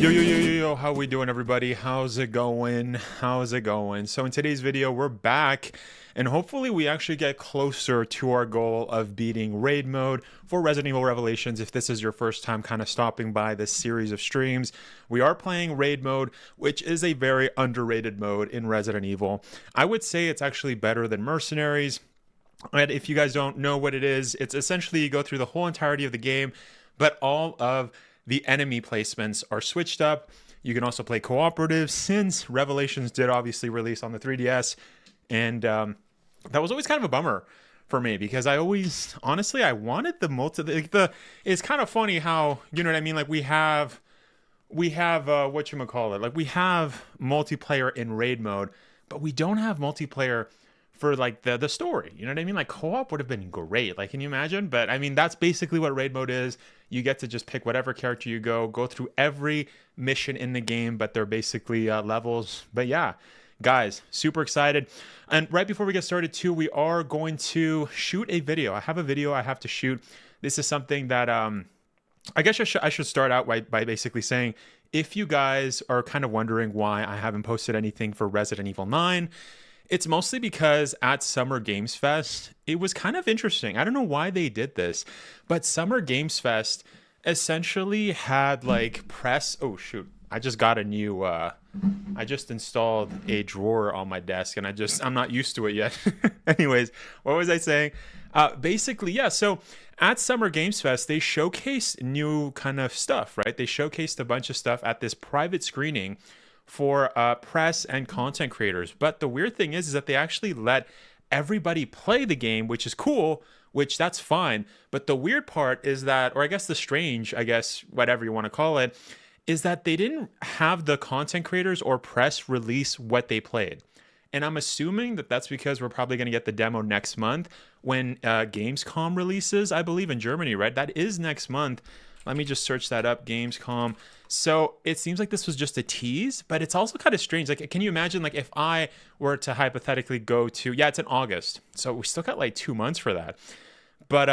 Yo, how we doing, everybody? How's it going? So in today's video, we're back, and hopefully we actually get closer to our goal of beating raid mode for Resident Evil Revelations. If this is your first time kind of stopping by this series of streams, we are playing raid mode, which is a very underrated mode in Resident Evil. I would say it's actually better than Mercenaries. And if you guys don't know what it is, it's essentially you go through the whole entirety of the game, but all of the enemy placements are switched up. You can also play cooperative, since Revelations did obviously release on the 3DS. And that was always kind of a bummer for me, because I always, honestly, I wanted the it's kind of funny how, you know what I mean? Like we have whatchamacallit, like we have multiplayer in raid mode, but we don't have multiplayer for like the story, you know what I mean? Like co-op would have been great. Like, can you imagine? But I mean, that's basically what raid mode is. You get to just pick whatever character you go through every mission in the game, but they're basically levels. But yeah, guys, super excited. And right before we get started too, we are going to shoot a video. I have a video I have to shoot. This is something that I guess I should start out by basically saying, if you guys are kind of wondering why I haven't posted anything for Resident Evil 9, it's mostly because at Summer Games Fest, it was kind of interesting. I don't know why they did this, but Summer Games Fest essentially had like press. Oh shoot, I just got a new, I just installed a drawer on my desk, and I'm not used to it yet. Anyways, what was I saying? Basically, yeah, so at Summer Games Fest, they showcased new kind of stuff, right? They showcased a bunch of stuff at this private screening for press and content creators. But the weird thing is that they actually let everybody play the game, which is cool, which that's fine. But the weird part is that, or I guess the strange, whatever you want to call it, is that they didn't have the content creators or press release what they played. And I'm assuming that that's because we're probably going to get the demo next month when Gamescom releases, I believe, in Germany, right? That is next month. Let me just search that up, Gamescom. So it seems like this was just a tease, but it's also kind of strange. Like, can you imagine, like, if I were to hypothetically go to, yeah, it's in August. So we still got like 2 months for that. But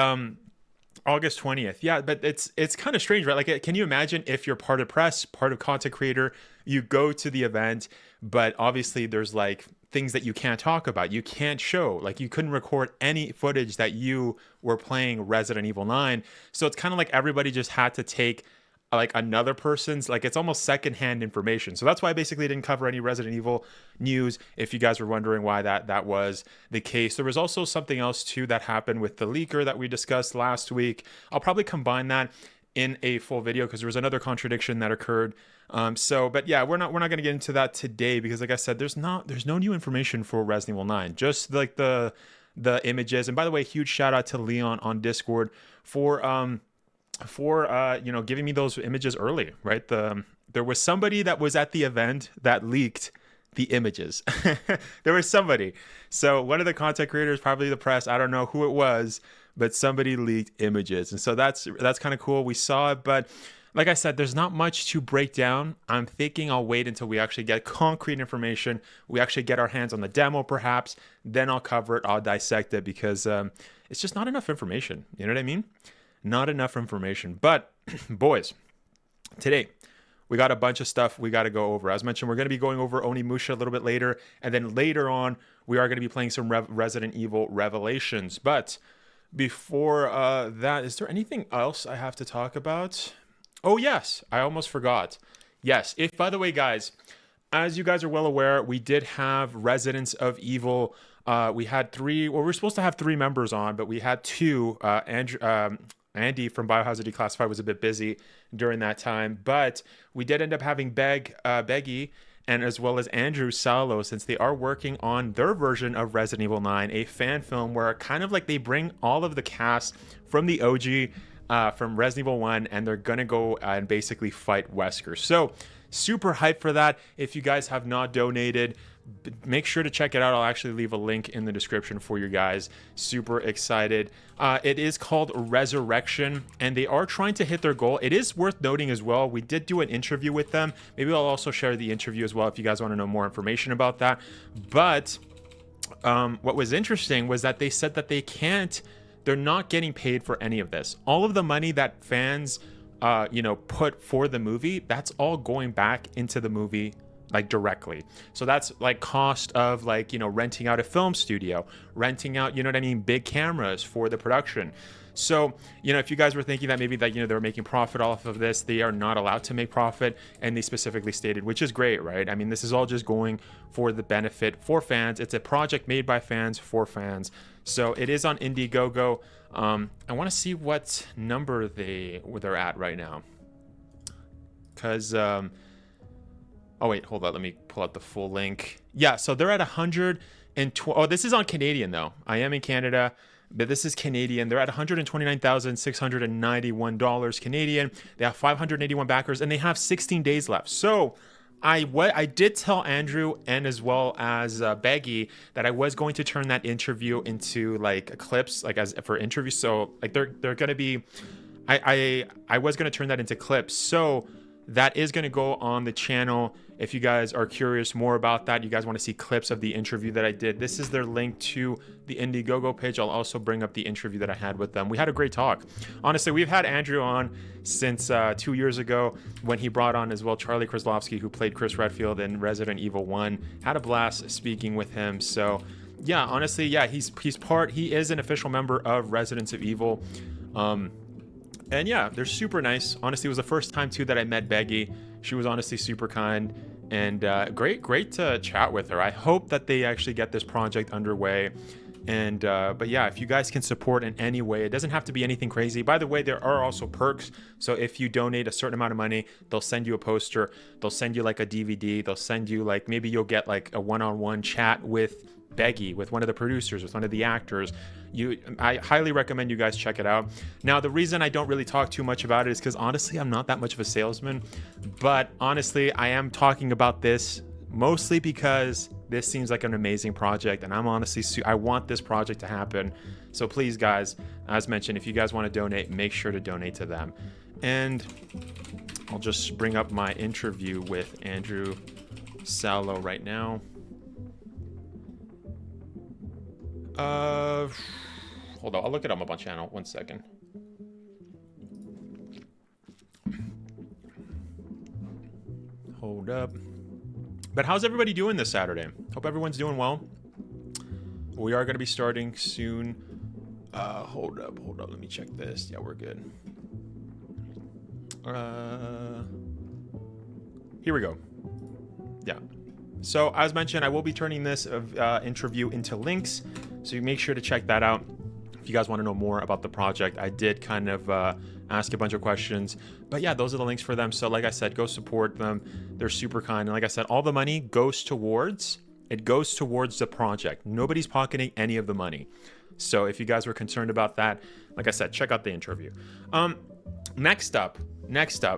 August 20th. Yeah, but it's kind of strange, right? Like, can you imagine if you're part of press, part of content creator, you go to the event, but obviously there's like things that you can't talk about, you can't show, like you couldn't record any footage that you were playing Resident Evil 9. So it's kind of like everybody just had to take like another person's, like it's almost secondhand information. So that's why I basically didn't cover any Resident Evil news, if you guys were wondering why that was the case. There was also something else too that happened with the leaker that we discussed last week. I'll probably combine that in a full video because there was another contradiction that occurred. But yeah, we're not going to get into that today because, like I said, there's no new information for Resident Evil 9, just like the images. And by the way, huge shout out to Leon on Discord for giving me those images early, right? There was somebody that was at the event that leaked the images. There was somebody. So one of the content creators, probably the press, I don't know who it was, but somebody leaked images. And so that's kind of cool. We saw it, but like I said, there's not much to break down. I'm thinking I'll wait until we actually get concrete information. We actually get our hands on the demo, perhaps. Then I'll cover it. I'll dissect it because it's just not enough information. You know what I mean? Not enough information. But boys, today we got a bunch of stuff we got to go over. As mentioned, we're going to be going over Onimusha a little bit later. And then later on, we are going to be playing some Resident Evil Revelations. But before that, is there anything else I have to talk about? Oh, yes. I almost forgot. Yes. If, by the way, guys, as you guys are well aware, we did have Residents of Evil. We had three. Well, we were supposed to have 3 members on, but we had 2. Andy from Biohazard Declassified was a bit busy during that time. But we did end up having Beggy, and as well as Andrew Salo, since they are working on their version of Resident Evil 9, a fan film where kind of like they bring all of the cast from the OG, from Resident Evil 1, and they're gonna go and basically fight Wesker. So super hyped for that. If you guys have not donated, make sure to check it out. I'll actually leave a link in the description for you guys. Super excited. It is called Resurrection, and they are trying to hit their goal. It is worth noting as well, we did do an interview with them. Maybe I'll also share the interview as well if you guys want to know more information about that. But what was interesting was that they said that they're not getting paid for any of this. All of the money that fans you know, put for the movie, that's all going back into the movie like directly. So that's like cost of like, you know, renting out a film studio, renting out, you know what I mean, big cameras for the production. So, you know, if you guys were thinking that maybe that, you know, they're making profit off of this, they are not allowed to make profit. And they specifically stated, which is great, right? I mean, this is all just going for the benefit for fans. It's a project made by fans for fans. So it is on Indiegogo. I want to see what number they're at right now. Because, oh wait, hold on. Let me pull out the full link. Yeah, so they're at 120. Oh, this is on Canadian though. I am in Canada, but this is Canadian. They're at $129,691 Canadian. They have 581 backers, and they have 16 days left. So I did tell Andrew and as well as Beggy that I was going to turn that interview into like clips, like as for interviews. So like they're gonna be, I was gonna turn that into clips. So that is going to go on the channel. If you guys are curious more about that, you guys want to see clips of the interview that I did, this is their link to the Indiegogo page. I'll also bring up the interview that I had with them. We had a great talk. Honestly, we've had Andrew on since 2 years ago when he brought on as well Charlie Kraslovsky, who played Chris Redfield in Resident Evil 1. Had a blast speaking with him. So yeah, honestly, yeah, he is an official member of Residents of Evil. And yeah, they're super nice. Honestly, it was the first time too that I met Beggy. She was honestly super kind and great to chat with her. I hope that they actually get this project underway. And but yeah, if you guys can support in any way, it doesn't have to be anything crazy. By the way, there are also perks. So if you donate a certain amount of money, they'll send you a poster. They'll send you like a DVD. They'll send you like, maybe you'll get like a one-on-one chat with Beggy, with one of the producers, with one of the actors. I highly recommend you guys check it out. Now, the reason I don't really talk too much about it is because honestly, I'm not that much of a salesman. But honestly, I am talking about this mostly because this seems like an amazing project, and I'm honestly, I want this project to happen. So please, guys, as mentioned, if you guys want to donate, make sure to donate to them. And I'll just bring up my interview with Andrew Salo right now. Hold on, I'll look it up on my channel. 1 second. Hold up. But how's everybody doing this Saturday? Hope everyone's doing well. We are going to be starting soon. Hold up. Let me check this. Yeah, we're good. Here we go. Yeah. So as mentioned, I will be turning this interview into links. So you make sure to check that out. If you guys want to know more about the project, I did kind of ask a bunch of questions. But yeah, those are the links for them. So like I said, go support them. They're super kind. And like I said, all the money goes towards the project. Nobody's pocketing any of the money. So if you guys were concerned about that, like I said, check out the interview. Next up,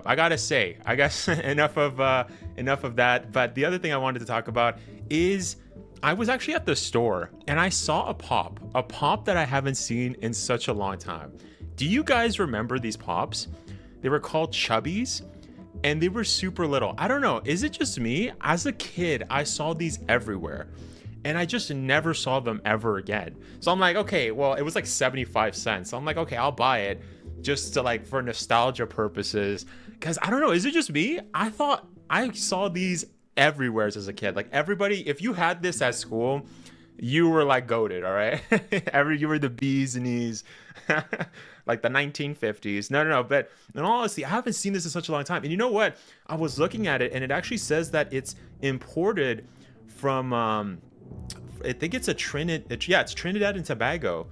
I gotta say, I guess enough of that. But the other thing I wanted to talk about is I was actually at the store and I saw a pop that I haven't seen in such a long time. Do you guys remember these pops? They were called Chubbies and they were super little. I don't know. Is it just me? As a kid, I saw these everywhere and I just never saw them ever again. So I'm like, okay, well, it was like 75 cents. So I'm like, okay, I'll buy it just to like for nostalgia purposes. Cause I don't know. Is it just me? I thought I saw these everywhere as a kid. Like everybody, if you had this at school, you were like goated, all right? You were the bees knees, like the 1950s. No. But in all honesty, I haven't seen this in such a long time. And you know what? I was looking at it and it actually says that it's imported from, I think it's it's Trinidad and Tobago,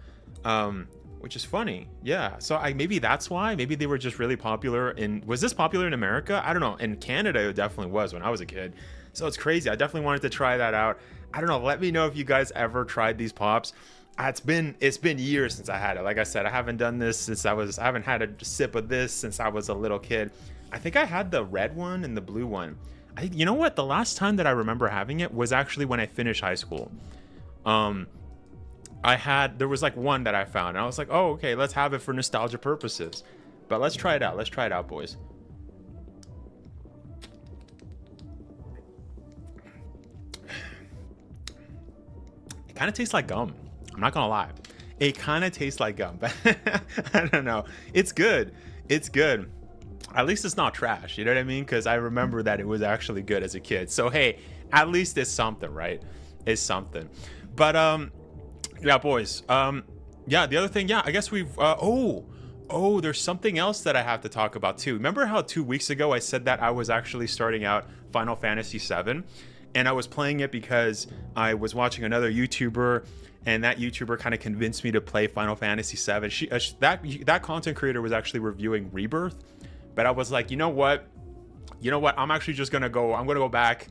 which is funny. Yeah. So maybe that's why. Maybe they were just really popular. Was this popular in America? I don't know. In Canada, it definitely was when I was a kid. So it's crazy. I definitely wanted to try that out. I don't know. Let me know if you guys ever tried these pops. It's been years since I had it. Like I said, I haven't done this since I haven't had a sip of this since I was a little kid. I think I had the red one and the blue one. You know what? The last time that I remember having it was actually when I finished high school. There was like one that I found and I was like, oh, okay, let's have it for nostalgia purposes. But let's try it out. Let's try it out, boys. It kind of tastes like gum. I'm not gonna lie. It kind of tastes like gum, but I don't know. It's good. It's good. At least it's not trash, you know what I mean? Because I remember that it was actually good as a kid. So hey, at least it's something, right? It's something. But yeah, boys. Yeah, the other thing, yeah, I guess we've there's something else that I have to talk about too. Remember how 2 weeks ago I said that I was actually starting out Final Fantasy VII, and I was playing it because I was watching another YouTuber, and that YouTuber kind of convinced me to play Final Fantasy VII. That content creator was actually reviewing Rebirth, but I was like, you know what? I'm actually just gonna go. I'm gonna go back,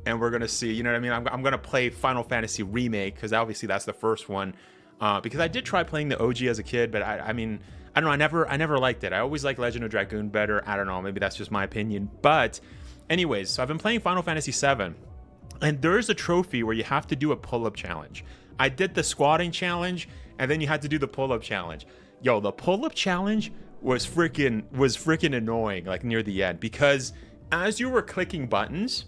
and we're gonna see. You know what I mean? I'm gonna play Final Fantasy Remake because obviously that's the first one. Because I did try playing the OG as a kid, but I mean, I don't know. I never liked it. I always liked Legend of Dragoon better. I don't know. Maybe that's just my opinion. But anyways, so I've been playing Final Fantasy VII, and there is a trophy where you have to do a pull-up challenge. I did the squatting challenge, and then you had to do the pull-up challenge. Yo, the pull-up challenge was freaking annoying, like near the end, because as you were clicking buttons,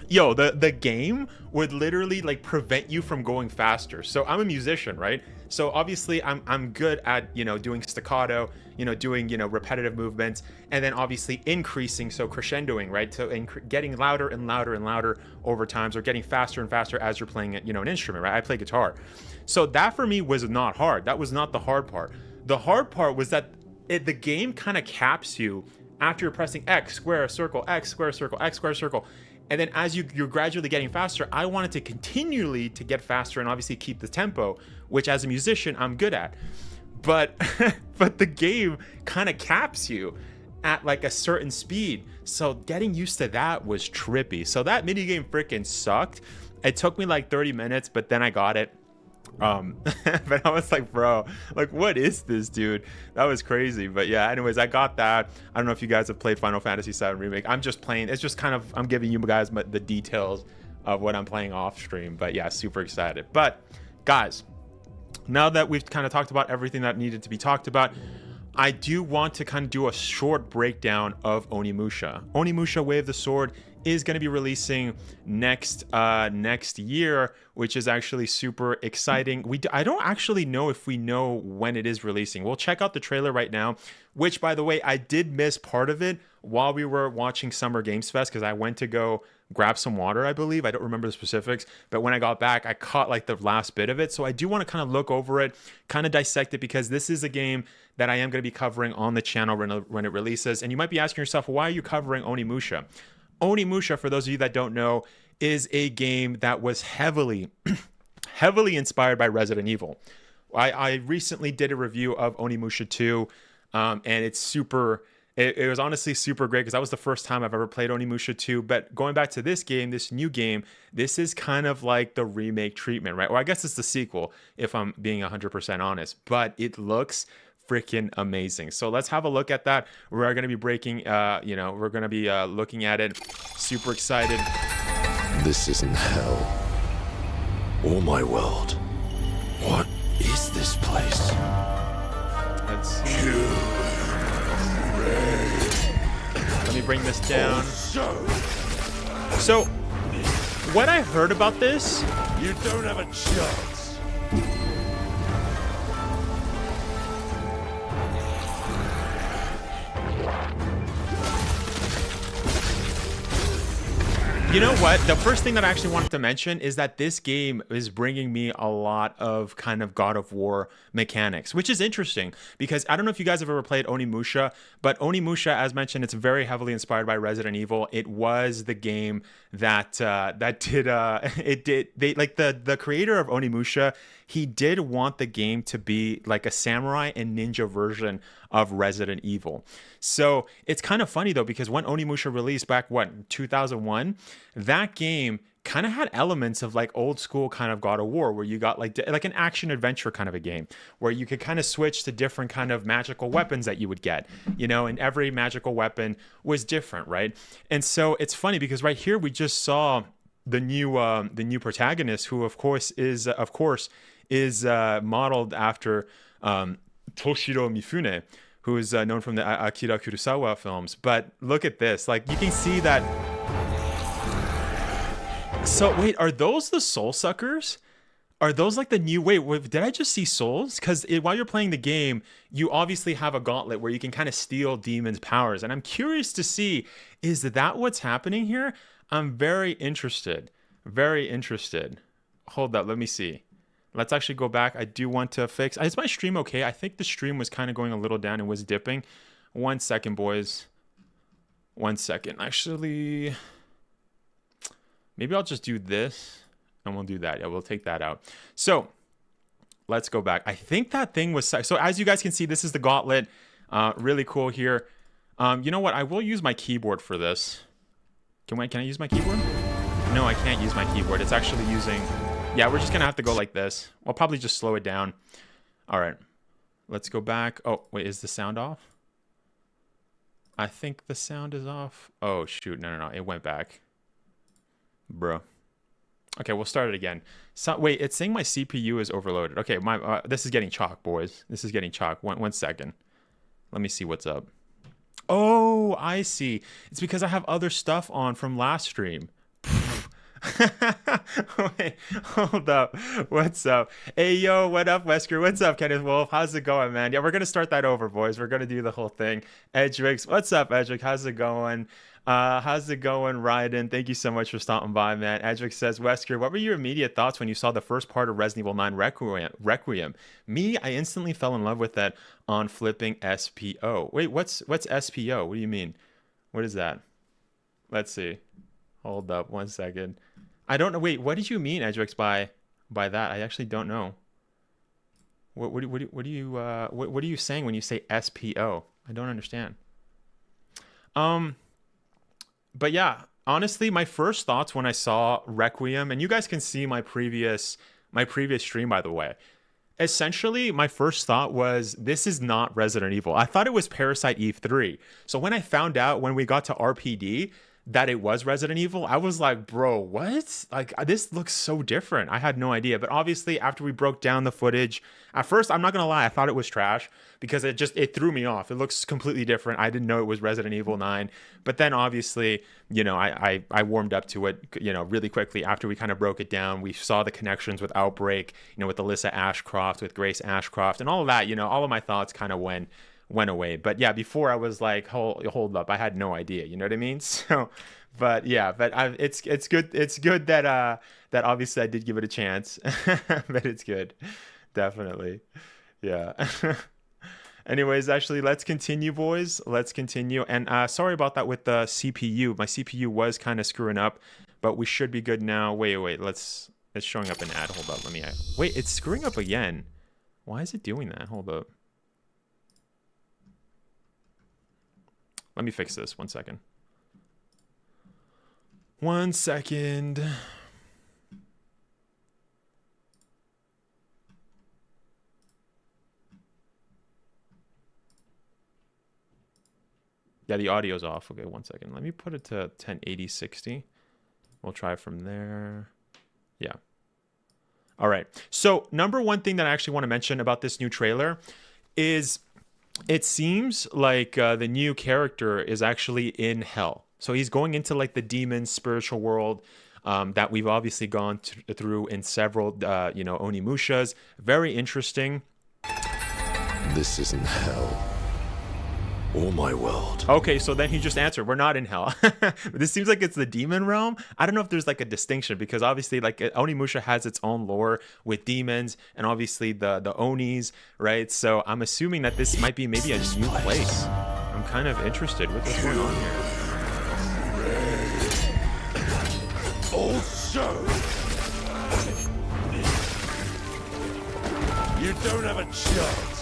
yo, the game would literally like prevent you from going faster. So I'm a musician, right? So obviously I'm good at, doing staccato, doing, repetitive movements, and then obviously increasing, so crescendoing, right? So getting louder and louder and louder over times, or getting faster and faster as you're playing, an instrument, right? I play guitar. So that for me was not hard. That was not the hard part. The hard part was that the game kind of caps you after you're pressing X, square, circle, X, square, circle, X, square, circle. And then as you're gradually getting faster, I wanted to continually to get faster and obviously keep the tempo, which as a musician, I'm good at. But but the game kind of caps you at like a certain speed. So getting used to that was trippy. So that minigame freaking sucked. It took me like 30 minutes, but then I got it. But I was like, bro, like, what is this, dude? That was crazy. But yeah, anyways, I got that. I don't know if you guys have played Final Fantasy VII Remake. I'm just playing. It's just kind of, I'm giving you guys the details of what I'm playing off stream. But yeah, super excited. But guys, now that we've kind of talked about everything that needed to be talked about, I do want to kind of do a short breakdown of Onimusha. Onimusha Way of the Sword is going to be releasing next year, which is actually super exciting. I don't actually know if we know when it is releasing. We'll check out the trailer right now, which, by the way, I did miss part of it while we were watching Summer Games Fest, because I went to go grab some water, I believe. I don't remember the specifics, but when I got back, I caught like the last bit of it. So I do want to kind of look over it, kind of dissect it, because this is a game that I am going to be covering on the channel when it releases. And you might be asking yourself, why are you covering Onimusha? Onimusha, for those of you that don't know, is a game that was heavily inspired by Resident Evil. I recently did a review of Onimusha 2, and it's super... It was honestly super great, because that was the first time I've ever played Onimusha 2. But going back to this game, this new game, this is kind of like the remake treatment, right? Or I guess it's the sequel, if I'm being 100% honest. But it looks freaking amazing. So let's have a look at that. We're going to be breaking, we're going to be looking at it. Super excited. This isn't hell or my world. What is this place? Let's see. Let me bring this down. So, what I heard about this... You don't have a chance. You know what? The first thing that I actually wanted to mention is that this game is bringing me a lot of kind of God of War mechanics, which is interesting, because I don't know if you guys have ever played Onimusha, but Onimusha, as mentioned, it's very heavily inspired by Resident Evil. It was the game that the creator of Onimusha, he did want the game to be like a samurai and ninja version of Resident Evil. So it's kind of funny though, because when Onimusha released back, 2001, that game kind of had elements of like old school kind of God of War, where you got like an action adventure kind of a game, where you could kind of switch to different kind of magical weapons that you would get, and every magical weapon was different, right? And so it's funny because right here we just saw the new protagonist, who of course is modeled after Toshiro Mifune, who is known from the Akira Kurosawa films. But look at this, like you can see that. So wait, are those the soul suckers? Are those like the new? Wait, did I just see souls? Because while you're playing the game, you obviously have a gauntlet where you can kind of steal demons' powers, and I'm curious to see, is that what's happening here? I'm very interested. Very interested. Hold up, let me see. Let's actually go back. I do want to fix. Is my stream okay? I think the stream was kind of going a little down and was dipping. 1 second, boys. 1 second. Actually, maybe I'll just do this. And we'll do that. Yeah, we'll take that out. So let's go back. I think that thing was... So as you guys can see, this is the gauntlet. Really cool here. You know what? I will use my keyboard for this. Can I use my keyboard? No, I can't use my keyboard. It's actually using... Yeah, we're just going to have to go like this. I'll probably just slow it down. All right. Let's go back. Oh, wait. Is the sound off? I think the sound is off. Oh, shoot. No. It went back. Bro. Okay, we'll start it again. So, wait, it's saying my CPU is overloaded. Okay, this is getting chalk, boys. This is getting chalk. One second. Let me see what's up. Oh, I see. It's because I have other stuff on from last stream. Wait, hold up. What's up? Hey, yo, what up, Wesker? What's up, Kenneth Wolf? How's it going, man? Yeah, we're going to start that over, boys. We're going to do the whole thing. Edrix, what's up, Edric? How's it going? How's it going, Ryden? Thank you so much for stopping by, man. Edric says, Wesker, what were your immediate thoughts when you saw the first part of Resident Evil 9 Requiem? Me, I instantly fell in love with it on flipping SPO. Wait, what's SPO? What do you mean? What is that? Let's see. Hold up 1 second. I don't know. Wait, what did you mean, Edrix, by that? I actually don't know. What are you saying when you say SPO? I don't understand. But yeah, honestly, my first thoughts when I saw Requiem, and you guys can see my previous stream, by the way. Essentially, my first thought was, this is not Resident Evil. I thought it was Parasite Eve 3. So when I found out when we got to R.P.D. that it was Resident Evil, I was like, bro, what? Like, this looks so different. I had no idea. But obviously, after we broke down the footage, at first, I'm not going to lie, I thought it was trash because it threw me off. It looks completely different. I didn't know it was Resident Evil 9. But then obviously, you know, I warmed up to it, you know, really quickly after we kind of broke it down. We saw the connections with Outbreak, you know, with Alyssa Ashcroft, with Grace Ashcroft, and all of that, you know, all of my thoughts kind of went away. But yeah, before I was like, hold up, I had no idea, you know what I mean? So, but yeah, but it's good that that obviously I did give it a chance. But it's good, definitely. Yeah. Anyways, actually, let's continue, boys. Let's continue. And sorry about that with the CPU. My CPU was kind of screwing up, but we should be good now. Wait, it's showing up an ad. Hold up, wait, it's screwing up again. Why is it doing that? Hold up. Let me fix this. 1 second. 1 second. Yeah, the audio's off. Okay, 1 second. Let me put it to 1080-60. We'll try from there. Yeah. All right. So, number one thing that I actually want to mention about this new trailer is it seems like the new character is actually in hell. So he's going into like the demon spiritual world that we've obviously gone through in several, you know, Onimushas. Very interesting. This isn't hell or my world. Okay, so then he just answered, we're not in hell. This seems like it's the demon realm. I don't know if there's like a distinction because obviously like Onimusha has its own lore with demons and obviously the Onis, right? So I'm assuming that this might be maybe a new place. I'm kind of interested with what's going on here. Also, you don't have a chance.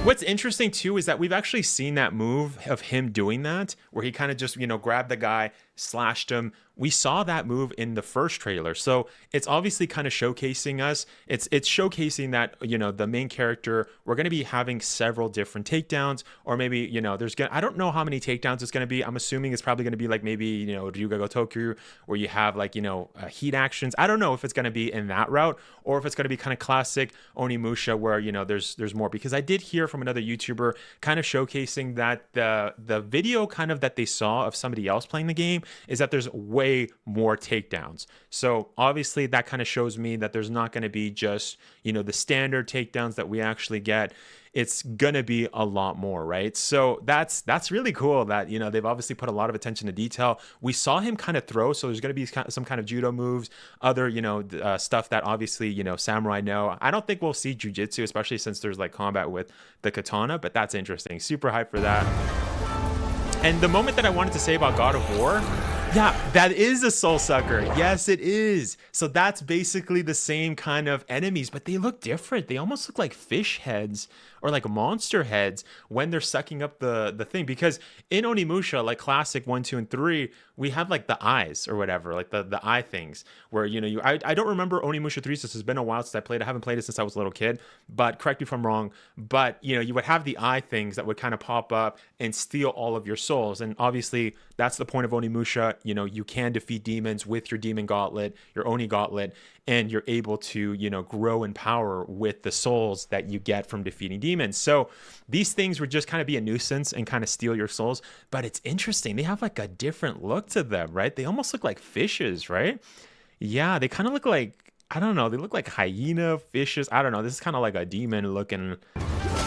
What's interesting too is that we've actually seen that move of him doing that, where he kind of just, you know, grabbed the guy, slashed him. We saw that move in the first trailer. So it's obviously kind of showcasing us. It's showcasing that, you know, the main character, we're going to be having several different takedowns, or maybe, you know, I don't know how many takedowns it's going to be. I'm assuming it's probably going to be like maybe, you know, Ryuga Gotoku, where you have like, you know, heat actions. I don't know if it's going to be in that route or if it's going to be kind of classic Onimusha where, you know, there's more, because I did hear from from another YouTuber kind of showcasing that the video kind of that they saw of somebody else playing the game is that there's way more takedowns. So obviously that kind of shows me that there's not going to be just, you know, the standard takedowns that we actually get. It's gonna be a lot more, right? So that's really cool that, you know, they've obviously put a lot of attention to detail. We saw him kind of throw, so there's gonna be some kind of judo moves, other, you know, stuff that obviously, you know, samurai know. I don't think we'll see jujitsu, especially since there's like combat with the katana, but that's interesting. Super hyped for that. And the moment that I wanted to say about God of War, yeah, that is a soul sucker. Yes, it is. So that's basically the same kind of enemies, but they look different. They almost look like fish heads or like monster heads when they're sucking up the thing. Because in Onimusha, like classic 1, 2, and 3, we have like the eyes or whatever, like the eye things where, you know, I don't remember Onimusha 3 since it's been a while since I played. I haven't played it since I was a little kid, but correct me if I'm wrong. But, you know, you would have the eye things that would kind of pop up and steal all of your souls. And obviously that's the point of Onimusha. You know, you can defeat demons with your demon gauntlet, your Oni gauntlet, and you're able to, you know, grow in power with the souls that you get from defeating demons. So these things would just kind of be a nuisance and kind of steal your souls. But it's interesting. They have like a different look to them, right? They almost look like fishes, right? Yeah, they kind of look like, I don't know, they look like hyena fishes. I don't know. This is kind of like a demon looking.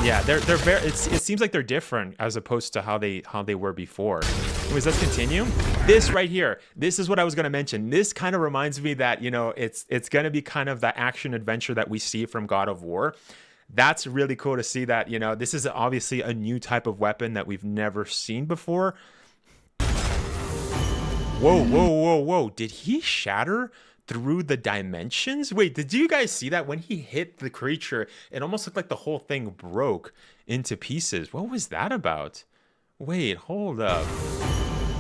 Yeah, they're very. It seems like they're different as opposed to how they were before. Anyways, let's continue. This right here. This is what I was gonna mention. This kind of reminds me that, you know, it's gonna be kind of the action adventure that we see from God of War. That's really cool to see that, you know, this is obviously a new type of weapon that we've never seen before. Whoa, whoa, whoa, whoa! Did he shatter through the dimensions? Wait, did you guys see that? When he hit the creature, it almost looked like the whole thing broke into pieces. What was that about? Wait, hold up.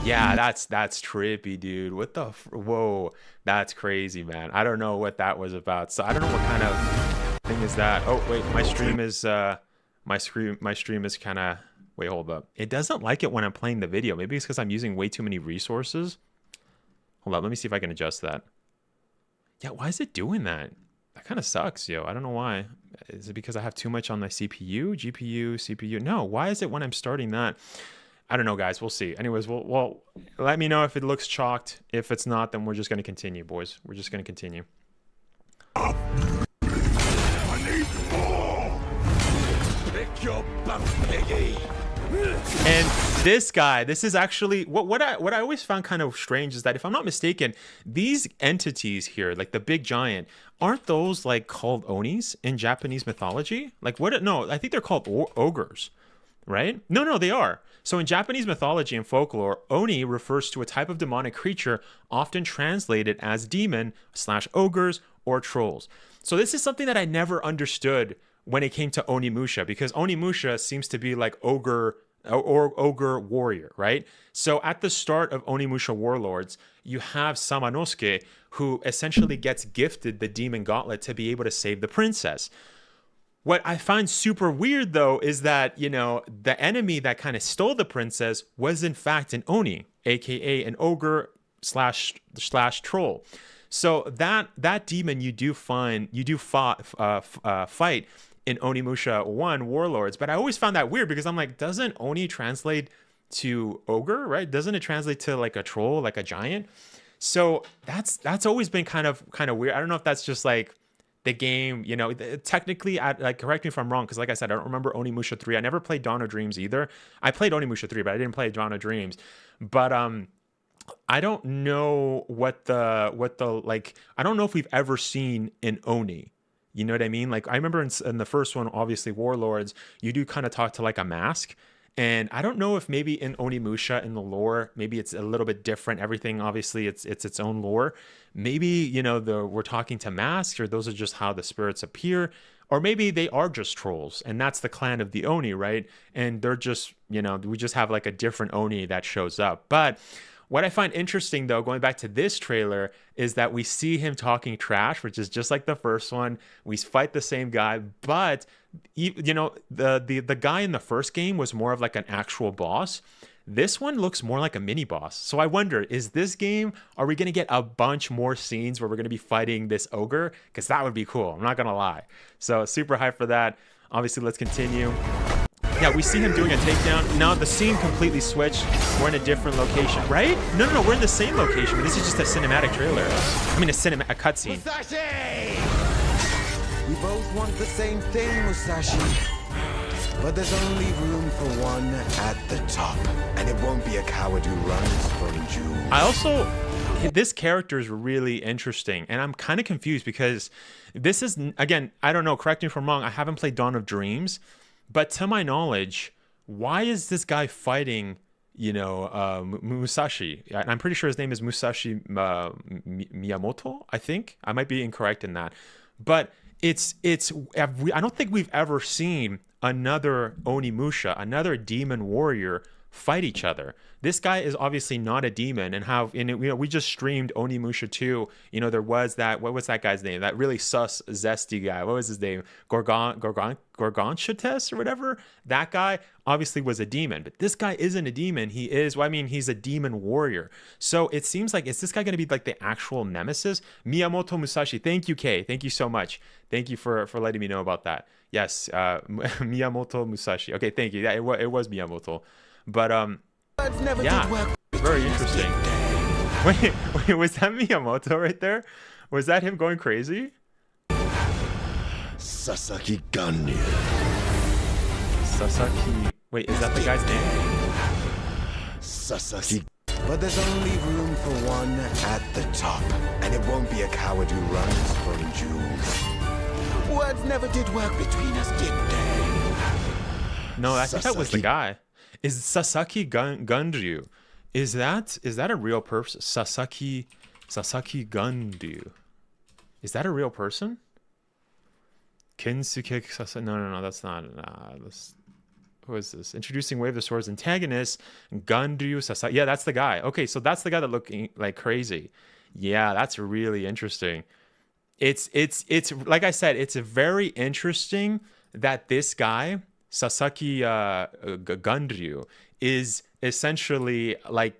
Yeah, that's trippy, dude. What the whoa, that's crazy, man. I don't know what that was about. So I don't know what kind of thing is that. Oh wait, my stream is kind of, wait, hold up. It doesn't like it when I'm playing the video. Maybe it's because I'm using way too many resources. Hold up, let me see if I can adjust that. Yeah, why is it doing that? That kind of sucks, yo. I don't know why. Is it because I have too much on my CPU, GPU, CPU? No, why is it when I'm starting that? I don't know, guys. We'll see. Anyways, well, let me know if it looks chalked. If it's not, then we're just going to continue, boys. We're just going to continue. I need more. Pick your butt, piggy. And this guy, this is actually what I always found kind of strange is that, if I'm not mistaken, these entities here, like the big giant, aren't those like called Onis in Japanese mythology? Like what? No, I think they're called ogres, right? No, they are. So in Japanese mythology and folklore, Oni refers to a type of demonic creature often translated as demon/ogres or trolls. So this is something that I never understood when it came to Onimusha, because Onimusha seems to be like ogre or ogre warrior, right? So at the start of Onimusha Warlords, you have Samanosuke, who essentially gets gifted the demon gauntlet to be able to save the princess. What I find super weird, though, is that, you know, the enemy that kind of stole the princess was in fact an Oni, aka an ogre slash troll. So that demon you do fight in Onimusha 1 Warlords, but I always found that weird because I'm like, doesn't Oni translate to ogre, right? Doesn't it translate to like a troll, like a giant? So that's always been kind of weird. I don't know if that's just like the game, you know, technically, like, correct me if I'm wrong, because like I said, I don't remember Onimusha 3. I never played Dawn of Dreams either. I played Onimusha 3, but I didn't play Dawn of Dreams. But I don't know what the like, I don't know if we've ever seen an Oni. You know what I mean? Like, I remember in the first one, obviously Warlords, you do kind of talk to like a mask. And I don't know if maybe in Onimusha, in the lore, maybe it's a little bit different. Everything, obviously, it's its own lore. Maybe, you know, we're talking to masks, or those are just how the spirits appear. Or maybe they are just trolls, and that's the clan of the Oni, right? And they're just, you know, we just have like a different Oni that shows up. But what I find interesting, though, going back to this trailer, is that we see him talking trash, which is just like the first one. We fight the same guy, but, you know, the guy in the first game was more of like an actual boss. This one looks more like a mini boss. So I wonder, is this game, are we going to get a bunch more scenes where we're going to be fighting this ogre? Because that would be cool. I'm not going to lie. So super hyped for that. Obviously, let's continue. Yeah, we see him doing a takedown. Now the scene completely switched. We're in a different location, right? No, we're in the same location, but this is just a cinematic trailer. I mean, a cutscene. Musashi! We both want the same thing, Musashi. But there's only room for one at the top. And it won't be a coward who runs from Jewel. This character is really interesting, and I'm kind of confused because this is, again, I don't know, correct me if I'm wrong, I haven't played Dawn of Dreams, but to my knowledge, why is this guy fighting, Musashi? I'm pretty sure his name is Musashi Miyamoto, I think. I might be incorrect in that. But I don't think we've ever seen another Onimusha, another demon warrior, fight each other. This guy is obviously not a demon, and we just streamed Onimusha 2. There was that, what was that guy's name? That really sus zesty guy. What was his name? Gorgonchates or whatever. That guy obviously was a demon, but this guy isn't a demon. He's a demon warrior. So it seems like, is this guy going to be like the actual nemesis? Miyamoto Musashi. Thank you, Kay. Thank you so much. Thank you for letting me know about that. Yes, Miyamoto Musashi. Okay, thank you. Yeah, it was Miyamoto. But yeah, very interesting. Wait, was that Miyamoto right there? Was that him going crazy? Sasaki Ganryu. Sasaki. Wait, is that the guy's name? Sasaki. But there's only room for one at the top, and it won't be a coward who runs from Jewel. Words never did work between us, did they? No, I think that was the guy. Is Sasaki Ganryu? Is that a real person? Sasaki Ganryu. Is that a real person? Kensuke Sasaki. No, that's not. Who is this? Introducing Wave of Swords antagonist, Ganryu Sasaki. Yeah, that's the guy. Okay, so that's the guy that looked like crazy. Yeah, that's really interesting. It's like I said, it's very interesting that this guy, Sasaki Ganryu, is essentially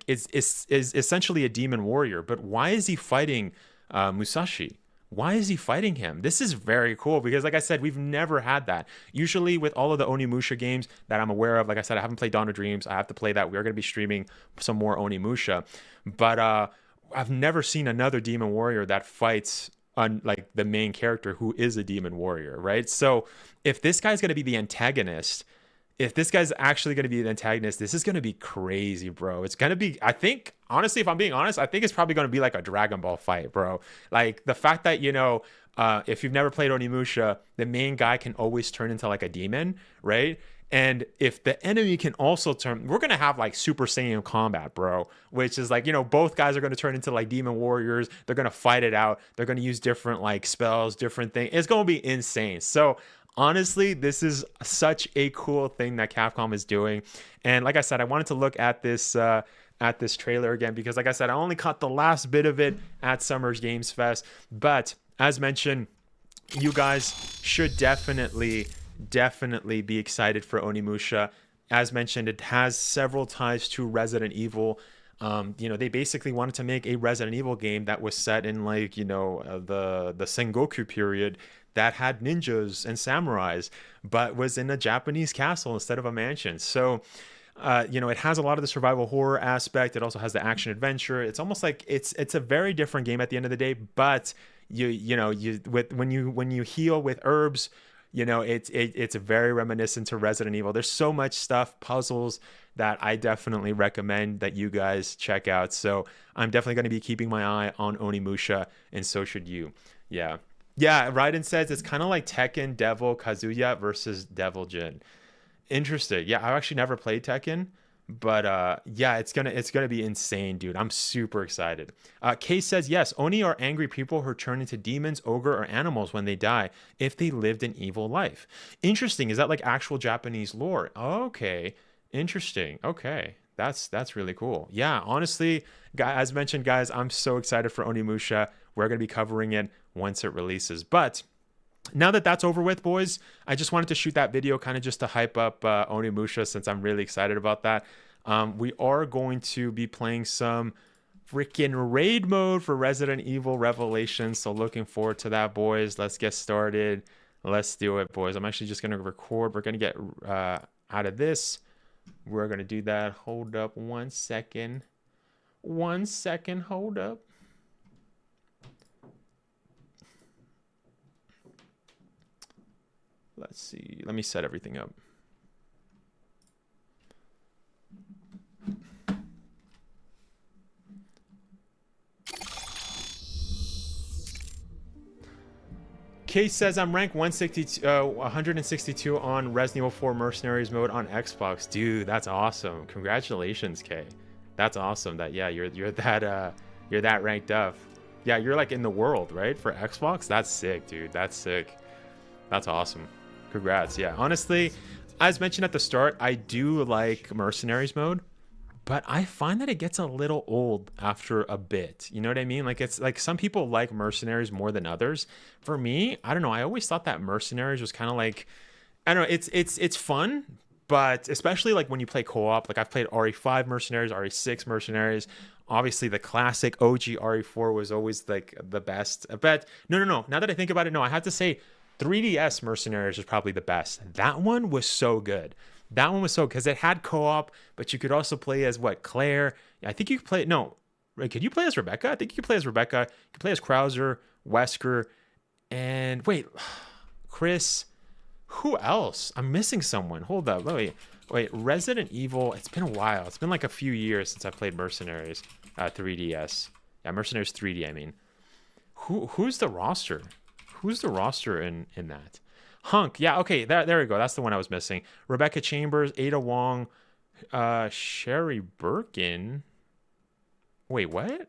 essentially a demon warrior. But why is he fighting Musashi? Why is he fighting him? This is very cool because, like I said, we've never had that. Usually with all of the Onimusha games that I'm aware of, like I said, I haven't played Dawn of Dreams. I have to play that. We're going to be streaming some more Onimusha. But I've never seen another demon warrior that fights like the main character who is a demon warrior, right? So if this guy's going to be the antagonist, if this guy's actually going to be the antagonist, this is going to be crazy, bro. It's going to be, I think, honestly, if I'm being honest, I think it's probably going to be like a Dragon Ball fight, bro. Like the fact that, if you've never played Onimusha, the main guy can always turn into like a demon, right? And if the enemy can also turn, we're going to have like Super Saiyan combat, bro, which is like, both guys are going to turn into like demon warriors. They're going to fight it out. They're going to use different like spells, different things. It's going to be insane. So honestly, this is such a cool thing that Capcom is doing. And like I said, I wanted to look at this trailer again, because like I said, I only caught the last bit of it at Summer's Games Fest. But as mentioned, you guys should definitely be excited for Onimusha. As mentioned, it has several ties to Resident Evil. They basically wanted to make a Resident Evil game that was set in like, the Sengoku period, that had ninjas and samurais, but was in a Japanese castle instead of a mansion. So, it has a lot of the survival horror aspect. It also has the action adventure. It's almost like it's a very different game at the end of the day. But when you heal with herbs, it's very reminiscent to Resident Evil. There's so much stuff, puzzles, that I definitely recommend that you guys check out. So I'm definitely going to be keeping my eye on Onimusha, and so should you. Yeah, Raiden says it's kind of like Tekken Devil Kazuya versus Devil Jin. Interesting. Yeah, I've actually never played Tekken, but it's gonna be insane, dude. I'm super excited. Kay says yes, Oni are angry people who turn into demons, ogre, or animals when they die if they lived an evil life. Interesting. Is that like actual Japanese lore? Okay, interesting. Okay, that's really cool. Yeah, honestly, as mentioned, guys, I'm so excited for Onimusha. We're gonna be covering it once it releases. But now that that's over with, boys, I just wanted to shoot that video kind of just to hype up Onimusha, since I'm really excited about that. We are going to be playing some freaking raid mode for Resident Evil Revelations, so looking forward to that, boys. Let's get started. Let's do it, boys. I'm actually just going to record. We're going to get out of this. We're going to do that. Hold up 1 second. 1 second. Hold up. Let's see. Let me set everything up. Case says I'm ranked 162 on Resident Evil 4 Mercenaries mode on Xbox. Dude, that's awesome. Congratulations, Kay. That's awesome. That you're that ranked up. Yeah, you're like in the world, right? For Xbox? That's sick, dude. That's sick. That's awesome. Congrats. Yeah, honestly, as mentioned at the start, I do like Mercenaries mode, but I find that it gets a little old after a bit. You know what I mean? Like, it's like some people like Mercenaries more than others. For me, I don't know. I always thought that Mercenaries was kind of like, I don't know. It's fun, but especially like when you play co-op. Like I've played RE5 Mercenaries, RE6 Mercenaries. Obviously, the classic OG RE4 was always like the best. But no. Now that I think about it, no, I have to say 3DS Mercenaries was probably the best. That one was so good. That one was so, because it had co-op, but you could also play as what, Claire? I think you could play, no, could you play as Rebecca? I think you could play as Rebecca. You could play as Krauser, Wesker, and wait, Chris. Who else? I'm missing someone. Hold up. Wait. Resident Evil. It's been a while. It's been like a few years since I played Mercenaries 3DS. Yeah, Mercenaries 3D, I mean. Who's the roster? Who's the roster in that? Hunk. Yeah, okay. There we go. That's the one I was missing. Rebecca Chambers, Ada Wong, Sherry Birkin. Wait, what?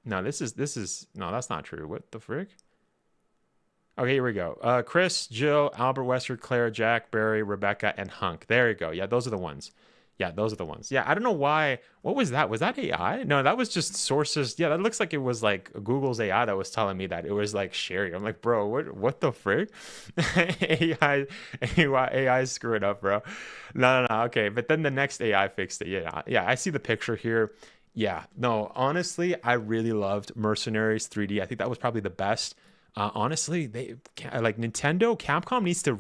No, this is no, that's not true. What the frick? Okay, here we go. Chris, Jill, Albert, Wesker, Claire, Jack, Barry, Rebecca, and Hunk. There you go. Yeah, those are the ones. Yeah, those are the ones. Yeah, I don't know why. What was that? Was that AI? No, that was just sources. Yeah, that looks like it was like Google's AI that was telling me that. It was like Sherry. I'm like, bro, what the frick? AI screwed up, bro. No. Okay, but then the next AI fixed it. Yeah, I see the picture here. Yeah, no, honestly, I really loved Mercenaries 3D. I think that was probably the best. Honestly, they like Nintendo, Capcom needs to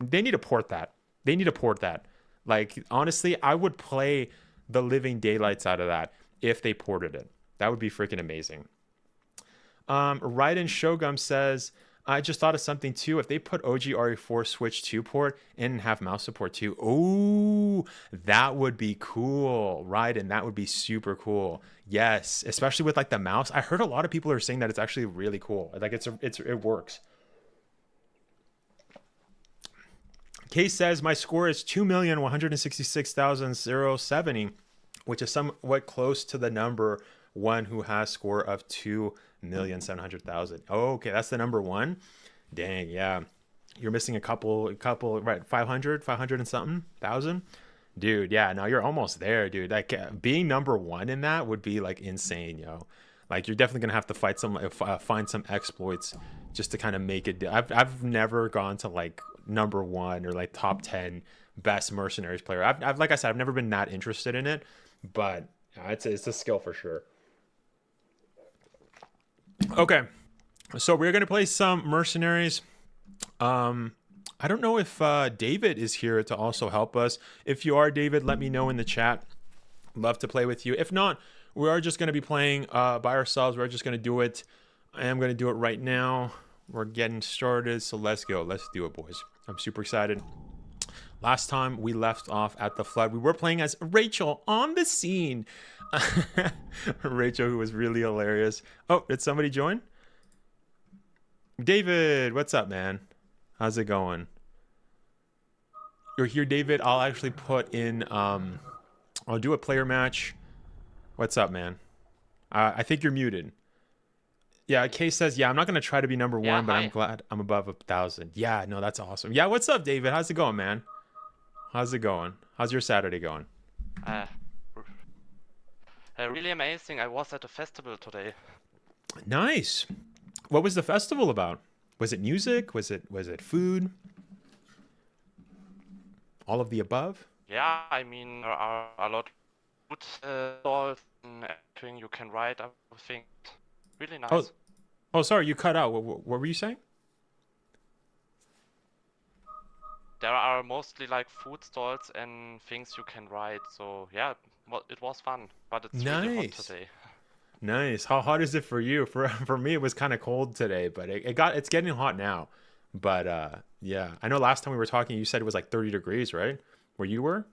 they need to port that. They need to port that. Like, honestly, I would play the living daylights out of that if they ported it. That would be freaking amazing. Raiden Shogun says, I just thought of something too. If they put OG RE4 Switch 2 port and have mouse support too, oh, that would be cool. Raiden, that would be super cool. Yes, especially with like the mouse. I heard a lot of people are saying that it's actually really cool. Like it works. Case says my score is 2,166,070, which is somewhat close to the number one who has score of 2,700,000. Oh, okay, that's the number one. Dang, yeah. You're missing a couple, right? 500 and something thousand. Dude, yeah, no, you're almost there, dude. Like being number one in that would be like insane, yo. Like you're definitely gonna have to find some exploits just to kind of make it. I've never gone to like number one or like top 10 best Mercenaries player. I've like I said, I've never been that interested in it, but it's a skill for sure. Okay, so we're gonna play some Mercenaries. I don't know if David is here to also help us. If you are, David, let me know in the chat. Love to play with you. If not, we are just going to be playing by ourselves. We're just going to do it. I am going to do it right now. We're getting started, so let's go. Let's do it, boys. I'm super excited. Last time we left off at the flood, we were playing as Rachel on the scene. Rachel, who was really hilarious. Oh, did somebody join? David, what's up, man? How's it going? You're here, David. I'll actually put in, I'll do a player match. What's up, man? I think you're muted. Yeah, Kay says, yeah, I'm not going to try to be number one, but I'm glad I'm above 1,000. Yeah, no, that's awesome. Yeah, what's up, David? How's it going, man? How's it going? How's your Saturday going? Really amazing. I was at a festival today. Nice. What was the festival about? Was it music? Was it food? All of the above? Yeah, I mean, there are a lot of food stalls and everything you can ride. I think really nice. Oh, sorry, you cut out. What were you saying? there are mostly like food stalls and things you can ride. So yeah, it was fun, but it's really hot Nice. today. Nice. How hot is it for you? For me, it was kind of cold today, but it's getting hot now. But yeah, I know last time we were talking, you said it was like 30 degrees, right? Where you were?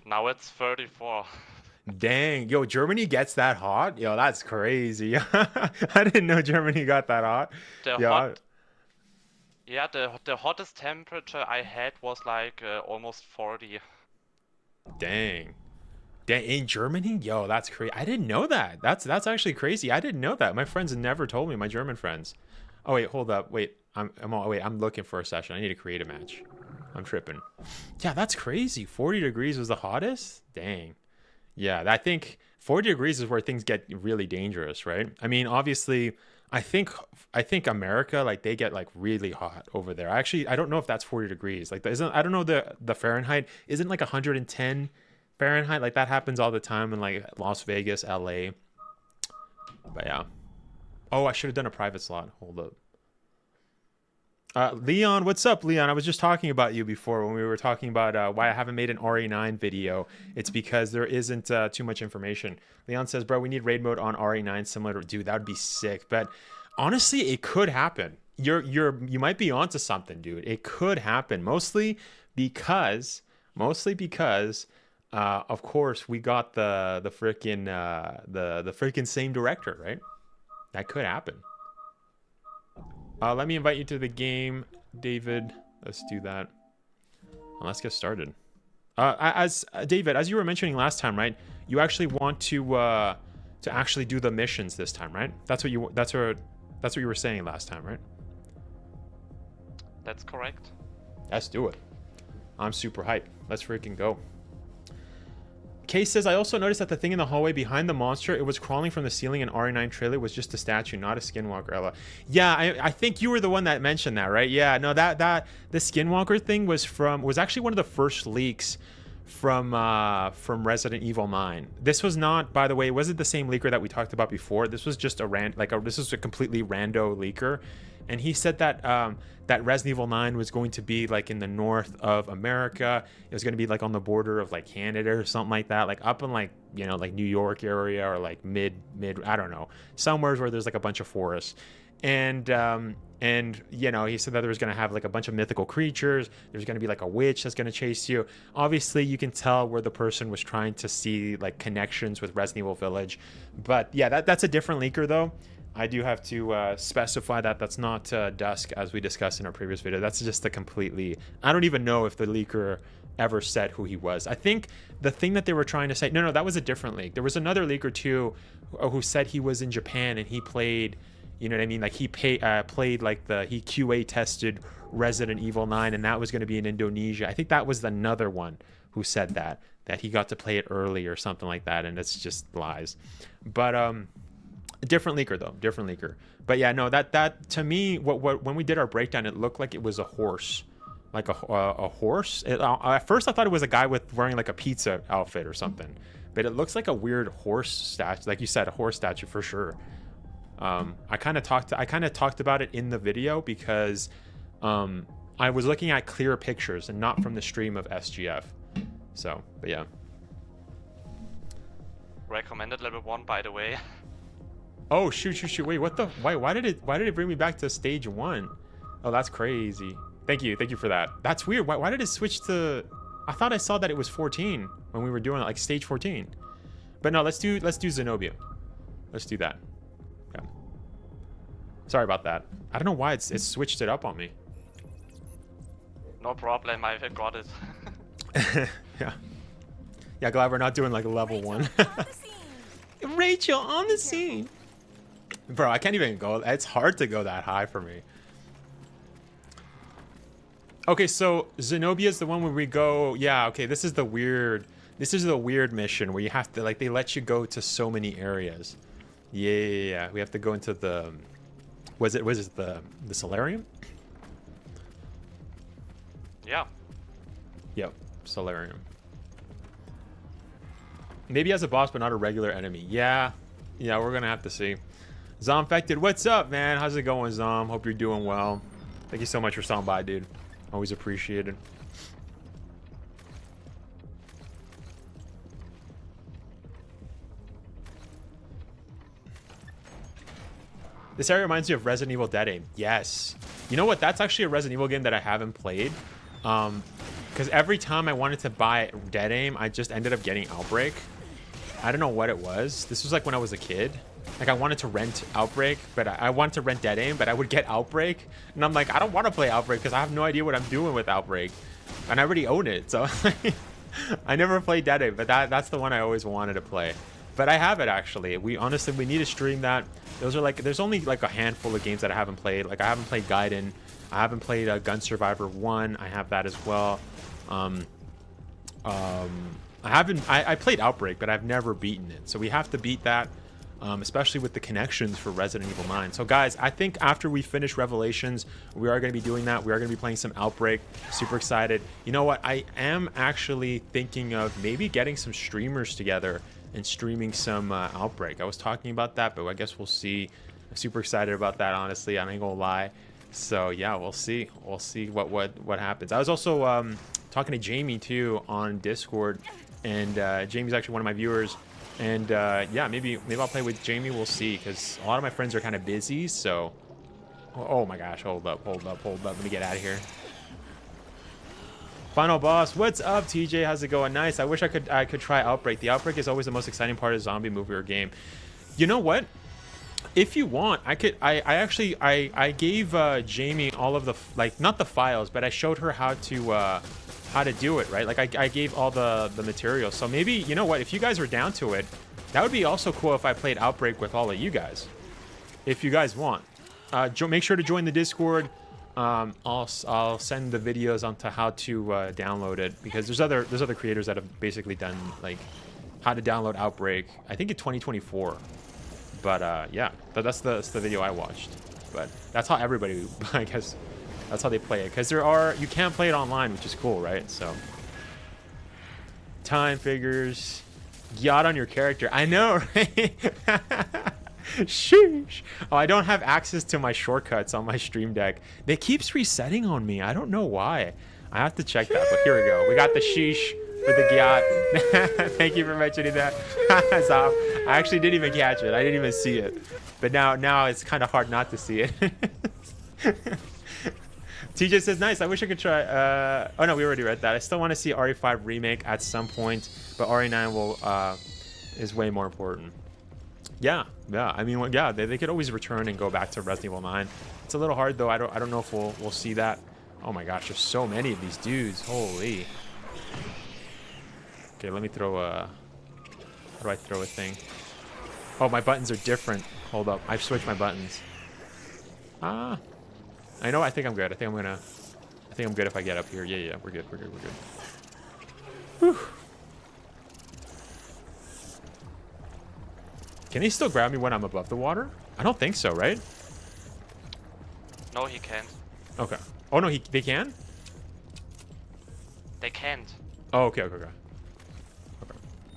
Now it's 34. Dang, yo, Germany gets that hot? Yo, that's crazy. I didn't know Germany got that hot. The Yo, hot, yeah, the hottest temperature I had was like almost 40. dang. Dang, in Germany? Yo, that's crazy. I didn't know that. That's actually crazy. I didn't know that. My friends never told me, my German friends. Oh wait, hold up. Wait, I'm looking for a session. I need to create a match. I'm tripping. Yeah, that's crazy. 40 degrees was the hottest? Dang. Yeah, I think 40 degrees is where things get really dangerous, right? I mean, obviously, I think America, like, they get like really hot over there. Actually, I don't know if that's 40 degrees. Like, I don't know the Fahrenheit. Isn't like 110 Fahrenheit? Like, that happens all the time in like Las Vegas, LA. But yeah. Oh, I should have done a private slot. Hold up. Leon, what's up, Leon? I was just talking about you before when we were talking about why I haven't made an RE9 video. It's because there isn't too much information. Leon says, bro, we need raid mode on RE9 similar to... Dude, that would be sick. But honestly, it could happen. You might be onto something, dude. It could happen. Mostly because of course, we got the freaking same director, right? That could happen. Let me invite you to the game, David. Let's do that. Well, let's get started. David, as you were mentioning last time, right? You actually want to actually do the missions this time, right? That's what you were saying last time, right? That's correct. Let's do it. I'm super hyped. Let's freaking go. Kay says, I also noticed that the thing in the hallway behind the monster, it was crawling from the ceiling in RE9 trailer was just a statue, not a skinwalker, Ella. Yeah, I think you were the one that mentioned that, right? Yeah, no, the skinwalker thing was actually one of the first leaks from Resident Evil 9. This was not, by the way, it wasn't the same leaker that we talked about before. This was just this was a completely rando leaker. And he said that that Resident Evil 9 was going to be like in the north of America. It was going to be like on the border of like Canada or something like that, like up in like, you know, like New York area or like mid, I don't know, somewhere where there's like a bunch of forests. And you know, he said that there was going to have like a bunch of mythical creatures. There's going to be like a witch that's going to chase you. Obviously, you can tell where the person was trying to see like connections with Resident Evil Village. But yeah, that's a different leaker though. I do have to specify that that's not Dusk, as we discussed in our previous video. That's just a completely... I don't even know if the leaker ever said who he was. I think the thing that they were trying to say... No, that was a different leak. There was another leaker too who said he was in Japan and he played... You know what I mean? Like he played like he QA tested Resident Evil 9 and that was going to be in Indonesia. I think that was another one who said that he got to play it early or something like that, and it's just lies. But different leaker though, different leaker. But yeah, no, that to me, when we did our breakdown, it looked like it was a horse, like a horse. At first, I thought it was a guy wearing like a pizza outfit or something, but it looks like a weird horse statue, like you said, a horse statue for sure. I kind of talked about it in the video because I was looking at clear pictures and not from the stream of SGF. So, but yeah. Recommended level 1, by the way. Oh shoot! Wait, what the? Why did it bring me back to stage 1? Oh, that's crazy. Thank you for that. That's weird. Why did it switch to? I thought I saw that it was 14 when we were doing it, like stage 14. But no, let's do Zenobia. Let's do that. Yeah. Sorry about that. I don't know why it switched it up on me. No problem. I got it. Yeah. Glad we're not doing like a level 1. Rachel on the scene. Bro, I can't even go. It's hard to go that high for me. Okay, so Zenobia is the one where we go. Yeah, okay, this is the weird mission where you have to, like, they let you go to so many areas. Yeah. We have to go into the... Was it the solarium? Yeah. Yep, solarium. Maybe as a boss, but not a regular enemy. Yeah, we're gonna have to see. Zombfected, what's up, man? How's it going, Zom? Hope you're doing well. Thank you so much for stopping by, dude. Always appreciated. This area reminds me of Resident Evil Dead Aim. Yes. You know what? That's actually a Resident Evil game that I haven't played. Because every time I wanted to buy Dead Aim, I just ended up getting Outbreak. I don't know what it was. This was like when I was a kid. Like I wanted to rent Outbreak, but I wanted to rent Dead Aim, but I would get Outbreak. And I'm like, I don't want to play Outbreak because I have no idea what I'm doing with Outbreak. And I already own it. So I never played Dead Aim, but that's the one I always wanted to play. But I have it actually. We need to stream that. Those are like, there's only like a handful of games that I haven't played. Like I haven't played Gaiden. I haven't played Gun Survivor 1. I have that as well. I played Outbreak, but I've never beaten it. So we have to beat that, especially with the connections for Resident Evil 9. So guys, I think after we finish Revelations, we are going to be doing that. We are going to be playing some Outbreak. Super excited. You know what? I am actually thinking of maybe getting some streamers together and streaming some Outbreak. I was talking about that, but I guess we'll see. I'm super excited about that, honestly. I ain't gonna lie. So yeah, we'll see. We'll see what happens. I was also talking to Jamie too on Discord, and Jamie's actually one of my viewers. And yeah, maybe I'll play with Jamie. We'll see, because a lot of my friends are kind of busy. So, oh my gosh, hold up. Let me get out of here. Final boss, what's up, TJ? How's it going? Nice. I wish I could try Outbreak. The Outbreak is always the most exciting part of a zombie movie or game. You know what? If you want, I gave Jamie all of the, like, not the files, but I showed her how to do it, right? Like I gave all the material. So maybe, you know what, if you guys are down to it, that would be also cool if I played Outbreak with all of you guys, if you guys want. Make sure to join the Discord. I'll send the videos onto how to download it, because there's other creators that have basically done like how to download Outbreak, I think in 2024. But yeah, that's the video I watched. But that's how everybody, I guess, that's how they play it, because you can't play it online, which is cool, right? So time figures, yacht on your character. I know, right? Sheesh. Oh, I don't have access to my shortcuts on my stream deck. They keeps resetting on me. I don't know why. I have to check that, but here we go. We got the sheesh for the yacht. Thank you for mentioning that. I actually didn't even catch it. I didn't even see it. But now it's kind of hard not to see it. TJ says, nice. I wish I could try. Oh no, we already read that. I still want to see RE5 remake at some point, but RE9 is way more important. Yeah. I mean, yeah, they could always return and go back to Resident Evil 9. It's a little hard though. I don't know if we'll see that. Oh my gosh, there's so many of these dudes. Holy. Okay, let me throw a. How do I throw a thing? Oh, my buttons are different. Hold up, I've switched my buttons. I know. I think I'm good. I think I'm good if I get up here. Yeah. We're good. Whew. Can he still grab me when I'm above the water? I don't think so, right? No, he can't. Okay. Oh no, they can? They can't. Oh, okay.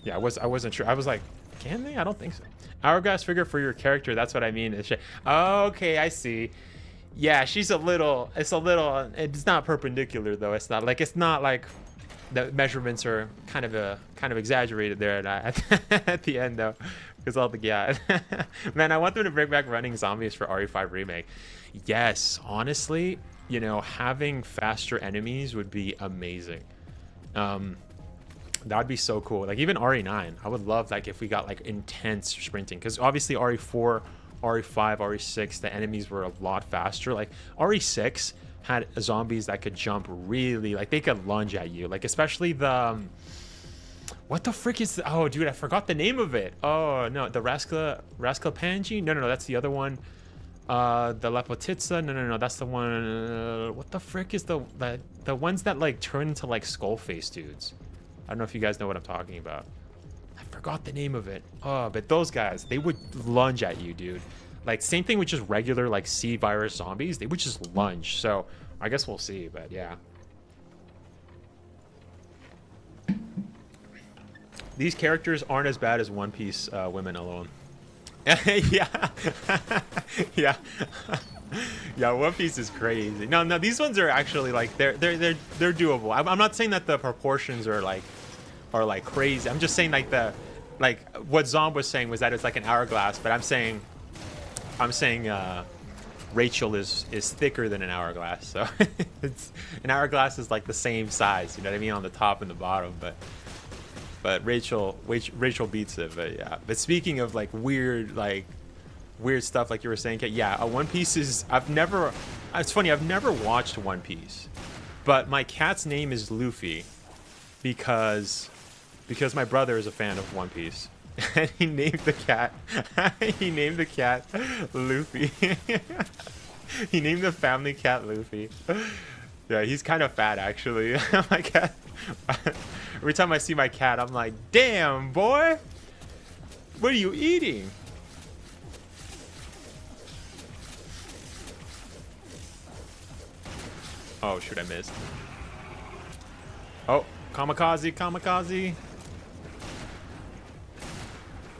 Yeah, I wasn't sure. I was like, can they? I don't think so. Hourglass figure for your character. That's what I mean. Okay, I see. Yeah, it's not perpendicular though. It's not like the measurements are kind of exaggerated there at the end though. Because all the man, I want them to bring back running zombies for RE5 remake. Yes, honestly, you know, having faster enemies would be amazing. That would be so cool. Like even RE9, I would love like if we got like intense sprinting, because obviously RE4, RE5, RE6, the enemies were a lot faster. Like RE6 had zombies that could jump really, like they could lunge at you, like especially the what the frick is oh dude, I forgot the name of it. Oh no, the Rascalpangi? No, that's the other one. The Lepotitsa? No, that's the one. What the frick is the ones that like turn into like skull face dudes? I don't know if you guys know what I'm talking about. I forgot the name of it. Oh, but those guys, they would lunge at you, dude. Like same thing with just regular like C virus zombies, they would just lunge. So I guess we'll see, but yeah. These characters aren't as bad as One Piece women alone. Yeah. Yeah. Yeah, One Piece is crazy. No, these ones are actually like they're doable. I'm not saying that the proportions are like crazy. I'm just saying like what Zomb was saying was that it's like an hourglass, but I'm saying Rachel is thicker than an hourglass. So it's an hourglass is like the same size, you know what I mean, on the top and the bottom, but Rachel beats it. But yeah. But speaking of like weird stuff like you were saying, yeah, One Piece is it's funny, I've never watched One Piece, but my cat's name is Luffy because my brother is a fan of One Piece. And he named the cat Luffy. He named the family cat Luffy. Yeah, he's kind of fat actually. My cat. Every time I see my cat, I'm like, damn boy, what are you eating? Oh shoot, I missed. Oh, kamikaze.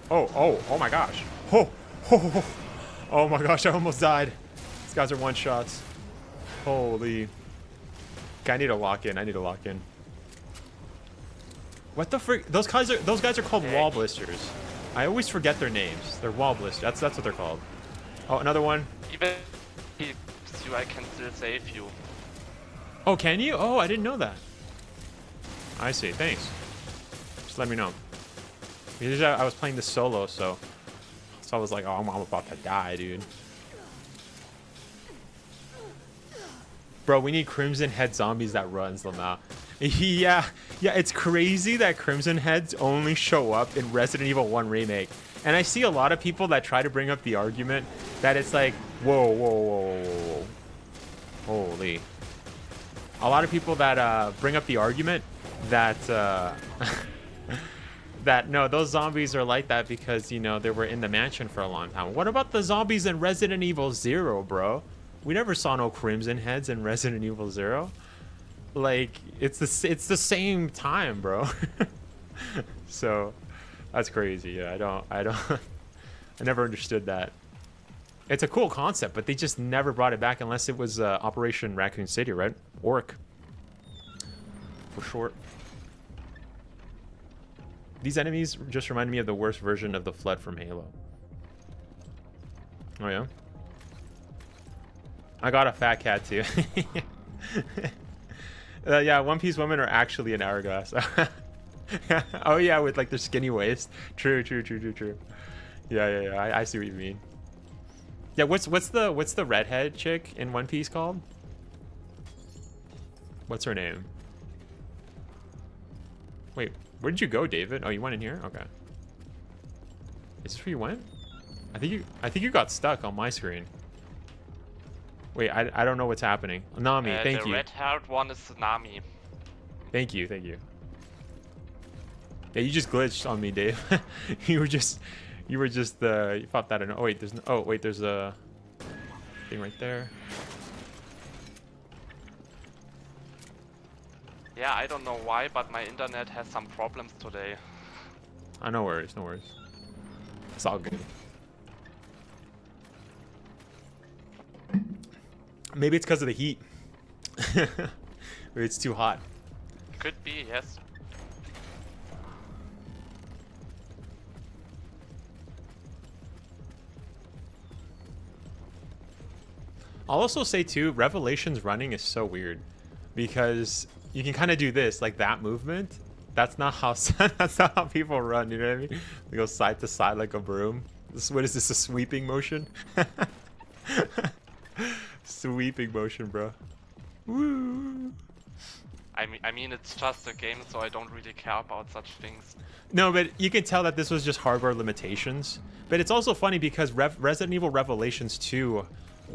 Oh my gosh. Oh my gosh, I almost died. These guys are one shots. Holy. Okay, I need to lock in. What the frick? Those guys are called wall blisters. I always forget their names. They're wall blisters. That's what they're called. Oh, another one. Even if you, I can still save you. Oh, can you? Oh, I didn't know that. I see. Thanks. Just let me know. Because I was playing this solo, so I was like, oh, I'm about to die, dude. Bro, we need Crimson Head zombies that runs them out. Yeah, it's crazy that Crimson Heads only show up in Resident Evil 1 Remake. And I see a lot of people that try to bring up the argument that it's like, whoa. Holy. A lot of people that bring up the argument that that no, those zombies are like that because, you know, they were in the mansion for a long time. What about the zombies in Resident Evil 0, bro? We never saw no Crimson Heads in Resident Evil 0. Like, it's the same time, bro. So that's crazy. Yeah, I never understood that. It's a cool concept, but they just never brought it back unless it was Operation Raccoon City, right? Orc. For short. These enemies just remind me of the worst version of the Flood from Halo. Oh, yeah? I got a fat cat, too. Yeah, One Piece women are actually an hourglass. Oh, yeah, with, like, their skinny waist. True. Yeah, I see what you mean. Yeah, what's the redhead chick in One Piece called? What's her name? Wait, where did you go, David? Oh, you went in here? Okay. Is this where you went? I think you got stuck on my screen. Wait, I don't know what's happening. Nami, thank you. The red-haired one is Nami. Thank you. Yeah, you just glitched on me, Dave. you were just you thought that. Oh wait, there's a thing right there. Yeah, I don't know why, but my internet has some problems today. No worries. It's all good. Maybe it's because of the heat. Maybe it's too hot. Could be, yes. I'll also say too, Revelations running is so weird because you can kind of do this, like that movement. That's not how people run. You know what I mean? They go side to side like a broom. What is this? A sweeping motion? Sweeping motion, bro. Woo. I mean, it's just a game, so I don't really care about such things. No, but you can tell that this was just hardware limitations. But it's also funny because Resident Evil Revelations 2,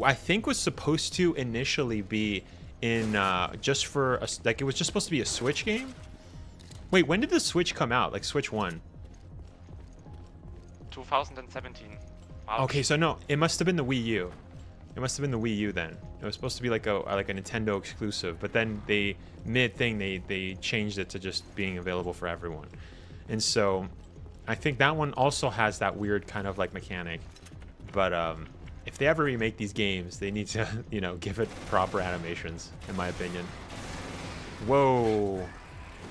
I think, was supposed to initially be in just for a, like, it was just supposed to be a Switch game. Wait, when did the Switch come out? Like Switch 1? 2017. March. Okay, so no, it must have been the Wii U. It must have been the Wii U then. It was supposed to be like a Nintendo exclusive, but then they they changed it to just being available for everyone. And so I think that one also has that weird kind of like mechanic. But if they ever remake these games, they need to, you know, give it proper animations, in my opinion. Whoa.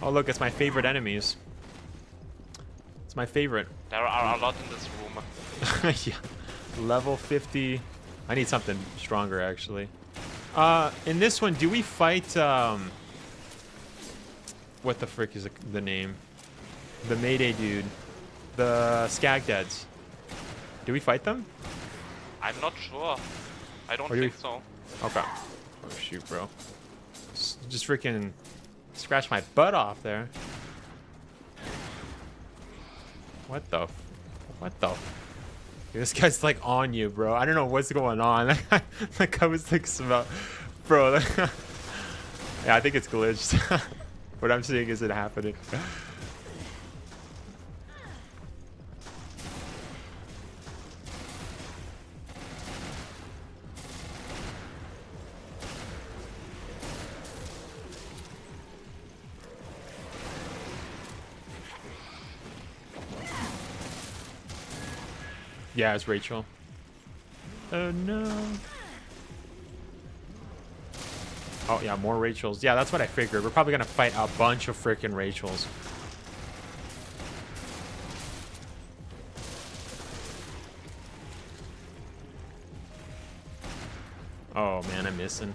Oh, look, it's my favorite enemies. It's my favorite. There are a lot in this room. Yeah. Level 50. I need something stronger, actually. In this one, do we fight, what the frick is the name? The Mayday dude. The Skagdeads. Do we fight them? I'm not sure. I don't think so. Okay. Oh, shoot, bro. Just freaking scratch my butt off there. What the? This guy's like on you, bro. I don't know what's going on. Like I was like, bro. Yeah, I think it's glitched. What I'm seeing isn't happening. Yeah, it's Rachel. Oh no. Oh yeah, more Rachels. Yeah, that's what I figured. We're probably gonna fight a bunch of freaking Rachels. Oh man, I'm missing.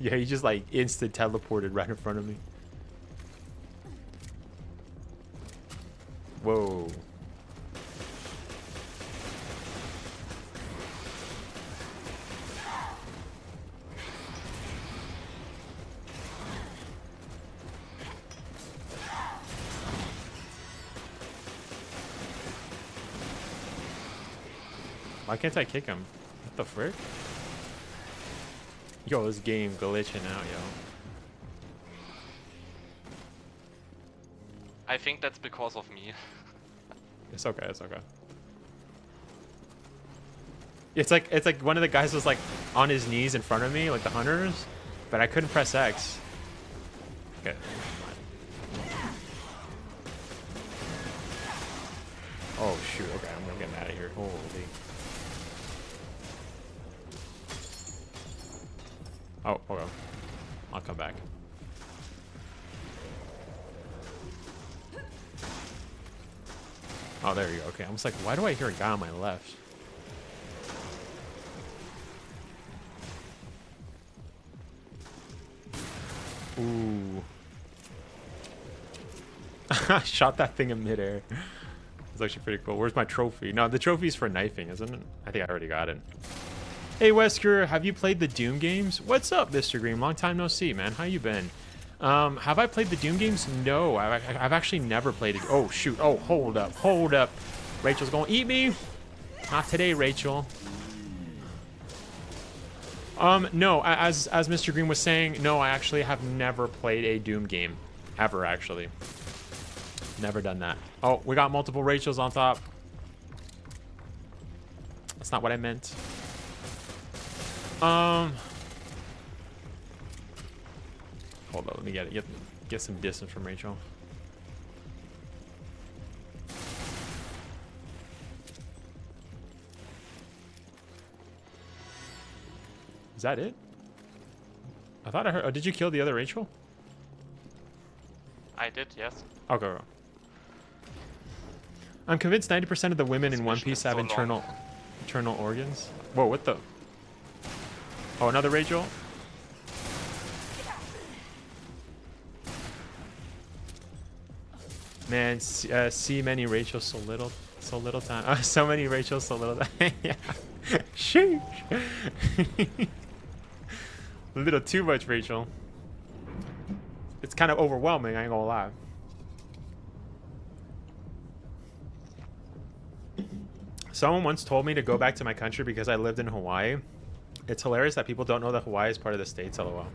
Yeah, he just like instant teleported right in front of me. Whoa. Why can't I kick him? What the frick? Yo, this game glitching out, yo. I think that's because of me. It's okay, it's okay. It's like one of the guys was like on his knees in front of me, like the hunters, but I couldn't press X. Okay. Oh shoot, okay, I'm getting out of here. Holy. Oh, okay. I'll come back. Oh, there you go. Okay, I was like, why do I hear a guy on my left? Ooh. I shot that thing in midair. It's actually pretty cool. Where's my trophy? No, the trophy's for knifing, isn't it? I think I already got it. Hey Wesker, have you played the Doom games? What's up, Mr. Green? Long time no see, man. How you been? Have I played the Doom games? No, I've actually never played it. Oh shoot! Oh, hold up! Rachel's gonna eat me. Not today, Rachel. No, as Mr. Green was saying, no, I actually have never played a Doom game, ever actually. Never done that. Oh, we got multiple Rachels on top. That's not what I meant. Hold on, let me get some distance from Rachel. Is that it? I thought I heard. Oh, did you kill the other Rachel? I did, yes. Okay. Go. I'm convinced 90% of the women in One Piece have internal organs. Whoa, what the? Oh, another Rachel? Man, see many Rachels, so little time. So many Rachels, so little time. Yeah. Sheesh. A little too much Rachel. It's kind of overwhelming, I ain't gonna lie. Someone once told me to go back to my country because I lived in Hawaii. It's hilarious that people don't know that Hawaii is part of the States, lol.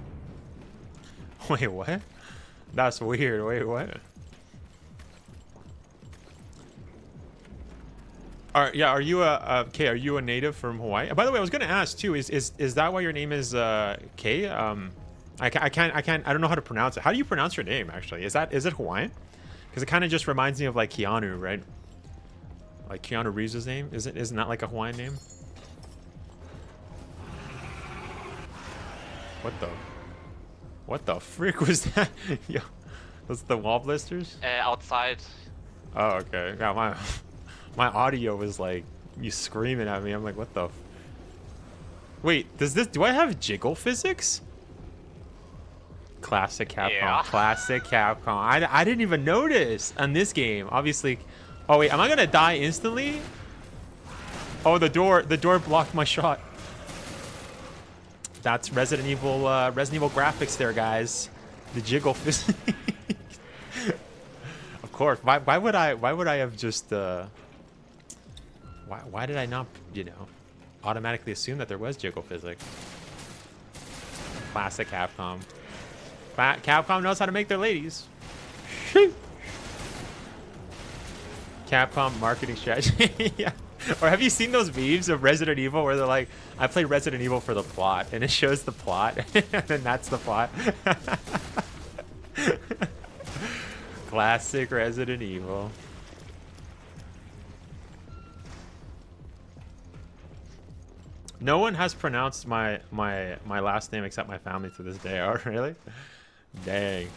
Wait, what? That's weird. Wait, what? Are you Kay, are you a native from Hawaii? By the way, I was gonna ask too, is that why your name is Kay? I don't know how to pronounce it. How do you pronounce your name, actually? Is it Hawaiian? Because it kind of just reminds me of, like, Keanu, right? Like, Keanu Reeves' name? Isn't that, like, a Hawaiian name? What the frick was that? Yo, was the wall blisters? Outside. Oh, okay. Yeah, my audio was like you screaming at me. I'm like, what the? Wait, do I have jiggle physics? Classic Capcom. Yeah. Classic Capcom. I didn't even notice on this game. Obviously. Oh wait, am I gonna die instantly? Oh, the door blocked my shot. That's Resident Evil graphics there, guys. The jiggle physics. Of course. Why would I have just why did I not, you know, automatically assume that there was jiggle physics? Classic Capcom. Capcom knows how to make their ladies. Capcom marketing strategy. Yeah. Or have you seen those memes of Resident Evil where they're like, I play Resident Evil for the plot, and it shows the plot, and then that's the plot. Classic Resident Evil. No one has pronounced my last name except my family to this day. Oh, really? Dang.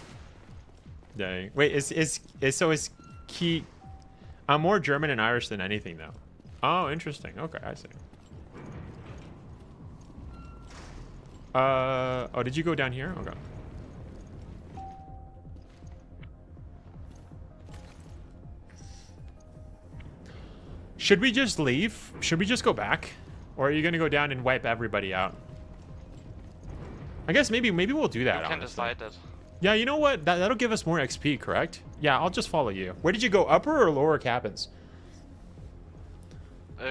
Wait, is Key? I'm more German and Irish than anything, though. Oh, interesting. Okay, I see. Oh, did you go down here? Okay. Should we just leave? Should we just go back? Or are you gonna go down and wipe everybody out? I guess maybe we'll do that. You can decide that. Yeah, you know what? That'll give us more XP, correct? Yeah, I'll just follow you. Where did you go? Upper or lower cabins?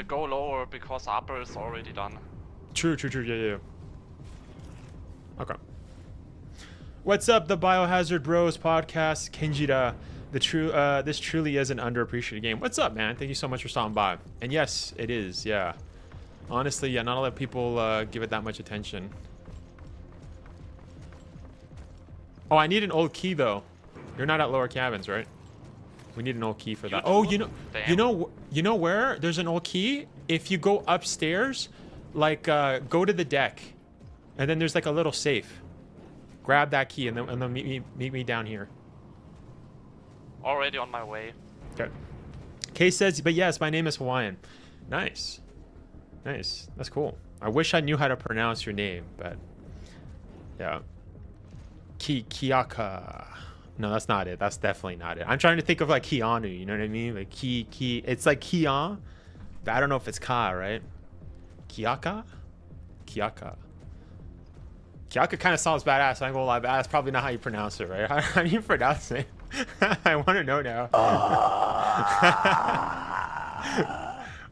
Go lower because upper is already done. True. Yeah. Okay. What's up, the Biohazard Bros podcast? Kenjira, this truly is an underappreciated game. What's up, man? Thank you so much for stopping by. And yes, it is. Yeah. Honestly, yeah, not a lot of people give it that much attention. Oh, I need an old key though. You're not at lower cabins, right? We need an old key for that. Oh, you know where there's an old key? If you go upstairs, like go to the deck, and then there's like a little safe. Grab that key and then meet me down here. Already on my way. Okay. Kay says, but yes, my name is Hawaiian. Nice. That's cool. I wish I knew how to pronounce your name, but yeah. Kiaka. No, that's not it. That's definitely not it. I'm trying to think of like Keanu, you know what I mean? Like Ki. It's like Kian, but I don't know if it's Ka, right? Kiaka? Kiaka kind of sounds badass. I'm gonna lie, but that's probably not how you pronounce it, right? How do you pronounce it? I want to know now.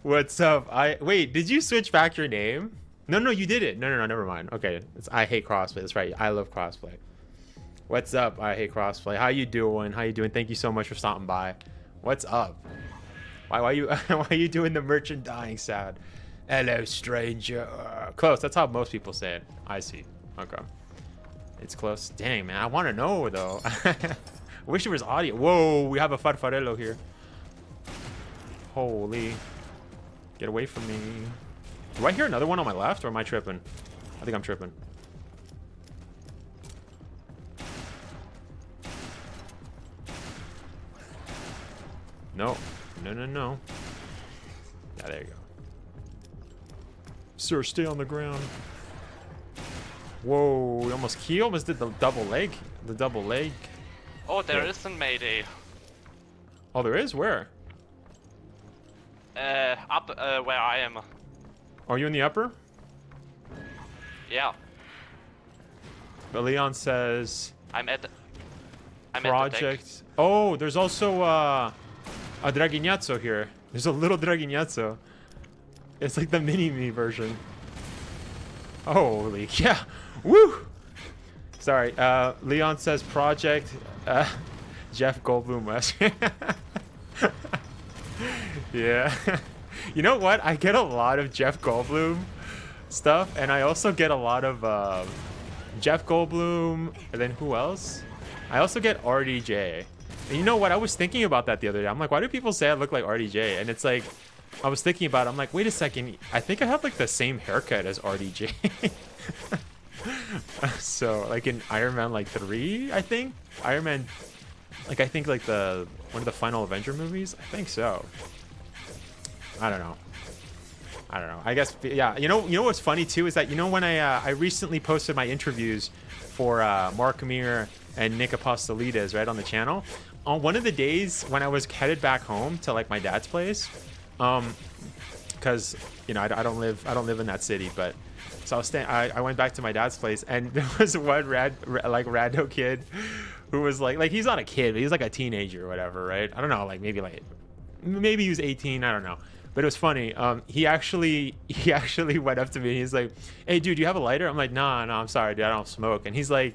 What's up? Wait, did you switch back your name? No, you did it. No, never mind. Okay, it's I hate crossplay. That's right. I love crossplay. What's up? I hate crossplay. How you doing? Thank you so much for stopping by. What's up? Why you doing the merchant dying sound? Hello, stranger. Close. That's how most people say it. I see. Okay. It's close. Dang, man. I want to know though. I wish there was audio. Whoa, we have a farfarello here. Holy. Get away from me. Do I hear another one on my left, or am I tripping? I think I'm tripping. No. Yeah, there you go. Sir, stay on the ground. Whoa, he almost did the double leg. Oh, there is a mayday. Oh, there is? Where? Up where I am. Are you in the upper? Yeah. But Leon says I'm at the Project. Oh, there's also a Draginazzo here. There's a little Draginazzo. It's like the mini-me version. Holy yeah. Woo! Sorry. Leon says Project Jeff Goldblum Wesker. Yeah. You know what? I get a lot of Jeff Goldblum stuff, and I also get a lot of Jeff Goldblum, and then who else? I also get RDJ. And you know what? I was thinking about that the other day. I'm like, why do people say I look like RDJ? And it's like, I was thinking about it. I'm like, wait a second. I think I have like the same haircut as RDJ. So like in Iron Man like 3, I think. Iron Man, like I think like one of the final Avenger movies. I think so. I don't know. I guess, yeah. You know what's funny too is that, you know, when I recently posted my interviews for Mark Amir and Nick Apostolides right on the channel. On one of the days when I was headed back home to like my dad's place, because you know I don't live in that city, but so I went back to my dad's place, and there was one rando kid who was like he's not a kid, but he's like a teenager or whatever, right? I don't know, like maybe he was 18, I don't know. But it was funny. He actually went up to me and he's like, "Hey, dude, do you have a lighter?" I'm like, "Nah, I'm sorry, dude, I don't smoke." And he's like,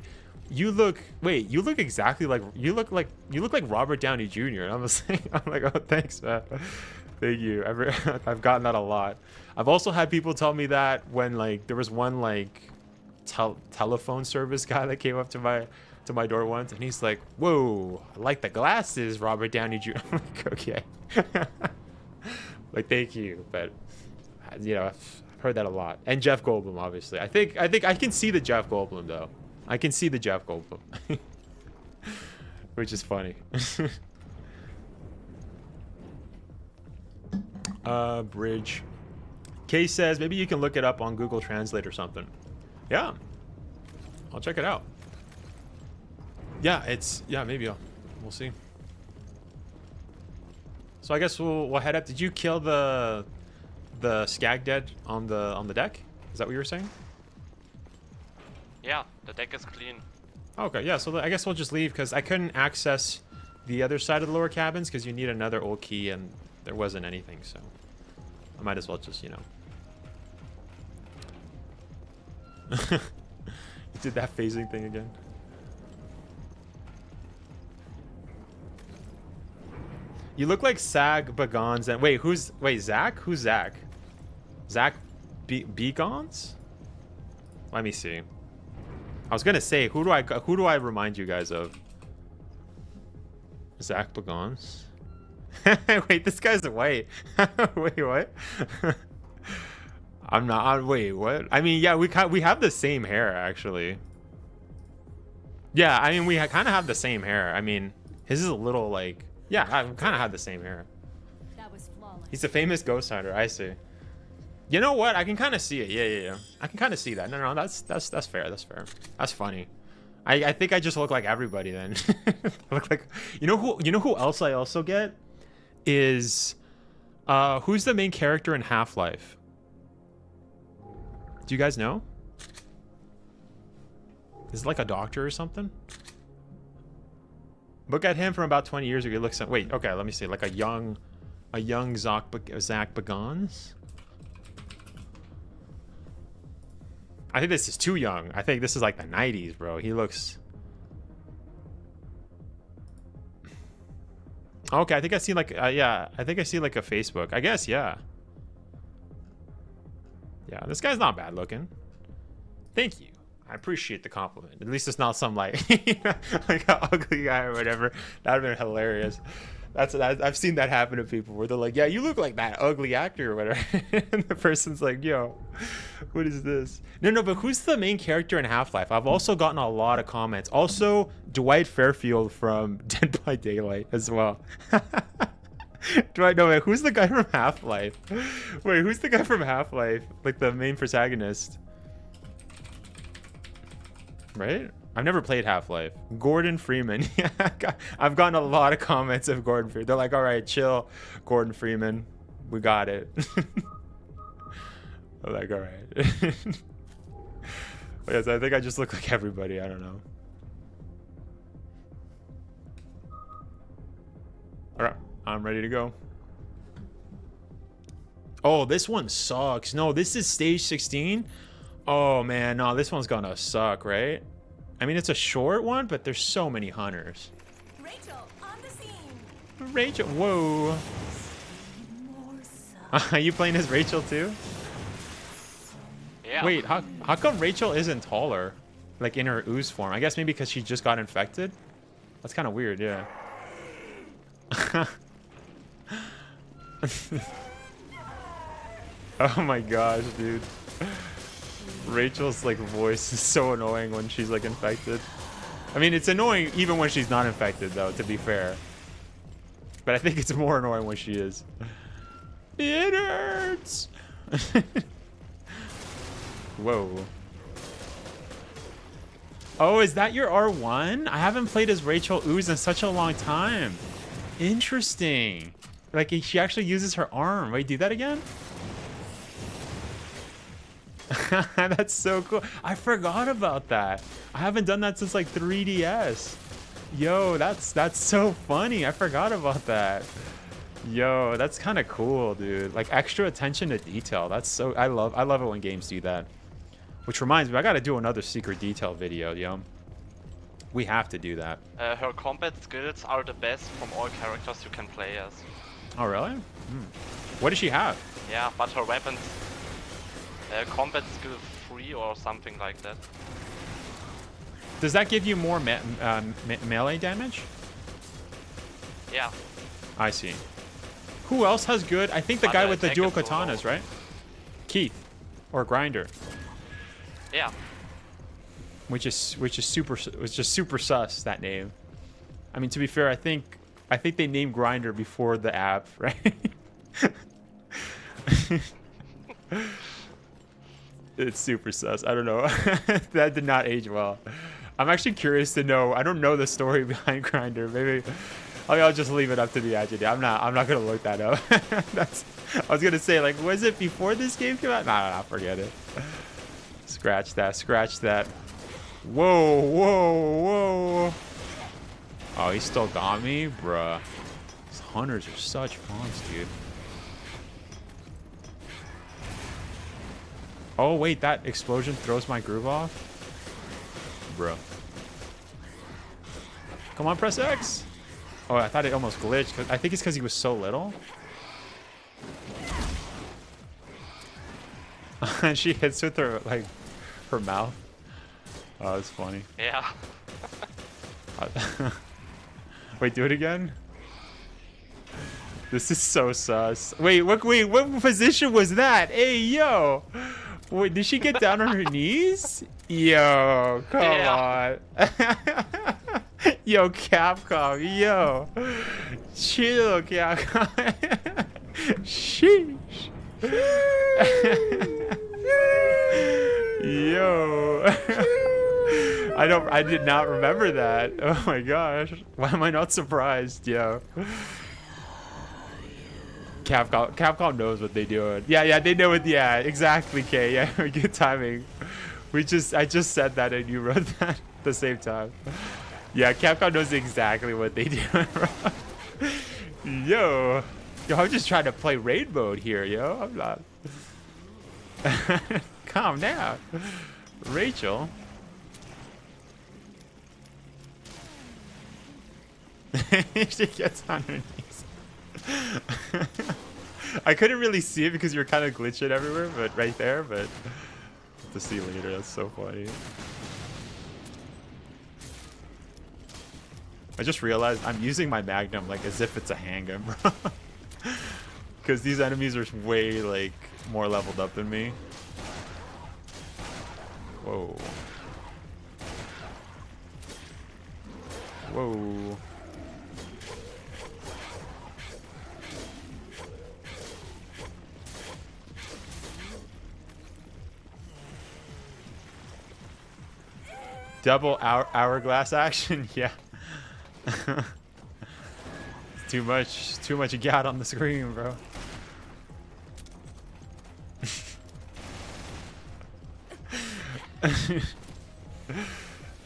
you look exactly like you look like Robert Downey Jr." And I'm like, "Oh, thanks, man. Thank you." I've gotten that a lot. I've also had people tell me that when like there was one like telephone service guy that came up to my door once, and he's like, "Whoa, I like the glasses, Robert Downey Jr." I'm like, "Okay." Like, thank you, but you know, I've heard that a lot. And Jeff Goldblum, obviously. I think I can see the Jeff Goldblum though. I can see the Jeff Goldblum, which is funny. Bridge. Kay says maybe you can look it up on Google Translate or something. Yeah, I'll check it out. Yeah, maybe we'll see. So I guess we'll head up. Did you kill the skag dead on the deck? Is that what you were saying? Yeah, the deck is clean. Okay, yeah. So I guess we'll just leave because I couldn't access the other side of the lower cabins because you need another old key and there wasn't anything. So I might as well just, you know. You did that phasing thing again. You look like Sag Bagons and wait, Zach? Who's Zach? Zach Begons? Let me see. I was gonna say, who do I remind you guys of? Zach Bagons? Wait, this guy's white. Wait, what? I'm not. Wait, what? I mean, yeah, we have the same hair actually. Yeah, I mean, we kind of have the same hair. I mean, his is a little like. Yeah, I kind of have the same hair. That was flawless. He's a famous ghost hunter. I see. You know what? I can kind of see it. Yeah. I can kind of see that. No, that's fair. That's fair. That's funny. I think I just look like everybody then. I look like you know who else I also get is who's the main character in Half-Life? Do you guys know? Is it like a doctor or something? Look at him from about 20 years ago. He looks. Wait, okay, let me see. Like a young Zach Bagons. I think this is too young. I think this is like the 90s, bro. He looks. Okay, I think I see like yeah. I think I see like a Facebook. I guess yeah. Yeah, this guy's not bad looking. Thank you. I appreciate the compliment. At least it's not some like like an ugly guy or whatever. That'd have been hilarious. I've seen that happen to people where they're like, "Yeah, you look like that ugly actor or whatever," and the person's like, "Yo, what is this?" No, but who's the main character in Half-Life? I've also gotten a lot of comments. Also, Dwight Fairfield from Dead by Daylight as well. Dwight, no, wait, who's the guy from Half-Life? Wait, who's the guy from Half-Life? Like the main protagonist? Right? I've never played Half-Life. Gordon Freeman. I've gotten a lot of comments of Gordon Freeman. They're like, "All right, chill, Gordon Freeman. We got it." I'm like, "All right." Yes, I think I just look like everybody. I don't know. All right, I'm ready to go. Oh, this one sucks. No, this is stage 16. Oh man, no, this one's gonna suck, right? I mean, it's a short one, but there's so many hunters. Rachel, on the scene. Rachel, whoa. Are you playing as Rachel too? Yeah. Wait, how come Rachel isn't taller? like in her ooze form. I guess maybe because she just got infected. That's kind of weird, yeah. Oh my gosh, dude. Rachel's like voice is so annoying when she's like infected. I mean, it's annoying even when she's not infected though, to be fair. But I think it's more annoying when she is. It hurts. Whoa. Oh, is that your R1? I haven't played as Rachel Ooze in such a long time. Interesting. Like, she actually uses her arm. Wait, do that again? That's so cool. I forgot about that. I haven't done that since like 3DS. Yo, that's so funny. I forgot about that. Yo, that's kind of cool, dude. Like extra attention to detail. That's so I love it when games do that. Which reminds me, I got to do another secret detail video, yo. We have to do that. Her combat skills are the best from all characters you can play as. Oh, really? What does she have? Yeah, but her weapons, combat skill 3 or something like that. Does that give you more melee damage? Yeah. I see. Who else has good? I think the guy with the dual katanas, right? Keith or Grinder. Yeah. Which is super sus, that name. I mean, to be fair, I think they named Grinder before the app, right? It's super sus. I don't know. That did not age well. I'm actually curious to know. I don't know the story behind Grinder. Maybe I'll just leave it up to the agent. I'm not gonna look that up. I was gonna say, like, was it before this game came out? Nah, forget it. Scratch that. Scratch that. Whoa, whoa, whoa. Oh, he still got me? Bruh. These hunters are such pawns, dude. Oh, wait, that explosion throws my groove off? Bro. Come on, press X. Oh, I thought it almost glitched. I think it's because he was so little. And she hits with her, like, her mouth. Oh, that's funny. Yeah. Wait, do it again? This is so sus. Wait, what position was that? Hey, yo. Wait, did she get down on her knees? Yo, come on. Yo, Capcom, yo. Chill, Capcom. Sheesh. Yo. I did not remember that. Oh my gosh. Why am I not surprised, yo? Capcom knows what they're doing. Yeah, they know it. Yeah, exactly, Kay. Yeah, good timing. I just said that and you wrote that at the same time. Yeah, Capcom knows exactly what they do. Yo, I'm just trying to play raid mode here, yo. I'm not. Calm down, Rachel. She gets on her knees. I couldn't really see it because you're kind of glitching everywhere, but right there, but to see later. That's so funny. I just realized I'm using my Magnum like as if it's a handgun, bro. Because these enemies are way like more leveled up than me. Whoa. Whoa. Double hourglass action? Yeah. Too much gat on the screen, bro.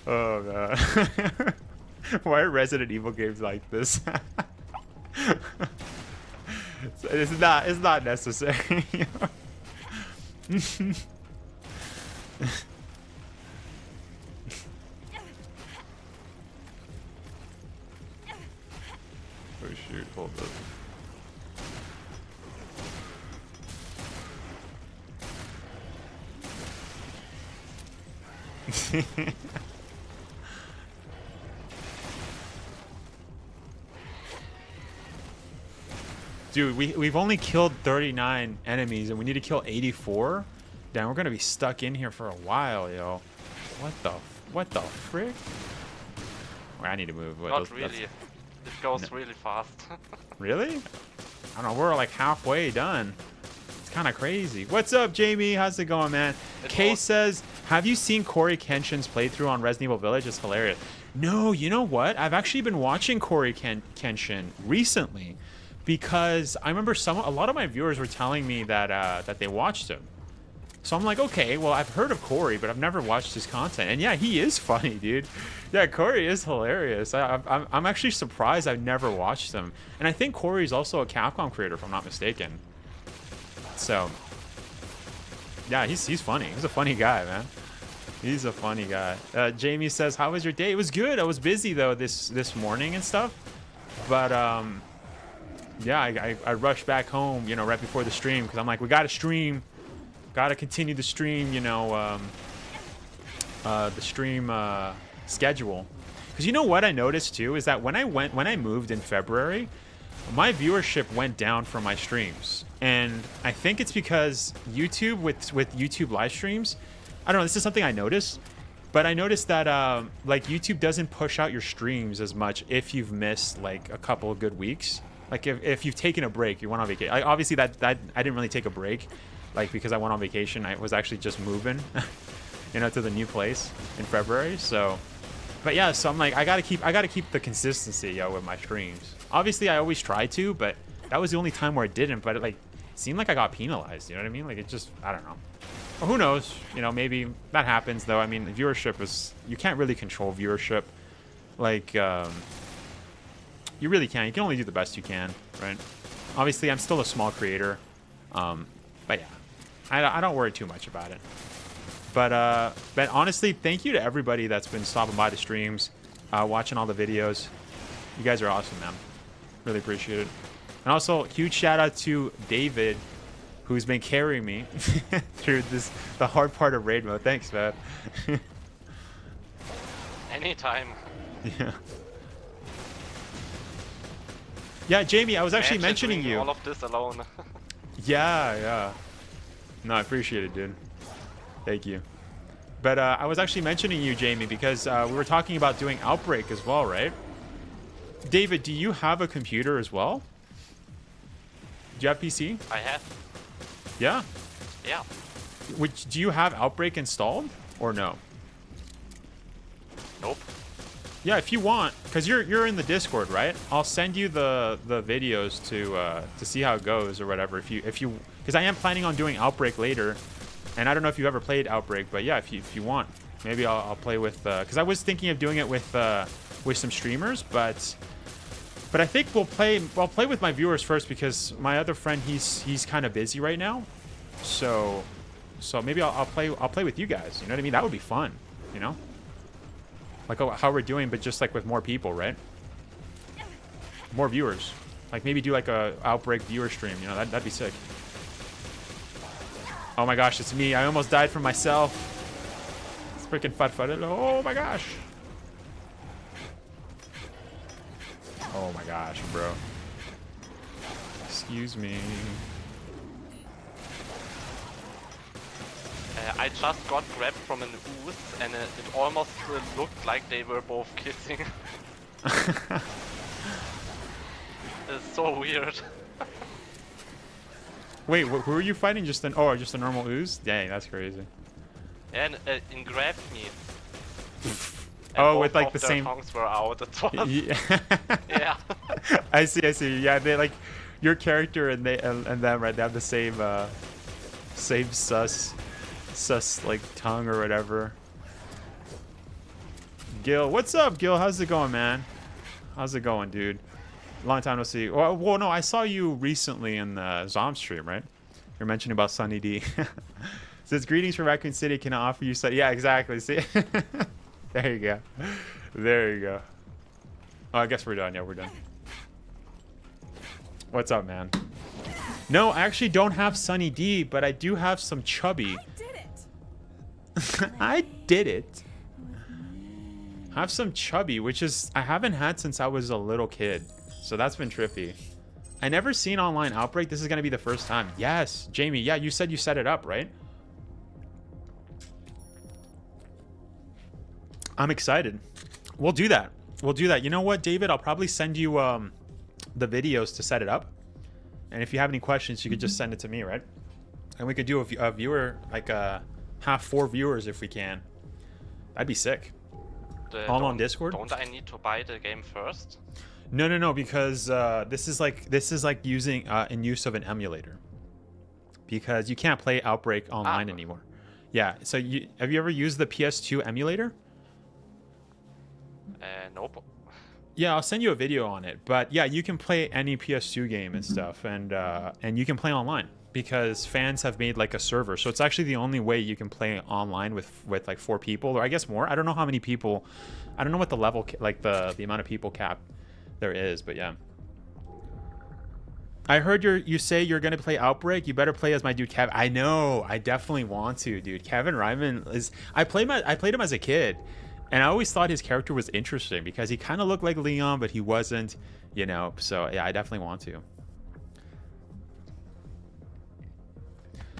Oh god. Why are Resident Evil games like this? It's not necessary. Oh shoot, hold up. Dude, we've only killed 39 enemies and we need to kill 84? Damn, we're gonna be stuck in here for a while, yo. What the frick? Wait, I need to move. What, Not really. It goes really fast. Really? I don't know, we're like halfway done. It's kind of crazy. What's up, Jamie? How's it going, man? Kay says, have you seen Corey Kenshin's playthrough on Resident Evil Village? It's hilarious. No, you know what? I've actually been watching Corey Kenshin recently because I remember a lot of my viewers were telling me that that they watched him. So I'm like, okay, well, I've heard of Corey, but I've never watched his content. And yeah, he is funny, dude. Yeah, Corey is hilarious. I'm actually surprised I've never watched him. And I think Corey's also a Capcom creator, if I'm not mistaken. So, yeah, he's funny. He's a funny guy, man. He's a funny guy. Jamie says, how was your day? It was good. I was busy, though, this morning and stuff. But, yeah, I rushed back home, you know, right before the stream. Because I'm like, we got to stream. Got to continue the stream, you know, the stream schedule. Because you know what I noticed too is that when I moved in February, my viewership went down from my streams, and I think it's because YouTube with YouTube live streams. I don't know. This is something I noticed, but I noticed that like YouTube doesn't push out your streams as much if you've missed like a couple of good weeks. Like if you've taken a break, you went on vacation. Obviously that I didn't really take a break. Like, because I went on vacation, I was actually just moving, you know, to the new place in February. So, but yeah, so I'm like, I gotta keep the consistency, yo, with my streams. Obviously, I always try to, but that was the only time where I didn't. But it seemed like I got penalized. You know what I mean? Like, it just, I don't know. Well, who knows? You know, maybe that happens though. I mean, viewership is, you can't really control viewership. Like, you really can't. You can only do the best you can, right? Obviously, I'm still a small creator, but yeah. I don't worry too much about it. But honestly, thank you to everybody that's been stopping by the streams, watching all the videos. You guys are awesome, man. Really appreciate it. And also, huge shout out to David, who's been carrying me through the hard part of raid mode. Thanks, man. Anytime. Yeah. Yeah, Jamie, I was actually mentioning you. All of this alone. Yeah. No, I appreciate it, dude. Thank you. But I was actually mentioning you, Jamie, because we were talking about doing Outbreak as well, right? David, do you have a computer as well? Do you have PC? I have. Yeah? Yeah. Do you have Outbreak installed or no? Nope. Yeah, if you want, because you're in the Discord, right? I'll send you the videos to see how it goes or whatever. If you because I am planning on doing Outbreak later, and I don't know if you've ever played Outbreak, but yeah, if you want, maybe I'll play with because I was thinking of doing it with some streamers, but I think I'll play with my viewers first because my other friend he's kind of busy right now, so maybe I'll play with you guys. You know what I mean? That would be fun, you know. Like how we're doing, but just like with more people, right? More viewers. Like maybe do like a Outbreak viewer stream, you know, that'd be sick. Oh my gosh, it's me. I almost died from myself. It's freaking fut-futted. Oh my gosh. Oh my gosh, bro. Excuse me. I just got grabbed from an ooze and it almost looked like they were both kissing. It's so weird. Wait, who are you fighting? Just a normal ooze? Dang, that's crazy. And it grabbed me. Oh, with like the same. Tongues were out. Yeah. Yeah. I see. Yeah, they like your character and them, right? They have the same sus like tongue or whatever. Gil, what's up, Gil? How's it going, man? How's it going, dude? Long time no see. Well, no, I saw you recently in the Zom stream, right? You're mentioning about Sunny D. Says greetings from Raccoon City. Can I offer you some? Yeah, exactly. See, there you go. There you go. Oh, I guess we're done. Yeah, we're done. What's up, man? No, I actually don't have Sunny D, but I do have some Chubby. I did it. I did it. Have some chubby, which is I haven't had since I was a little kid. So that's been trippy. I never seen online Outbreak. This is going to be the first time. Yes, Jamie. Yeah, you said you set it up, right? I'm excited. We'll do that. We'll do that. You know what, David? I'll probably send you the videos to set it up. And if you have any questions, you could just send it to me, right? And we could do a viewer, like have 4 viewers if we can. That'd be sick. All on Discord. Don't I need to buy the game first? No, because this is like using in use of an emulator. Because you can't play Outbreak online anymore. Yeah. So have you ever used the PS2 emulator? Nope. Yeah, I'll send you a video on it. But yeah, you can play any PS2 game and stuff, and you can play online because fans have made like a server. So it's actually the only way you can play online with like 4 people, or I guess more. I don't know how many people. I don't know what the level, like the amount of people cap there is, but yeah. I heard you say you're gonna play Outbreak. You better play as my dude Kev. I know. I definitely want to, dude. Kevin Ryman is. I played him as a kid. And I always thought his character was interesting because he kind of looked like Leon, but he wasn't, you know. So, yeah, I definitely want to.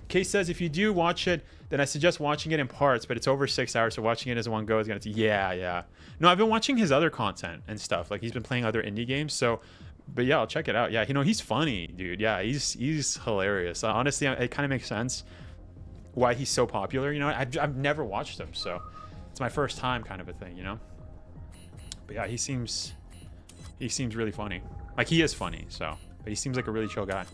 Case says, if you do watch it, then I suggest watching it in parts, but it's over 6 hours, so watching it as one go is going to... Yeah. No, I've been watching his other content and stuff. Like, he's been playing other indie games, so... But, yeah, I'll check it out. Yeah, you know, he's funny, dude. Yeah, he's hilarious. Honestly, it kind of makes sense why he's so popular, you know. I've never watched him, so... It's my first time kind of a thing, you know? But yeah, he seems really funny. Like, he is funny, so. But he seems like a really chill guy.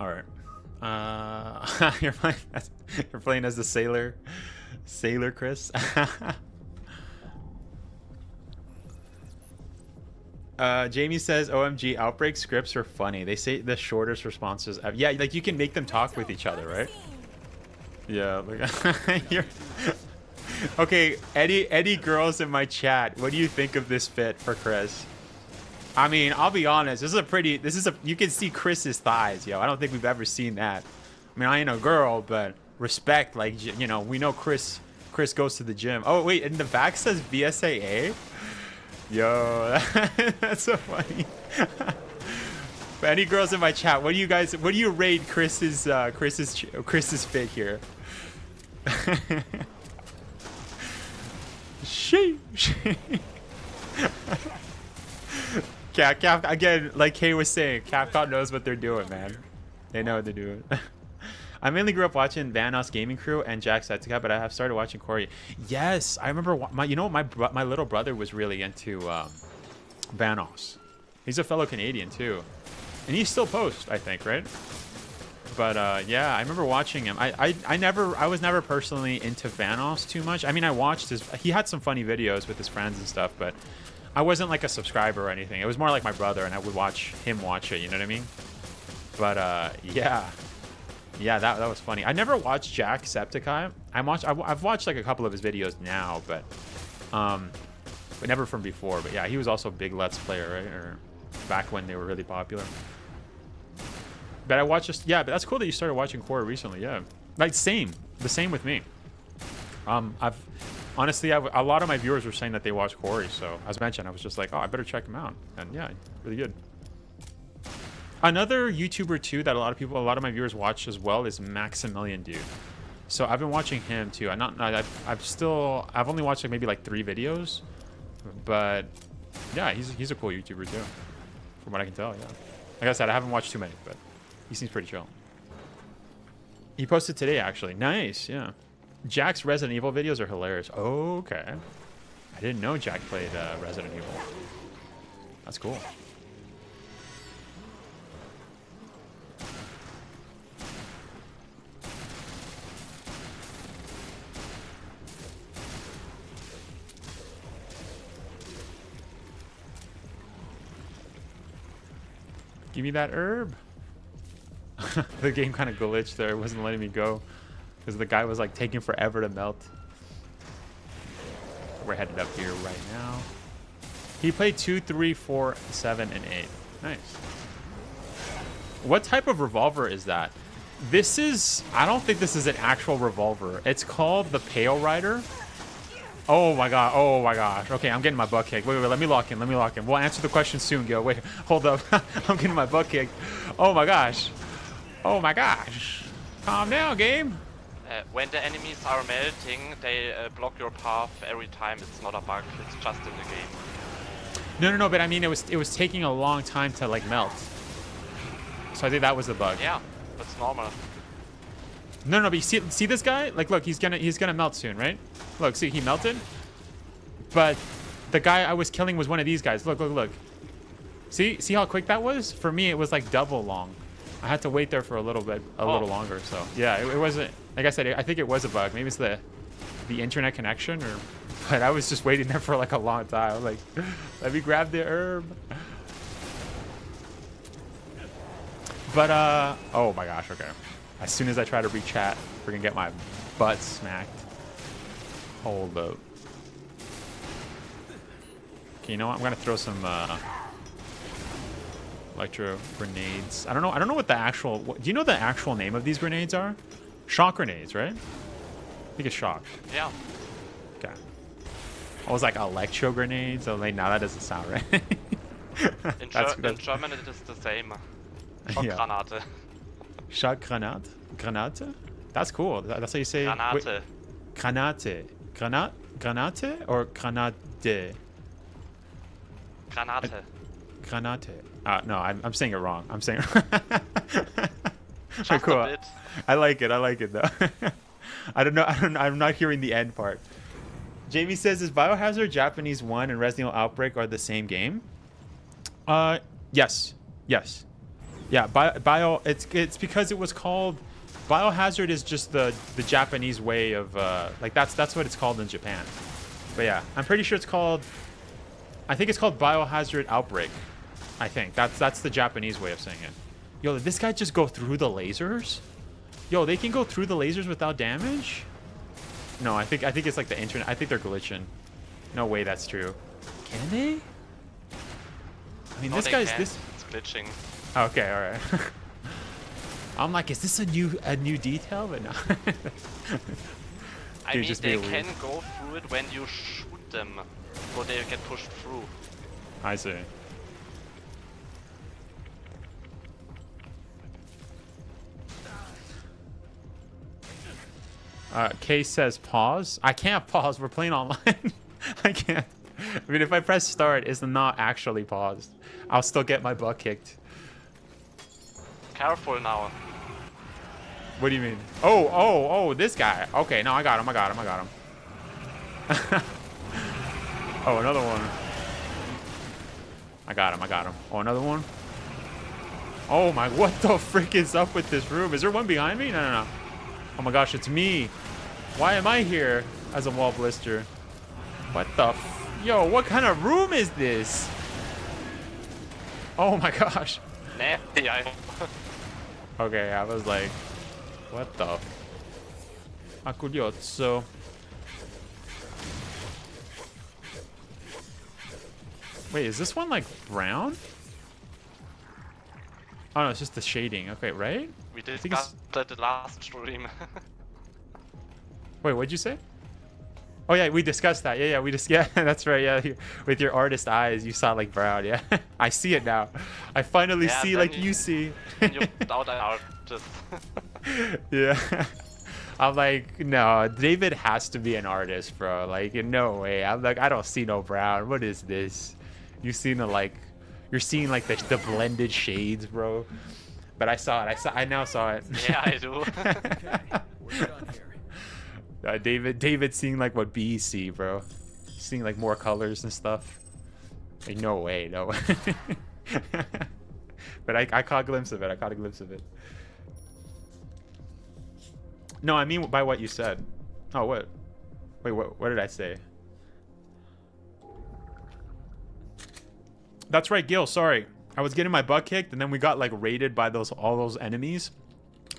All right. You're playing as the sailor Chris. Jamie says, OMG, Outbreak scripts are funny. They say the shortest responses. Yeah, like you can make them talk with each other, right? Yeah. Like, okay, Eddie girls in my chat. What do you think of this fit for Chris? I mean, I'll be honest. You can see Chris's thighs, yo. I don't think we've ever seen that. I mean, I ain't a girl, but respect. Like, you know, we know Chris goes to the gym. Oh, wait, and the back says VSAA? Yo, that's so funny. But any girls in my chat, what do you rate Chris's fit here? Sheesh. Cap again, like Kay was saying, Capcom knows what they're doing, man. They know what they're doing. I mainly grew up watching Vanoss Gaming Crew and Jacksepticeye, but I have started watching Corey. Yes, I remember my little brother was really into Vanoss. He's a fellow Canadian too, and he still posts, I think, right? But yeah, I remember watching him. I was never personally into Vanoss too much. I mean, I watched he had some funny videos with his friends and stuff, but I wasn't like a subscriber or anything. It was more like my brother, and I would watch him watch it. You know what I mean? But yeah, that was funny. I never watched Jacksepticeye. I've watched like a couple of his videos now, but never from before. But yeah, he was also a big Let's Player, right? Or back when they were really popular. But I watched but that's cool that you started watching Corey recently. Yeah, like the same with me. I've honestly, a lot of my viewers were saying that they watch Corey, so as mentioned, I was just like, oh, I better check him out. And yeah, really good. Another YouTuber too that a lot of my viewers watch as well is Maximilian Dude. So I've been watching him too. I've only watched like maybe like 3 videos, but yeah, he's a cool YouTuber too, from what I can tell. Yeah, like I said, I haven't watched too many, but he seems pretty chill. He posted today actually. Nice, yeah. Jack's Resident Evil videos are hilarious. Oh, okay, I didn't know Jack played Resident Evil. That's cool. Give me that herb. The game kind of glitched there. It wasn't letting me go because the guy was like taking forever to melt. We're headed up here right now. He played 2, 3, 4, 7, and 8. Nice. What type of revolver is that? This is... I don't think this is an actual revolver. It's called the Pale Rider. Oh my god. Oh my gosh. Okay, I'm getting my butt kicked. Wait, let me lock in. Let me lock in. We'll answer the question soon, Gil. Wait, hold up. I'm getting my butt kicked. Oh my gosh. Oh my gosh. Calm down, game. When the enemies are melting, they block your path every time. It's not a bug. It's just in the game. No, but I mean, it was taking a long time to like melt. So I think that was the bug. Yeah, that's normal. No, but you see this guy? Like, look, he's gonna melt soon, right? Look, see, he melted. But the guy I was killing was one of these guys. Look. See how quick that was? For me, it was like double long. I had to wait there for a little bit, little longer. So yeah, it wasn't. Like I said, I think it was a bug. Maybe it's the internet connection, or. But I was just waiting there for like a long time. I'm like, let me grab the herb. But oh my gosh, okay. As soon as I try to re-chat, we're gonna get my butt smacked. Hold up. Okay, you know what? I'm gonna throw some electro grenades. I don't know what the actual. Do you know the actual name of these grenades are? Shock grenades, right? I think it's shock. Yeah. Okay. I was like electro grenades. I was like, no, that doesn't sound right. In German, it is the same. Yeah. Schockgranate. Schockgranate? Granate? That's cool. That's how you say. Granate. Wait, granate. Granate or granate? Granate. Granate. No, I'm saying it wrong. I'm saying. Just cool. a bit. I like it though. I don't know. I'm not hearing the end part. Jamie says, "Is Biohazard Japanese 1 and Resident Evil Outbreak are the same game?" Yes. Yeah, it's because it was called Biohazard is just the Japanese way of like that's what it's called in Japan. But yeah, I'm pretty sure it's called. I think it's called Biohazard Outbreak. I think that's the Japanese way of saying it. Yo, did this guy just go through the lasers? Yo, they can go through the lasers without damage? No, I think it's like the internet. I think they're glitching. No way, that's true. Can they? I mean, No, this they guy's can't. this. It's glitching. Okay, all right. I'm like, is this a new detail? But no. I Dude, mean, just they be weird. can go through it when you shoot them, so they get pushed through. I see. Case says pause. I can't pause. We're playing online. I can't. I mean, if I press start, it's not actually paused. I'll still get my butt kicked. Careful now. What do you mean? Oh, this guy. Okay, no, I got him. Oh, another one. I got him. Oh, another one. Oh my, what the frick is up with this room? Is there one behind me? No. Oh my gosh, it's me. Why am I here as a wall blister? What the yo, what kind of room is this? Oh my gosh. Nasty. Okay, I was like, what the? Acuriozzo. Wait, is this one like brown? Oh no, it's just the shading. Okay, right? We discussed that the last stream. Wait, what'd you say? Oh yeah, we discussed that. Yeah, that's right. Yeah, with your artist eyes, you saw like brown. Yeah, I see it now. I finally see like you see. You without an artist. Yeah. I'm like, no, David has to be an artist, bro. Like, no way. I'm like, I don't see no brown. What is this? You're seeing the blended shades, bro. But I saw it. I now saw it. Yeah, I do. Okay, we're done here. David seeing like what bees see, bro. Seeing like more colors and stuff. Like, no way. But I caught a glimpse of it. No, I mean by what you said. Oh, what? Wait, what did I say? That's right, Gil. Sorry. I was getting my butt kicked, and then we got like raided by all those enemies.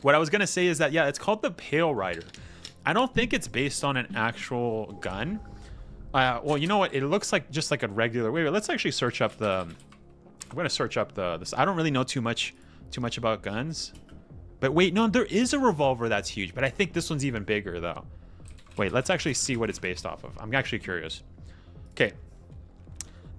What I was gonna say is that, yeah, it's called the Pale Rider. I don't think it's based on an actual gun. Well, you know what? It looks like just like a regular. Wait, let's actually search up the. I'm gonna search up this. I don't really know too much about guns. But wait, no, there is a revolver that's huge. But I think this one's even bigger though. Wait, let's actually see what it's based off of. I'm actually curious. Okay.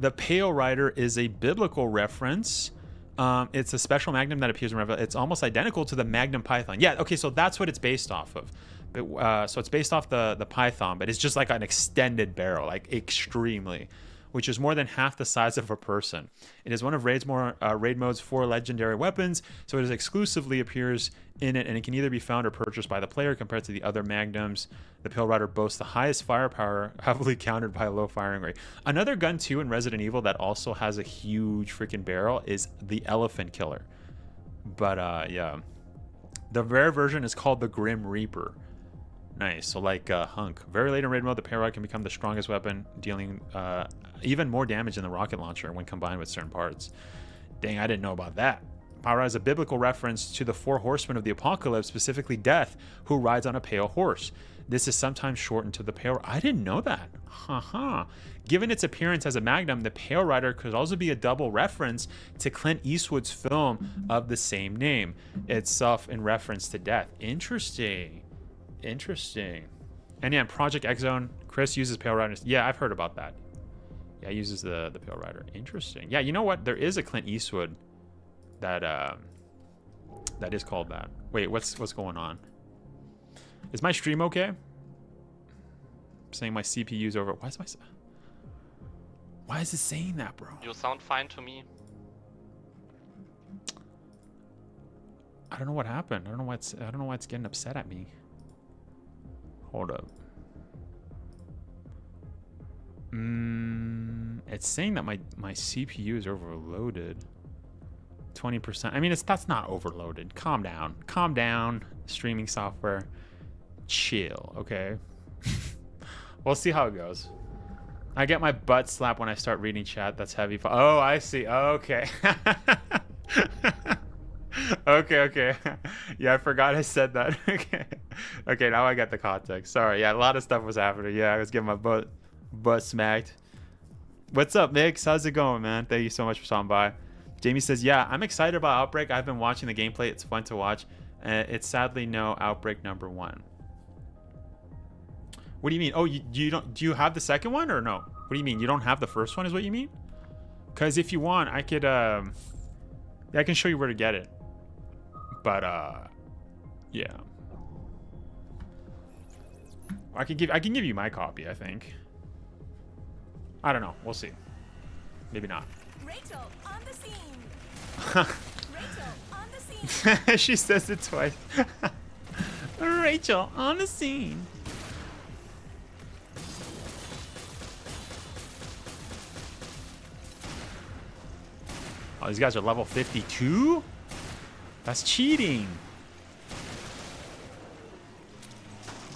The Pale Rider is a biblical reference. It's a special magnum that appears in Revelation. It's almost identical to the Magnum Python. Yeah, okay, so that's what it's based off of. But, so it's based off the Python, but it's just like an extended barrel, like extremely, which is more than half the size of a person. It is one of Raid Mode's 4 legendary weapons, so it exclusively appears in it, and it can either be found or purchased by the player. Compared to the other magnums, the Pale Rider boasts the highest firepower, heavily countered by a low firing rate. Another gun too in Resident Evil that also has a huge freaking barrel is the Elephant Killer. But yeah, the rare version is called the Grim Reaper. Nice. So like Hunk. Very late in raid mode, the Pale Rider can become the strongest weapon, dealing even more damage than the rocket launcher when combined with certain parts. Dang, I didn't know about that. Pale Rider is a biblical reference to the 4 horsemen of the apocalypse, specifically Death, who rides on a pale horse. This is sometimes shortened to the Pale Rider. I didn't know that. Haha. Given its appearance as a magnum, the Pale Rider could also be a double reference to Clint Eastwood's film of the same name, itself in reference to Death. Interesting. Interesting. And yeah, Project X Zone, Chris uses Pale Rider. Yeah, I've heard about that. Yeah, he uses the Pale Rider. Interesting. Yeah, you know what? There is a Clint Eastwood that that is called that. Wait, what's going on? Is my stream okay? I'm saying my CPU's over. Why is it saying that, bro? You sound fine to me. I don't know what happened. I don't know why it's getting upset at me. Hold up. It's saying that my CPU is overloaded. 20%. I mean, that's not overloaded. Calm down. Calm down. Streaming software. Chill, okay? We'll see how it goes. I get my butt slapped when I start reading chat. That's heavy. Oh, I see. Okay. Okay. Yeah, I forgot I said that. Okay, now I got the context. Sorry. Yeah, a lot of stuff was happening. Yeah, I was getting my butt smacked. What's up, Mix? How's it going, man? Thank you so much for stopping by. Jamie says, yeah, I'm excited about Outbreak. I've been watching the gameplay. It's fun to watch. It's sadly no Outbreak number 1. What do you mean? Oh, you don't? Do you have the second one or no? What do you mean? You don't have the first one is what you mean? Because if you want, I could yeah, I can show you where to get it. But yeah, I can give you my copy. I think. I don't know. We'll see. Maybe not. Rachel on the scene. Rachel on the scene. She says it twice. Rachel on the scene. Oh, these guys are level 52? That's cheating.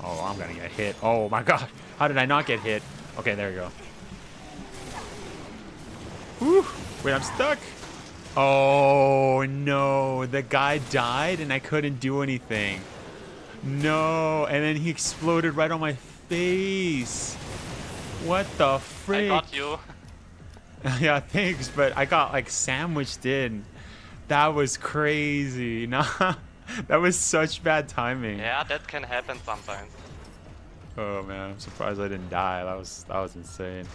Oh, I'm gonna get hit. Oh my god. How did I not get hit? Okay, there you go. Whew. Wait, I'm stuck. Oh no, the guy died and I couldn't do anything. No, and then he exploded right on my face. What the frick? I got you. Yeah, thanks, but I got like sandwiched in. That was crazy. Nah, that was such bad timing. Yeah, that can happen sometimes. Oh man, I'm surprised I didn't die. That was insane.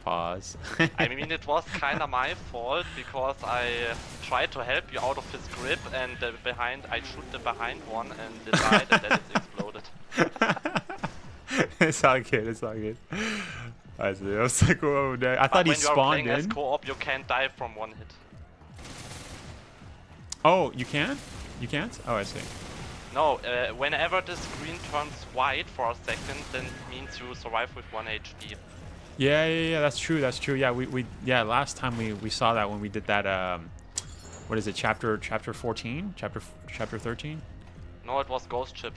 Pause. I mean, it was kind of my fault because I tried to help you out of his grip, and I shoot the behind one, and it died, and then it exploded. It's all good. It's all good. I see. I was like, whoa, no. I thought he spawned in. When you're playing as co-op, you can't die from one hit. Oh, you can? You can't? Oh, I see. No, whenever the screen turns white for a second, then it means you survive with 1 HP. Yeah, that's true. That's true. Yeah, we last time we saw that when we did that what is it? Chapter 14? Chapter 13? No, it was Ghost Ship.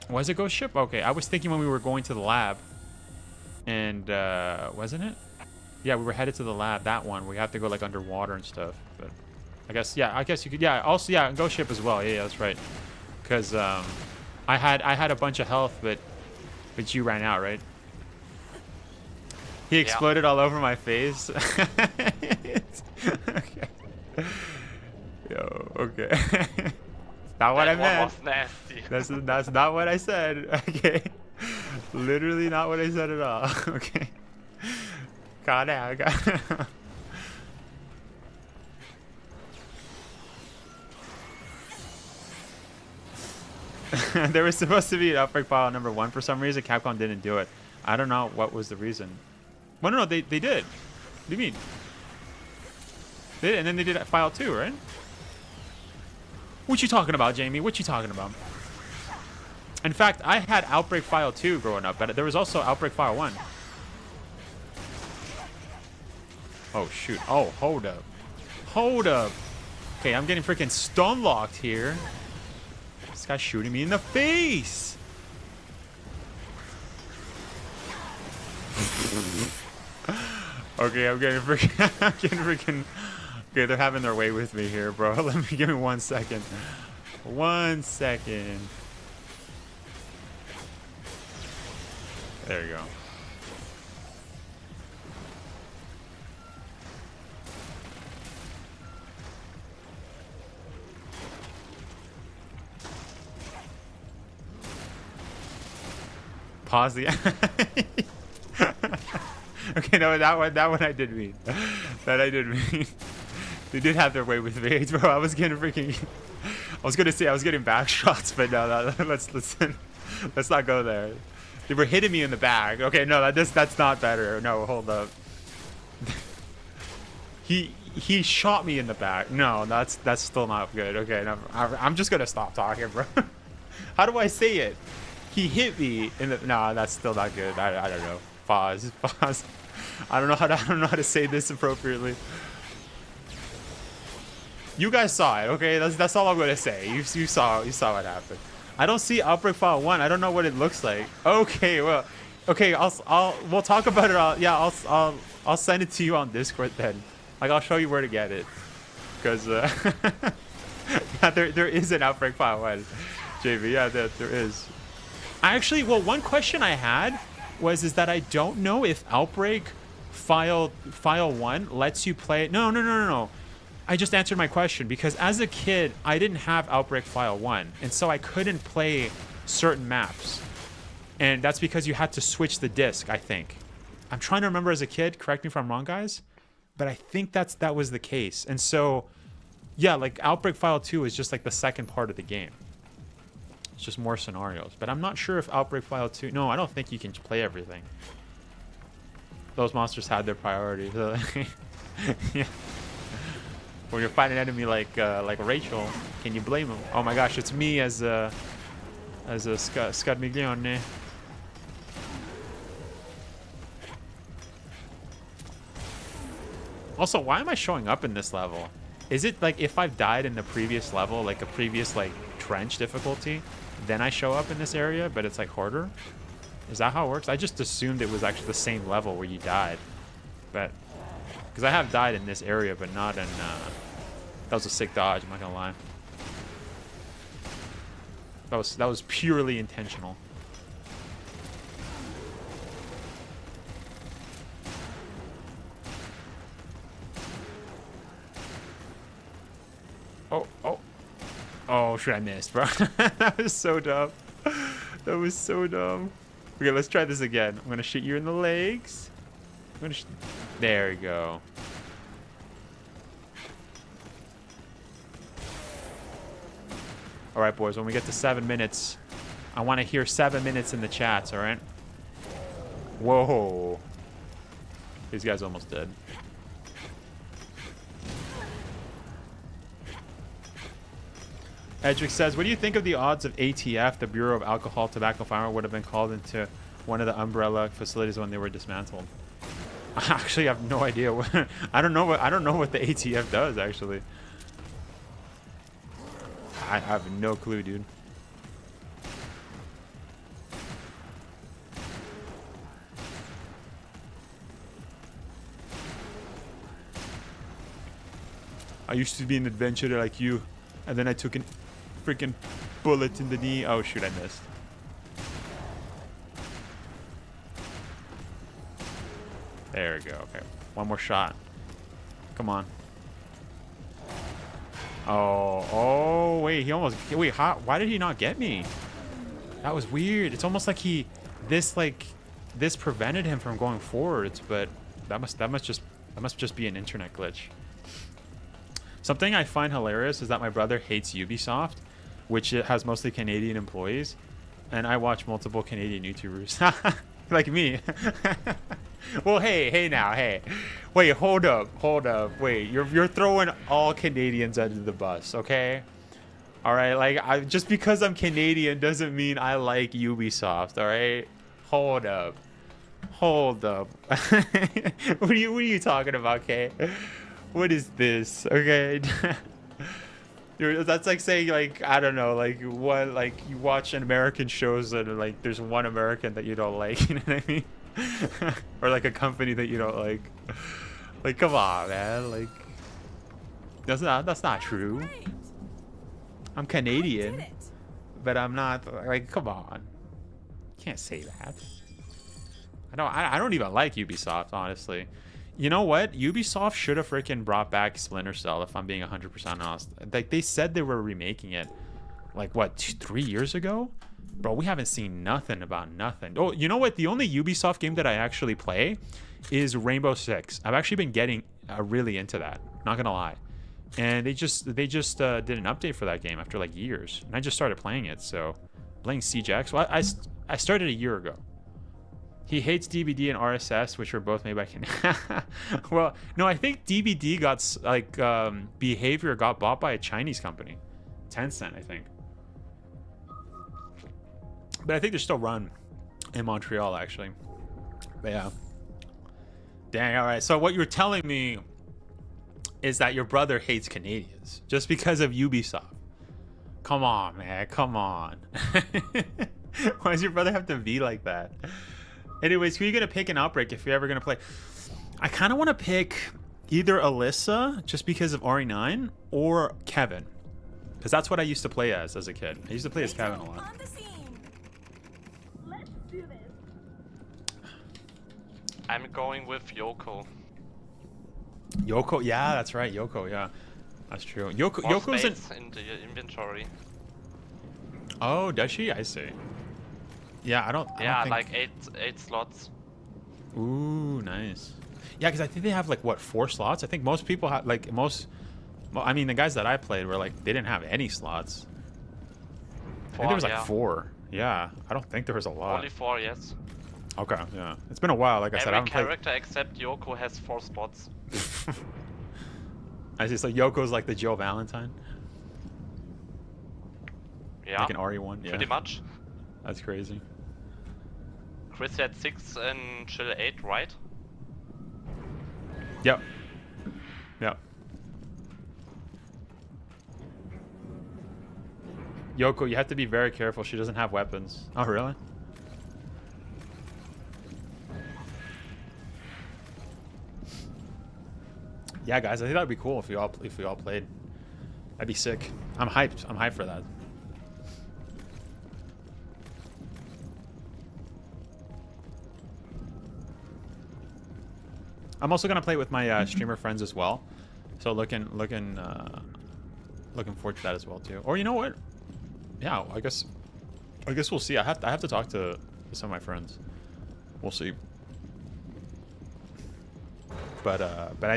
Was it Ghost Ship? Okay, I was thinking when we were going to the lab. And wasn't it? Yeah, we were headed to the lab. That one we have to go like underwater and stuff. But I guess you could. Yeah, also Ghost Ship as well. Yeah, that's right. Because I had a bunch of health, but you ran out, right? He exploded all over my face. Okay. Yo, okay. Not what I That one meant. was nasty. That's not what I said. Okay. Literally not what I said at all. Okay. Calm down. There was supposed to be an Outbreak file number 1 for some reason. Capcom didn't do it. I don't know what was the reason. Well, no, they did. What do you mean? They did, and then they did file 2, right? What you talking about, Jamie? What you talking about? In fact, I had Outbreak File 2 growing up, but there was also Outbreak File 1. Oh, shoot. Oh, hold up. Hold up. Okay, I'm getting freaking stun locked here. This guy's shooting me in the face. Okay, I'm getting freaking... Okay, they're having their way with me here, bro. Let me give me 1 second. 1 second. There you go. Pause the... Okay, no, that one I did mean. That I did mean. They did have their way with me, bro. I was getting freaking... I was gonna say I was getting back shots, but no, let's not go there. They were hitting me in the back. Okay, no, that's not better. No, hold up. He shot me in the back. No, that's still not good. Okay, no, I'm just gonna stop talking, bro. How do I say it? He hit me in the... No, that's still not good. I don't know. Pause. I don't know how to say this appropriately. You guys saw it, okay? That's all I'm gonna say. You saw what happened. I don't see Outbreak File 1. I don't know what it looks like. Okay, well, okay. We'll talk about it. I'll send it to you on Discord then. Like, I'll show you where to get it. Because yeah, there is an Outbreak File 1, JV. Yeah, there is. Well, one question I had is that I don't know if Outbreak File 1 lets you play. No. I just answered my question because as a kid, I didn't have Outbreak File 1, and so I couldn't play certain maps. And that's because you had to switch the disc, I think. I'm trying to remember as a kid, correct me if I'm wrong, guys, but I think that was the case. And so, yeah, like Outbreak File 2 is just like the second part of the game. It's just more scenarios. But I'm not sure if Outbreak File 2... No, I don't think you can play everything. Those monsters had their priority. Yeah. When you're fighting an enemy like Rachel, can you blame him? Oh my gosh, it's me as a Scudmiglione. Also, why am I showing up in this level? Is it like if I've died in the previous level, like a previous like trench difficulty, then I show up in this area, but it's like harder? Is that how it works? I just assumed it was actually the same level where you died, but because I have died in this area, but not in. That was a sick dodge. I'm not gonna lie. That was purely intentional. Oh, shoot, I missed, bro. That was so dumb. That was so dumb. Okay, let's try this again. I'm gonna shoot you in the legs. There we go. All right, boys, when we get to 7 minutes, I want to hear 7 minutes in the chats, all right? Whoa. These guys almost dead. Edric says, what do you think of the odds of ATF, the Bureau of Alcohol, Tobacco, Firearm, would have been called into one of the umbrella facilities when they were dismantled? I actually have no idea. I don't know what the ATF does, actually. I have no clue, dude. I used to be an adventurer like you, and then I took a freaking bullet in the knee. Oh shoot, I missed. There we go. Okay, one more shot. Come on. Oh, wait, he almost, wait, why did he not get me? That was weird. It's almost like this prevented him from going forwards, but that must just be an internet glitch. Something I find hilarious is that my brother hates Ubisoft, which it has mostly Canadian employees, and I watch multiple Canadian YouTubers. Like me. Well, hey now, hey. Wait, hold up. Wait, you're throwing all Canadians under the bus, okay? All right, like just because I'm Canadian doesn't mean I like Ubisoft, all right? Hold up. What are you talking about, Kay? What is this? Okay. That's like saying, like, I don't know, like what, like you watch an American shows and like there's one American that you don't like, you know what I mean? Or like a company that you don't like. Like, come on, man. Like, that's not true. Great. I'm Canadian, but I'm not, like, come on. Can't say that. I don't even like Ubisoft, honestly. You know what? Ubisoft should have freaking brought back Splinter Cell, if I'm being 100% honest. Like, they said they were remaking it, like, what, 3 years ago? Bro, we haven't seen nothing about nothing. Oh, you know what? The only Ubisoft game that I actually play is Rainbow Six. I've actually been getting really into that, not gonna lie. And they just did an update for that game after, like, years. And I just started playing it, so... Playing Siege X. Well, I started a year ago. He hates DBD and RSS, which were both made by Well, no, I think DBD got, like, Behavior got bought by a Chinese company. Tencent, I think. But I think they're still run in Montreal, actually. But yeah. Dang, all right. So what you're telling me is that your brother hates Canadians just because of Ubisoft. Come on, man. Come on. Why does your brother have to be like that? Anyways, who are you going to pick in Outbreak if you're ever going to play? I kind of want to pick either Alyssa, just because of RE9, or Kevin. Because that's what I used to play as a kid. I used to play as Kevin a lot. On the scene. Let's do this. I'm going with Yoko. Yoko, yeah, that's right. Yoko, yeah. That's true. More Yoko's in... space in the inventory. Oh, does she? I see. Yeah, I don't think... like eight slots. Ooh, nice. Yeah, because I think they have, like, what, 4 slots? I think most people have, like, well, I mean, the guys that I played were, like, they didn't have any slots. I think there was, like, 4. Yeah, I don't think there was a lot. Only 4, yes. Okay, yeah. It's been a while, like I said. I Every haven't character except Yoko has 4 spots. I see, so Yoko's like the Jill Valentine? Yeah. Like an RE1? Yeah. Pretty much. That's crazy. Chris had 6 and Chill 8, right? Yep. Yep. Yoko, you have to be very careful. She doesn't have weapons. Oh, really? Yeah, guys, I think that'd be cool if we all played. That'd be sick. I'm hyped. I'm hyped for that. I'm also gonna play it with my streamer friends as well. So looking forward to that as well too. Or you know what? Yeah, I guess we'll see. I have to talk to some of my friends. We'll see. But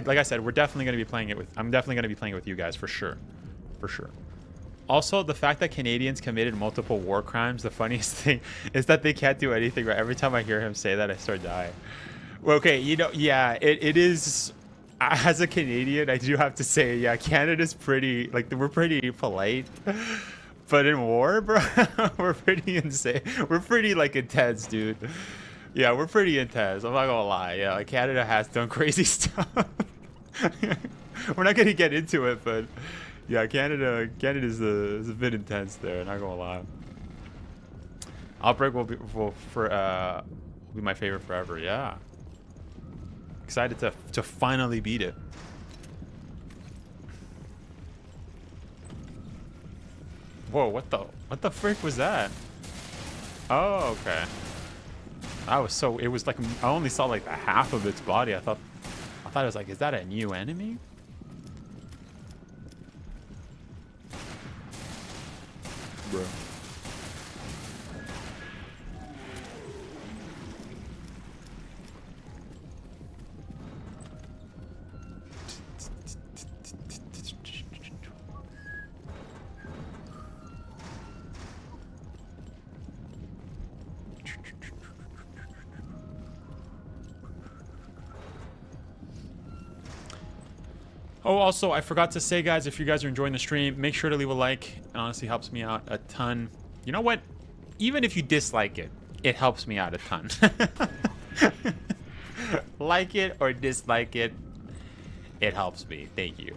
like I said, we're definitely gonna be playing it with. I'm definitely gonna be playing it with you guys for sure, for sure. Also, the fact that Canadians committed multiple war crimes. The funniest thing is that they can't do anything right. Every time I hear him say that, I start dying. Well, okay, you know, yeah, it is. As a Canadian, I do have to say, yeah, Canada's pretty, like, we're pretty polite. But in war, bro, we're pretty insane. We're pretty, like, intense, dude. Yeah, we're pretty intense. I'm not gonna lie. Yeah, like, Canada has done crazy stuff. We're not gonna get into it, but yeah, Canada's a bit intense there. Not gonna lie. Outbreak will be my favorite forever. Yeah. Excited to finally beat it. Whoa, what the frick was that? Oh, okay. I was so, it was like, I only saw like the half of its body. I thought it was like, is that a new enemy? Bro. Oh, also, I forgot to say, guys, if you guys are enjoying the stream, make sure to leave a like. It honestly helps me out a ton. You know what? Even if you dislike it, it helps me out a ton. Like it or dislike it, it helps me. Thank you.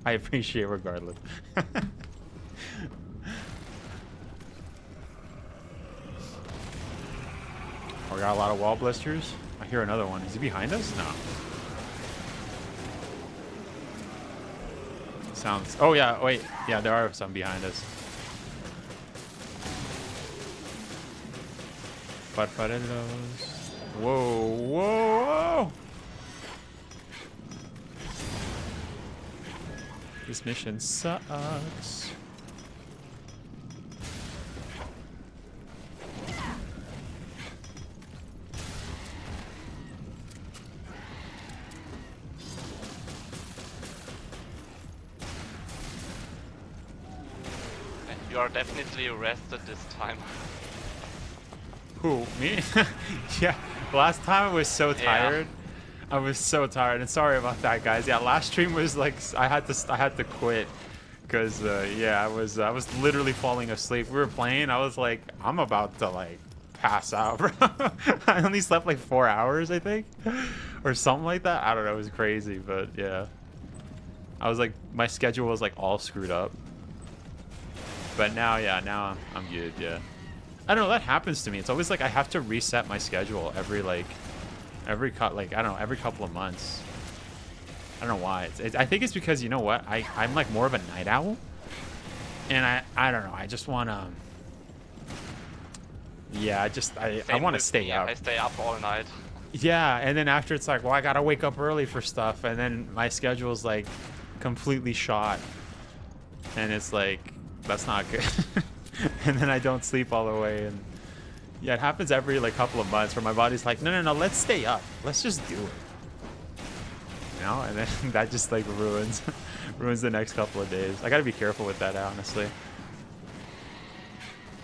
I appreciate it regardless. Oh, we got a lot of wall blisters. I hear another one. Is he behind us? No. Sounds. Oh yeah. Wait. Yeah, there are some behind us. Parparelos. Whoa! Whoa! Whoa! This mission sucks. You are definitely rested this time. Who? Me? Yeah. Last time I was so tired. I was so tired, and sorry about that, guys. Yeah, last stream was like I had to quit because yeah, I was literally falling asleep. We were playing. I was like, I'm about to like pass out, bro. I only slept like 4 hours, I think, or something like that. I don't know. It was crazy, but yeah, I was like, my schedule was like all screwed up. But now, yeah, now I'm good. Yeah, I don't know. That happens to me. It's always like I have to reset my schedule every couple of months. I don't know why. I think it's because, you know what? I'm like more of a night owl, and I don't know. I just want to. Yeah, I want to stay up. I stay up all night. Yeah, and then after it's like, well, I gotta wake up early for stuff, and then my schedule's like completely shot, and it's like that's not good. And then I don't sleep all the way, and yeah, it happens every like couple of months where my body's like, no, let's stay up, let's just do it, you know, and then that just like ruins the next couple of days. I gotta be careful with that, honestly.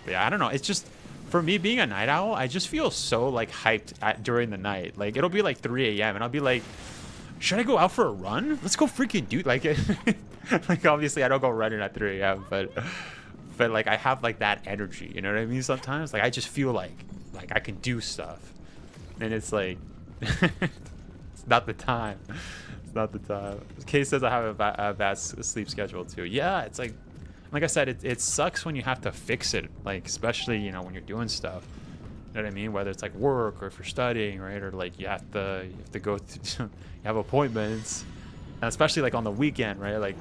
But yeah, I don't know. It's just for me being a night owl, I just feel so like hyped during the night. Like it'll be like 3 a.m. and I'll be like, should I go out for a run? Let's go freaking do like it. Like obviously I don't go running at 3 a.m. but like I have like that energy, you know what I mean? Sometimes like I just feel like I can do stuff, and it's like it's not the time. It's not the time. Kay says I have a bad sleep schedule too. Yeah, it's like I said, it sucks when you have to fix it, like especially, you know, when you're doing stuff. You know what I mean? Whether it's like work or if you're studying, right? Or like you have to go to you have appointments, and especially like on the weekend, right? Like,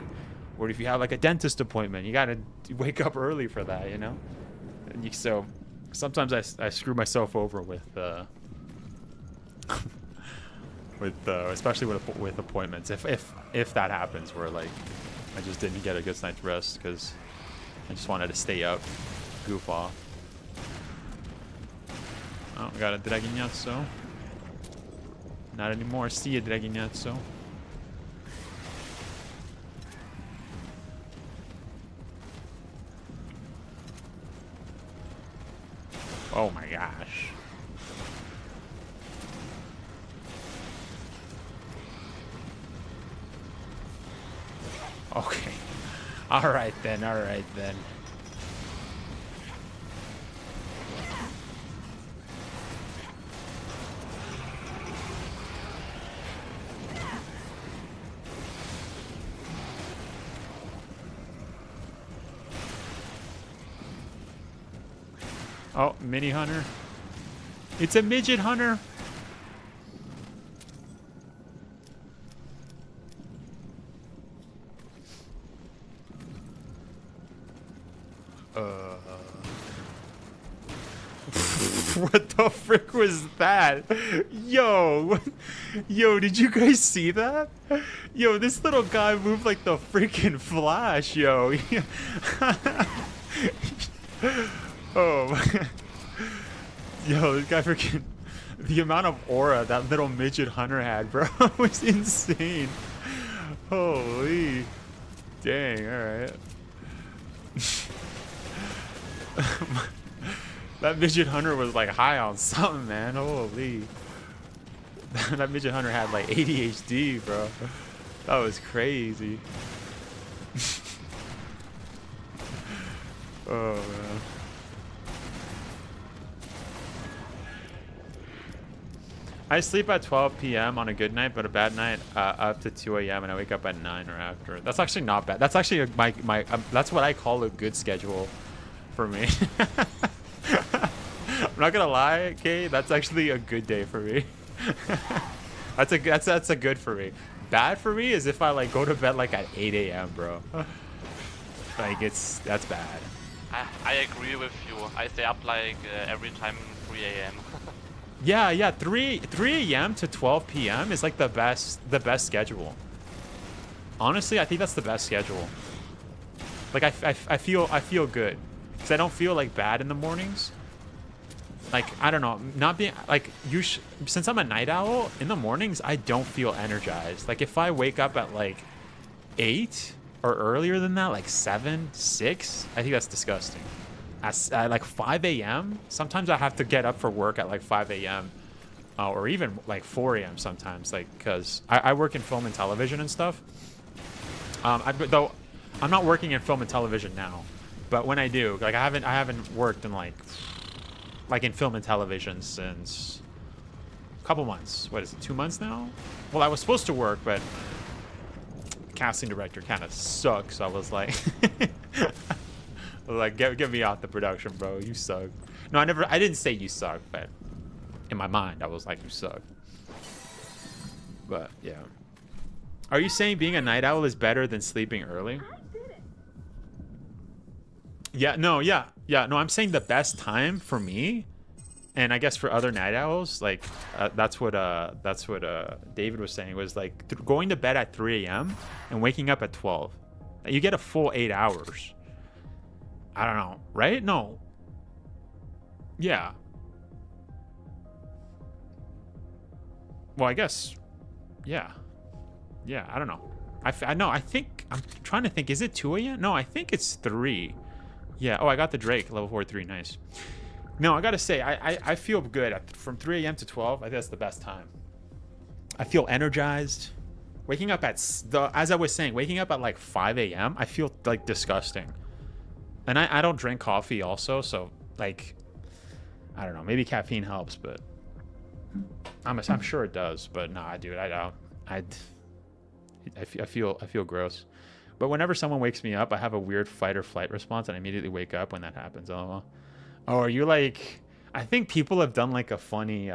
or if you have like a dentist appointment, you gotta wake up early for that, you know. And so sometimes I screw myself over with especially with appointments. If that happens, where like I just didn't get a good night's rest because I just wanted to stay up, goof off. Oh, we got a Dragonazzo. Not anymore. See a Dragonazzo. Oh my gosh. Okay. All right then. Oh, mini hunter. It's a midget hunter. What the frick was that? Yo, did you guys see that? Yo, this little guy moved like the freaking Flash, yo. Oh, yo, this guy freaking, the amount of aura that little midget hunter had, bro, was insane. Holy, dang, all right. That midget hunter was like high on something, man. Holy. That midget hunter had like ADHD, bro. That was crazy. Oh, man. I sleep at 12 p.m. on a good night, but a bad night up to 2 a.m. and I wake up at 9 or after. That's actually not bad. That's actually my that's what I call a good schedule for me. I'm not gonna lie, Kay. That's actually a good day for me. that's a good for me. Bad for me is if I like go to bed like at 8 a.m. bro. Like that's bad. I agree with you. I stay up like every time 3 a.m. Yeah. 3 a.m. to 12 p.m. is like the best schedule. Honestly, I think that's the best schedule. Like I feel good because I don't feel like bad in the mornings. Like I don't know, not being like since I'm a night owl in the mornings, I don't feel energized. Like if I wake up at like 8 or earlier than that, like 7, 6, I think that's disgusting. At like 5 a.m. sometimes I have to get up for work at like 5 a.m. Or even like 4 a.m. sometimes, like because I work in film and television and stuff. Though I'm not working in film and television now, but when I do, like I haven't worked in like in film and television since a couple months. What is it, 2 months now? Well, I was supposed to work, but the casting director kind of sucks. So I was like, get me out the production, bro. You suck. No, I didn't say you suck, but in my mind, I was like, you suck. But yeah. Are you saying being a night owl is better than sleeping early? Yeah, no, I'm saying the best time for me, and I guess for other night owls, like that's what David was saying, was like going to bed at 3 a.m. and waking up at 12. You get a full 8 hours. I don't know, right? No. Yeah. Well, I guess. Yeah. I don't know. I think I'm trying to think. Is it 2 a.m.? No, I think it's 3. Yeah. Oh, I got the Drake level 43. Nice. No, I gotta say, I feel good from 3 a.m. to 12. I think that's the best time. I feel energized. Waking up as I was saying, waking up at like 5 a.m. I feel like disgusting. And I don't drink coffee also, so like I don't know. Maybe caffeine helps, but I'm sure it does. But nah, dude, I don't. I feel gross. But whenever someone wakes me up, I have a weird fight or flight response, and I immediately wake up when that happens. Oh, are you like? I think people have done like a funny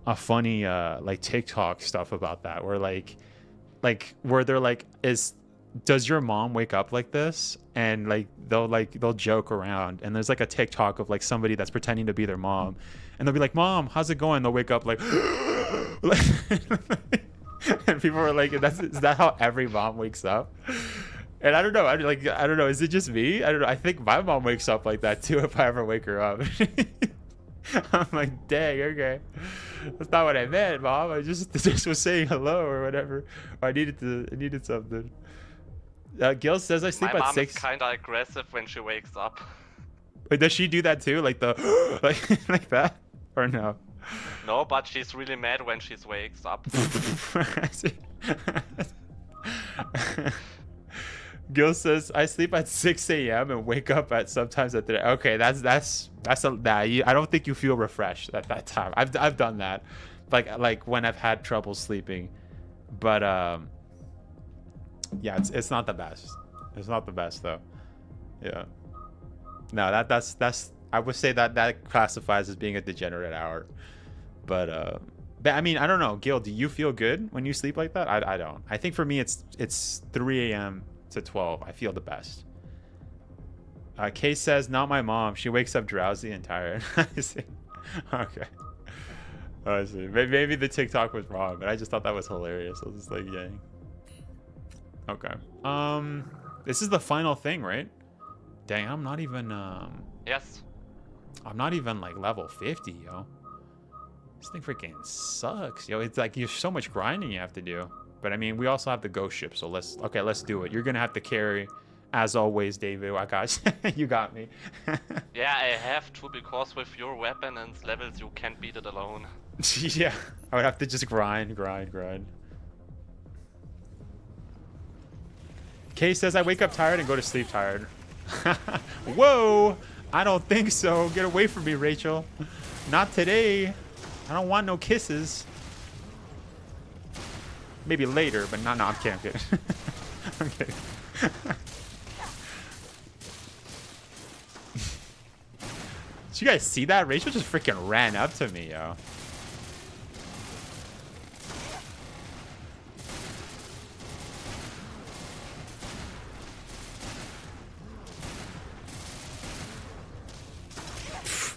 like TikTok stuff about that, where like where they're like, does your mom wake up like this? And like they'll joke around, and there's like a TikTok of like somebody that's pretending to be their mom, and they'll be like, "Mom, how's it going?" They'll wake up like. And people are like, is that how every mom wakes up? And I don't know. I don't know. Is it just me? I don't know. I think my mom wakes up like that too if I ever wake her up. I'm like, dang, okay. That's not what I meant, Mom. I just was saying hello or whatever. Or I needed something. Gil says I sleep at 6. My mom is kind of aggressive when she wakes up. Wait, does she do that too? Like the like that? Or no? No, but she's really mad when she wakes up. Gil says I sleep at 6 a.m. and wake up at sometimes at 3. Okay, that's I don't think you feel refreshed at that time. I've done that, like when I've had trouble sleeping, but yeah, it's not the best. It's not the best though. Yeah. No, that's I would say that classifies as being a degenerate hour. But I mean, I don't know, Gil, do you feel good when you sleep like that? I don't. I think for me it's 3 a.m. to 12. I feel the best. Kay says, not my mom. She wakes up drowsy and tired. Okay. Oh, I see. Maybe the TikTok was wrong, but I just thought that was hilarious. I was just like, yay. Okay. This is the final thing, right? Dang, I'm not even Yes. I'm not even like level 50, yo. This thing freaking sucks, yo. It's like there's so much grinding you have to do. But I mean, we also have the ghost ship, so let's do it. You're gonna have to carry, as always, David. I got you got me. Yeah, I have to, because with your weapon and levels you can't beat it alone. Yeah, I would have to just grind. Kay says I wake up tired and go to sleep tired. Whoa, I don't think so. Get away from me, Rachel. Not today. I don't want no kisses. Maybe later, but no, I'm kidding. I'm kidding. Did you guys see that? Rachel just freaking ran up to me, yo.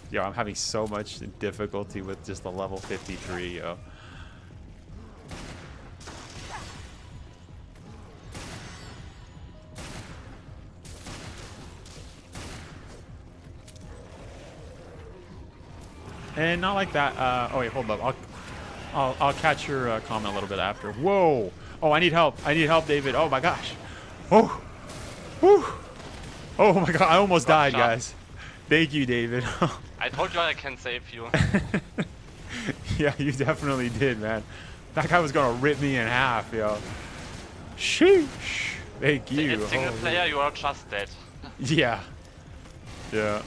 Yo, I'm having so much difficulty with just the level 53, yo. And not like that. Oh wait, hold up. I'll catch your comment a little bit after. Whoa! Oh, I need help. I need help, David. Oh my gosh. Oh. Whew. Oh my god, I almost died, guys. Thank you, David. I told you I can save you. Yeah, you definitely did, man. That guy was gonna rip me in half, yo. Sheesh. Thank you. In single player, you are just dead. Yeah. Yeah.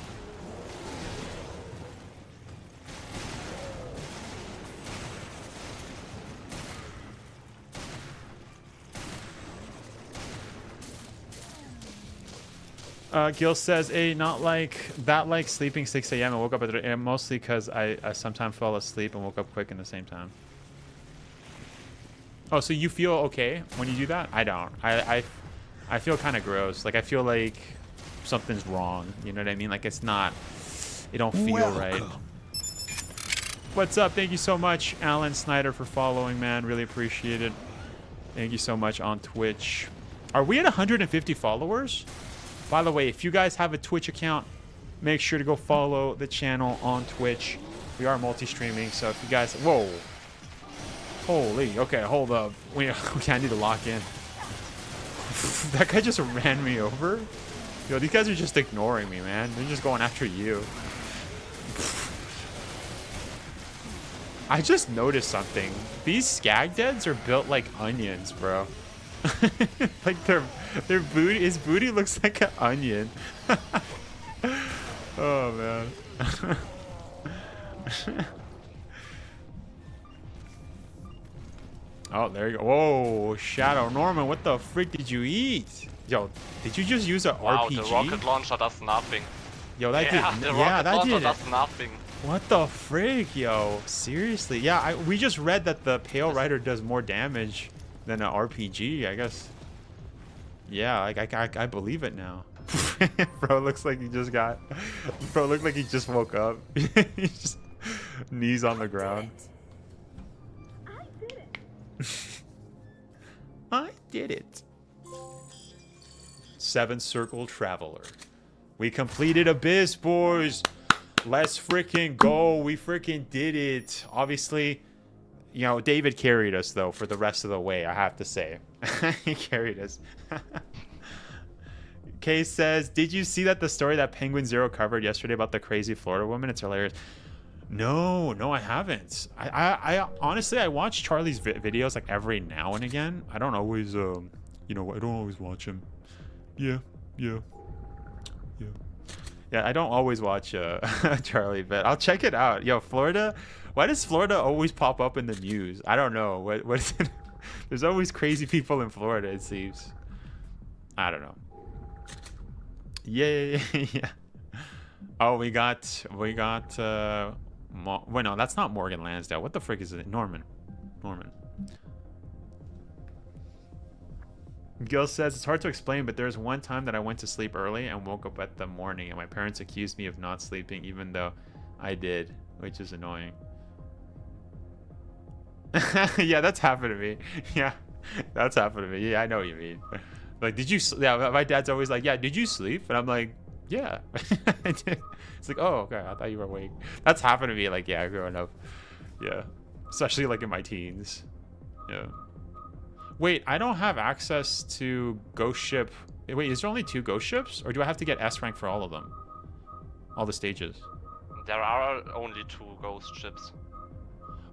Gil says, "Hey, not like that. Like sleeping 6 a.m. and woke up at 3 a.m. Mostly because I sometimes fell asleep and woke up quick in the same time." Oh, so you feel okay when you do that? I don't. I feel kind of gross. Like I feel like something's wrong. You know what I mean? Like it's not. It don't feel right. What's up? Thank you so much, Alan Snyder, for following, man. Really appreciate it. Thank you so much on Twitch. Are we at 150 followers? By the way, if you guys have a Twitch account, make sure to go follow the channel on Twitch. We are multi-streaming, so if you guys... Whoa. Holy. Okay, hold up. We I need to lock in. That guy just ran me over? Yo, these guys are just ignoring me, man. They're just going after you. I just noticed something. These skag deads are built like onions, bro. Like their booty, his booty looks like an onion. Oh man. Oh, there you go. Whoa, Shadow Norman, what the frick did you eat? Yo, did you just use an Wow, RPG? the rocket launcher does nothing. Yo, that Yeah, did. the Yeah, rocket that launcher did. does nothing. What the frick, yo? Seriously? Yeah, we just read that the Pale Rider does more damage than an RPG, I guess. Yeah, I believe it now. Bro, looks like he just got... Bro, looked like he just woke up. He's just... Knees on the ground. I did it. I did it. 7 Circle Traveler. We completed Abyss, boys. Let's freaking go. We freaking did it. Obviously, you know, David carried us, though, for the rest of the way, I have to say. He carried us. Kay says, did you see that the story that Penguin Zero covered yesterday about the crazy Florida woman? It's hilarious. No, I haven't. I honestly, I watch Charlie's videos like every now and again. I don't always, you know, I don't always watch him. Yeah. Yeah, I don't always watch Charlie, but I'll check it out. Yo, Florida. Why does Florida always pop up in the news? I don't know. What is it? There's always crazy people in Florida, it seems. I don't know. Yeah. Oh, we got. Wait, no, that's not Morgan Lansdale. What the frick is it? Norman. Gil says, it's hard to explain, but there's one time that I went to sleep early and woke up at the morning, and my parents accused me of not sleeping, even though I did. which is annoying. Yeah, that's happened to me. Yeah, that's happened to me. Yeah, I know what you mean. Like, did you? Yeah, my dad's always like, yeah, did you sleep? And I'm like, yeah. It's like, oh, okay, I thought you were awake. That's happened to me. Like, yeah, growing up. Yeah, especially like in my teens. Yeah. Wait, I don't have access to Ghost Ship. Wait, is there only 2 Ghost Ships, or do I have to get S rank for all of them? All the stages. There are only 2 ghost ships.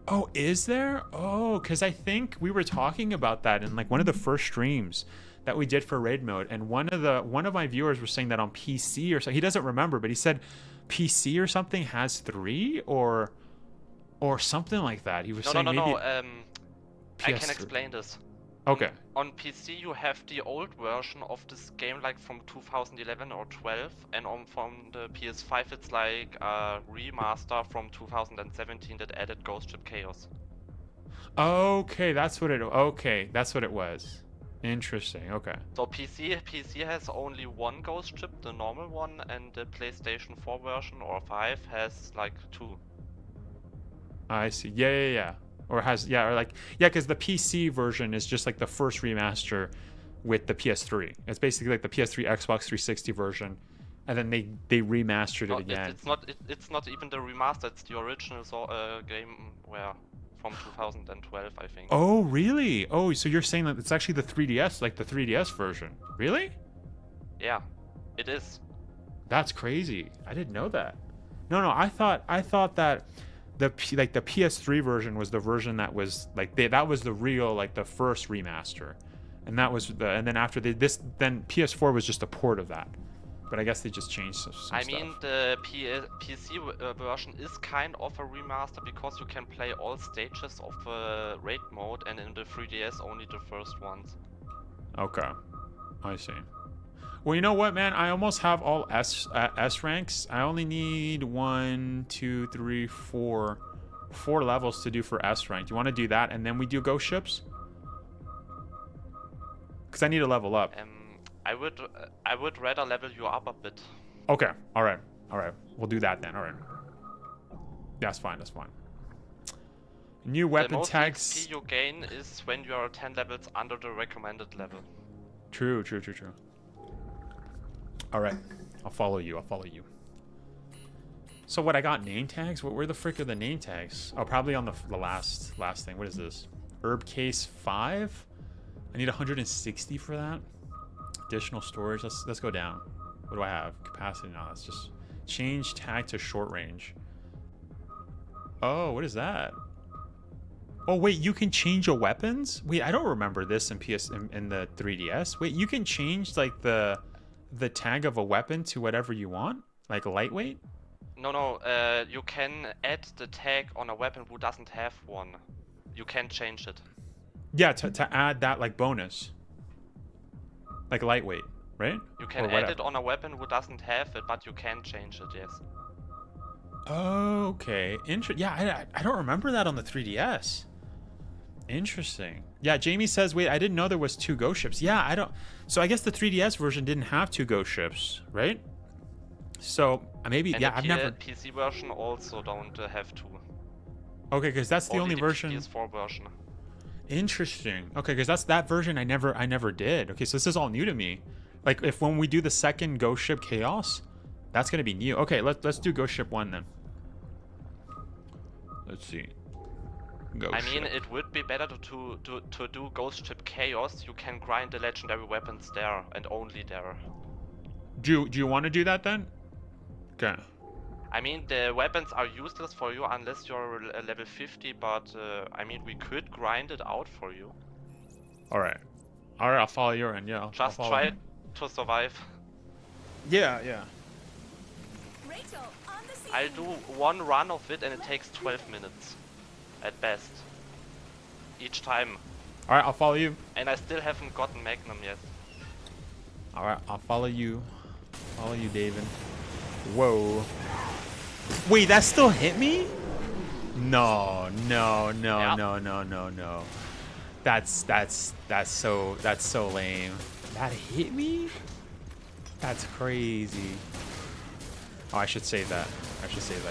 Oh, is there? Oh, because I think we were talking about that in like one of the first streams that we did for raid mode, and one of my viewers was saying that on PC or so. He doesn't remember, but he said PC or something has 3 or something like that. He was saying maybe. I can explain this. Okay. On PC you have the old version of this game like from 2011 or 12, and from the PS5 it's like a remaster from 2017 that added Ghost Ship Chaos. Okay, that's what it was. Interesting. Okay. So PC has only 1 Ghost Ship, the normal one, and the PlayStation 4 version or 5 has like 2. I see. Yeah. Or because the PC version is just like the first remaster with the PS3. It's basically like the PS3 Xbox 360 version, and then they remastered it again. It's not even the remaster. It's the original game from 2012, I think. Oh really? Oh, so you're saying that it's actually the 3DS, like the 3DS version? Really? Yeah, it is. That's crazy. I didn't know that. No, I thought that the PS3 version was the version that was like that was the real, like the first remaster, and that was and then after then PS4 was just a port of that, but I guess they just changed some I stuff. mean, the PC version is kind of a remaster because you can play all stages of raid mode, and in the 3DS only the first ones. Okay, I see. Well, you know what, man? I almost have all S ranks. I only need 1, 2, 3, 4 levels to do for S rank. Do you want to do that, and then we do ghost ships? Because I need to level up. I would rather level you up a bit. Okay. All right. We'll do that then. All right. That's fine. New weapon the most tags. XP you gain is when you are 10 levels under the recommended level. True. All right, I'll follow you. So what, I got name tags? Where the frick are the name tags? Oh, probably on the last thing. What is this? Herb case 5? I need 160 for that. Additional storage. Let's go down. What do I have? Capacity. No, let's just change tag to short range. Oh, what is that? Oh wait, you can change your weapons? Wait, I don't remember this in in the 3DS. Wait, you can change like the tag of a weapon to whatever you want, like lightweight? No, you can add the tag on a weapon who doesn't have one. You can change it. Yeah, to add that like bonus, like lightweight, right? You can add it on a weapon who doesn't have it, but you can change it. Yes. Okay, yeah, I don't remember that on the 3DS. Interesting. Yeah, Jamie says, wait, I didn't know there was 2 ghost ships. Yeah, I don't. So I guess the 3DS version didn't have 2 ghost ships, right? So maybe, and yeah, I've never. PC version also don't have 2. Okay, because that's the only version. PS4 version. Interesting. Okay, because that version I never did. Okay, so this is all new to me. Like when we do the second ghost ship Chaos, that's gonna be new. Okay, let's do ghost ship 1 then. Let's see. I mean, it would be better to do Ghost Ship Chaos. You can grind the legendary weapons there and only there. Do you want to do that then? Okay. I mean, the weapons are useless for you unless you're level 50, but I mean, we could grind it out for you. All right, I'll follow your end. Yeah. Just try to survive. Yeah. Rachel, on the scene. I'll do 1 run of it and it takes 12 minutes. At best. Each time. Alright, I'll follow you. And I still haven't gotten Magnum yet. Alright, I'll follow you. Follow you, David. Whoa. Wait, that still hit me? No. That's so lame. That hit me? That's crazy. Oh, I should save that.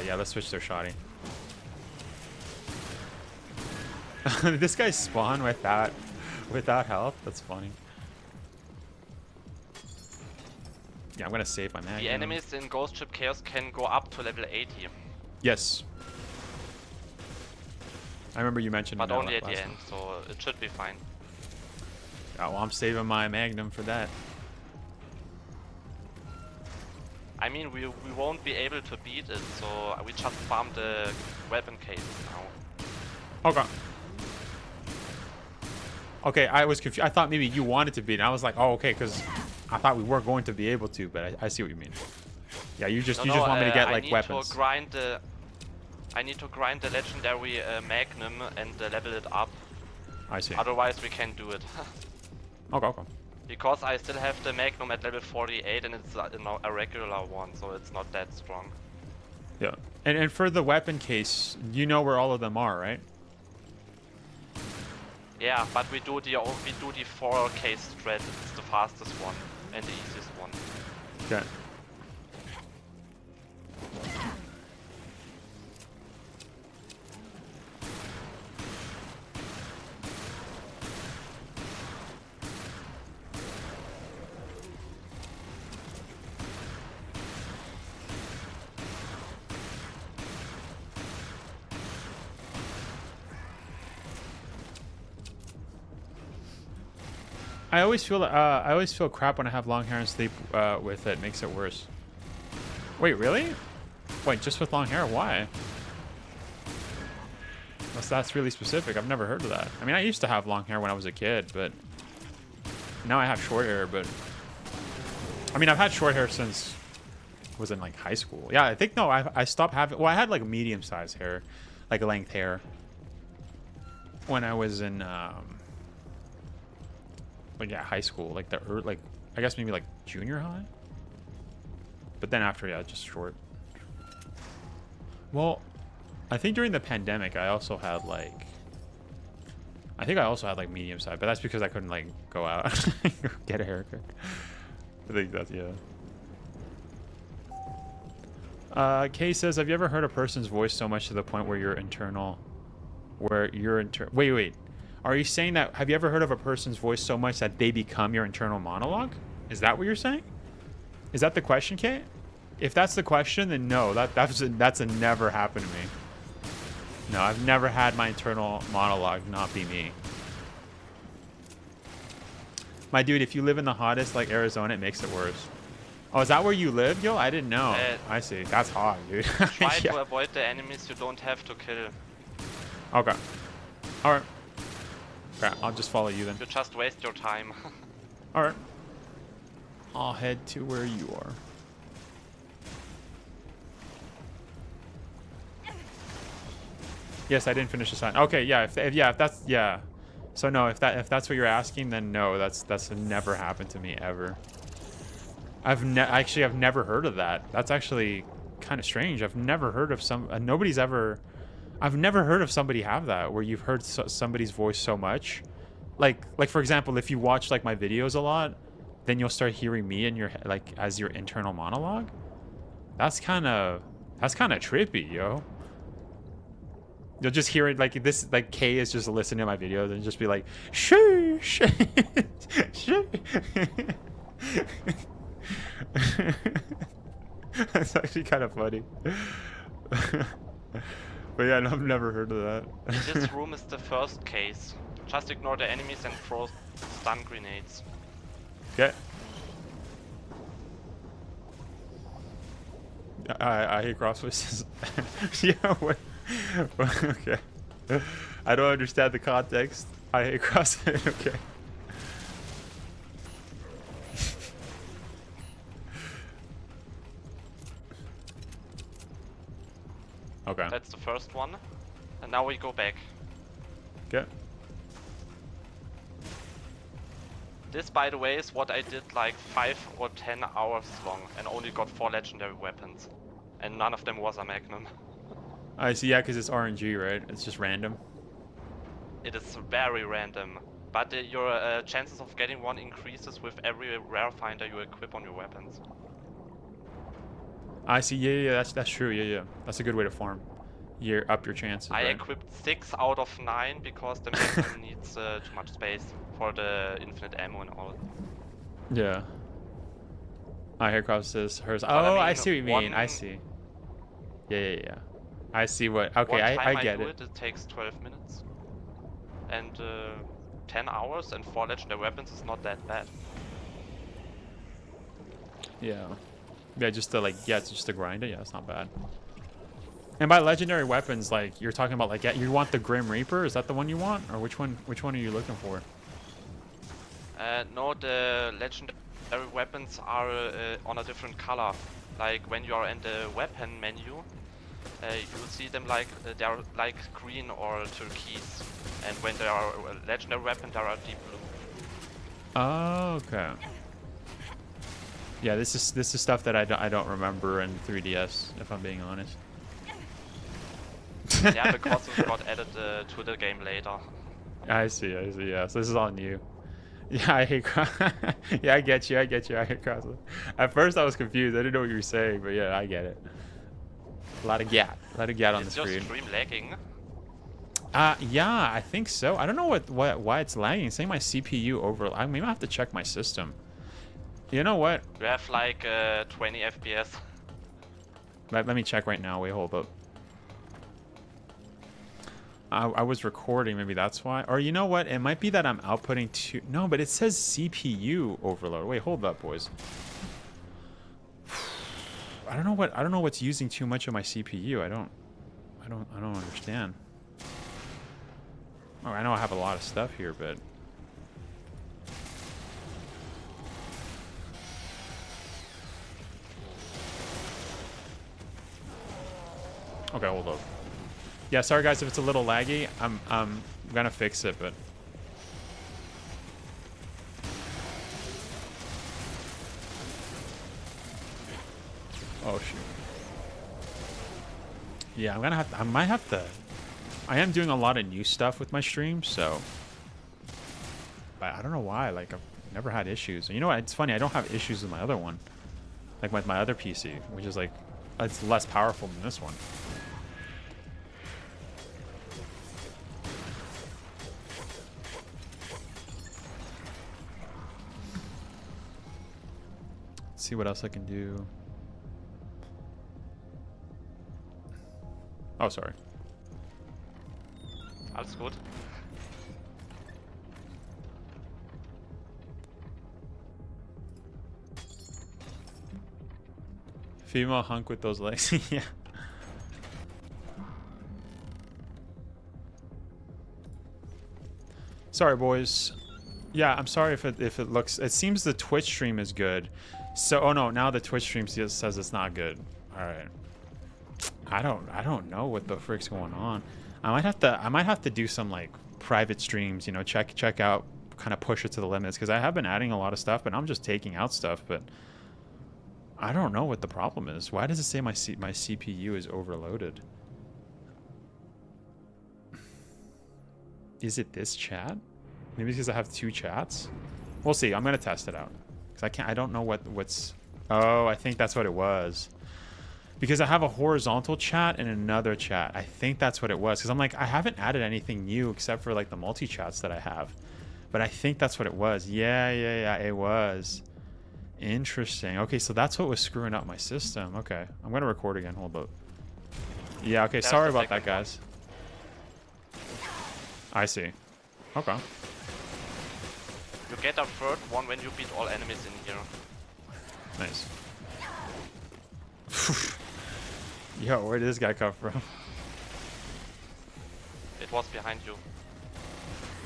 Yeah, let's switch their shotty. This guy spawned without health. That's funny. Yeah, I'm gonna save my mag. The enemies in Ghost Ship Chaos can go up to level 80. Yes. I remember you mentioned But that only at last the time. end, so it should be fine. Oh, well, I'm saving my magnum for that. I mean, we won't be able to beat it, so we just farm the weapon cases now. Okay. Okay, I was confused. I thought maybe you wanted to beat it. I was like, oh, okay, because I thought we were going to be able to, but I see what you mean. Yeah, you just want me to get like weapons. I need to grind the legendary magnum and level it up. I see. Otherwise, we can't do it. Okay, okay. Because I still have the magnum at level 48 and it's a regular one, so it's not that strong. Yeah. And for the weapon case, you know where all of them are, right? Yeah, but we do the 4 case strat. It's the fastest one and the easiest one. Okay. I always feel crap when I have long hair and sleep with it. Makes it worse. Wait, really? Wait, just with long hair? Why? That's really specific. I've never heard of that. I mean, I used to have long hair when I was a kid, but now I have short hair. But I mean, I've had short hair since I was in like high school. Yeah, I think no, I stopped having. Well, I had like medium-sized hair, like length hair, when I was in. Like yeah, high school, like I guess maybe like junior high. But then after, yeah, just short. Well, I think during the pandemic, I also had like medium size, but that's because I couldn't like go out get a haircut. I think that's yeah. Kay says, have you ever heard a person's voice so much to the point where wait. Are you saying that, have you ever heard of a person's voice so much that they become your internal monologue? Is that what you're saying? Is that the question, Kate? If that's the question, then no, that's a never happened to me. No, I've never had my internal monologue not be me. My dude, if you live in the hottest, like Arizona, it makes it worse. Oh, is that where you live, yo? I didn't know. I see. That's hot, dude. Try Yeah. to avoid the enemies you don't have to kill. Okay. All right. Crap, I'll just follow you then. You just waste your time. All right. I'll head to where you are. Yes, I didn't finish the sign. Okay, yeah, if that's yeah. So no, if that's what you're asking, then no, that's never happened to me ever. I've never heard of that. That's actually kind of strange. I've never heard of I've never heard of somebody have that where you've heard somebody's voice so much. Like for example, if you watch like my videos a lot, then you'll start hearing me in your like as your internal monologue. That's kind of trippy, yo. You'll just hear it like this, like Kay is just listening to my videos and just be like, shoo, shoo, shoo. That's actually kind of funny. But yeah, no, I've never heard of that. This room is the first case. Just ignore the enemies and throw stun grenades. Okay. I hate crossfaces. Yeah, what? Okay. I don't understand the context. I hate crossfaces. Okay. Okay. That's the first one. And now we go back. Okay. This, by the way, is what I did like 5 or 10 hours long and only got 4 legendary weapons. And none of them was a magnum. I see, yeah, because it's RNG, right? It's just random. It is very random. But your chances of getting one increases with every rare finder you equip on your weapons. I see, yeah, that's true, yeah. That's a good way to farm. you up your chances. I Right? equipped 6 out of 9 because the map needs too much space for the infinite ammo and all. Yeah. I hear Cross says hers. I Oh, I mean, see what you mean. I one- see. Yeah. I see what. Okay, One time I get do it. it takes 12 minutes. And 10 hours and 4 legendary weapons is not that bad. Yeah. Yeah, just to like, yeah, it's just to grind it. Yeah, it's not bad. And by legendary weapons, like you're talking about, like, yeah, you want the Grim Reaper? Is that the one you want, or which one? Which one are you looking for? No, the legendary weapons are on a different color. Like when you are in the weapon menu, you will see them like they are like green or turquoise, and when they are a legendary weapon, they are deep blue. Oh, okay. Yeah, this is stuff that I don't remember in 3DS, if I'm being honest. Yeah, because it got added to the game later. I see. Yeah, so this is all new. Yeah, I hate. Yeah, I get you. I hate cross. At first, I was confused. I didn't know what you were saying, but yeah, I get it. A lot of gat on the Is your screen. stream lagging? Yeah, I think so. I don't know why it's lagging. It's saying my CPU over. I maybe I have to check my system. You know what? You have like 20 FPS. Let me check right now. Wait, hold up. I was recording. Maybe that's why. Or you know what? It might be that I'm outputting too. No, but it says CPU overload. Wait, hold up, boys. I don't know what's using too much of my CPU. I don't understand. Oh, I know I have a lot of stuff here, but okay, hold up. Yeah, sorry guys if it's a little laggy. I'm gonna fix it, but oh shoot. Yeah, I might have to. I am doing a lot of new stuff with my stream, so but I don't know why. Like I've never had issues. And you know what? It's funny. I don't have issues with my other one, like with my other PC, which is like it's less powerful than this one. Let's see what else I can do. Oh, sorry. Alles gut. Female hunk with those legs. Yeah. Sorry, boys. Yeah, I'm sorry if it looks. It seems the Twitch stream is good. So, oh no, now the Twitch stream says it's not good. All right. I don't know what the frick's going on. I might have to do some like private streams. You know, check out, kind of push it to the limits because I have been adding a lot of stuff, but I'm just taking out stuff. But I don't know what the problem is. Why does it say my CPU is overloaded? Is it this chat? Maybe because I have 2 chats. We'll see. I'm gonna test it out because I don't know what's. Oh, I think that's what it was. Because I have a horizontal chat and another chat. I think that's what it was. Because I'm like, I haven't added anything new except for like the multi-chats that I have. But I think that's what it was. Yeah, it was. Interesting. Okay, so that's what was screwing up my system. Okay, I'm going to record again. Hold up. Yeah, okay, sorry about that, guys. I see. Okay. You get a third one when you beat all enemies in here. Nice. Yo, where did this guy come from? It was behind you.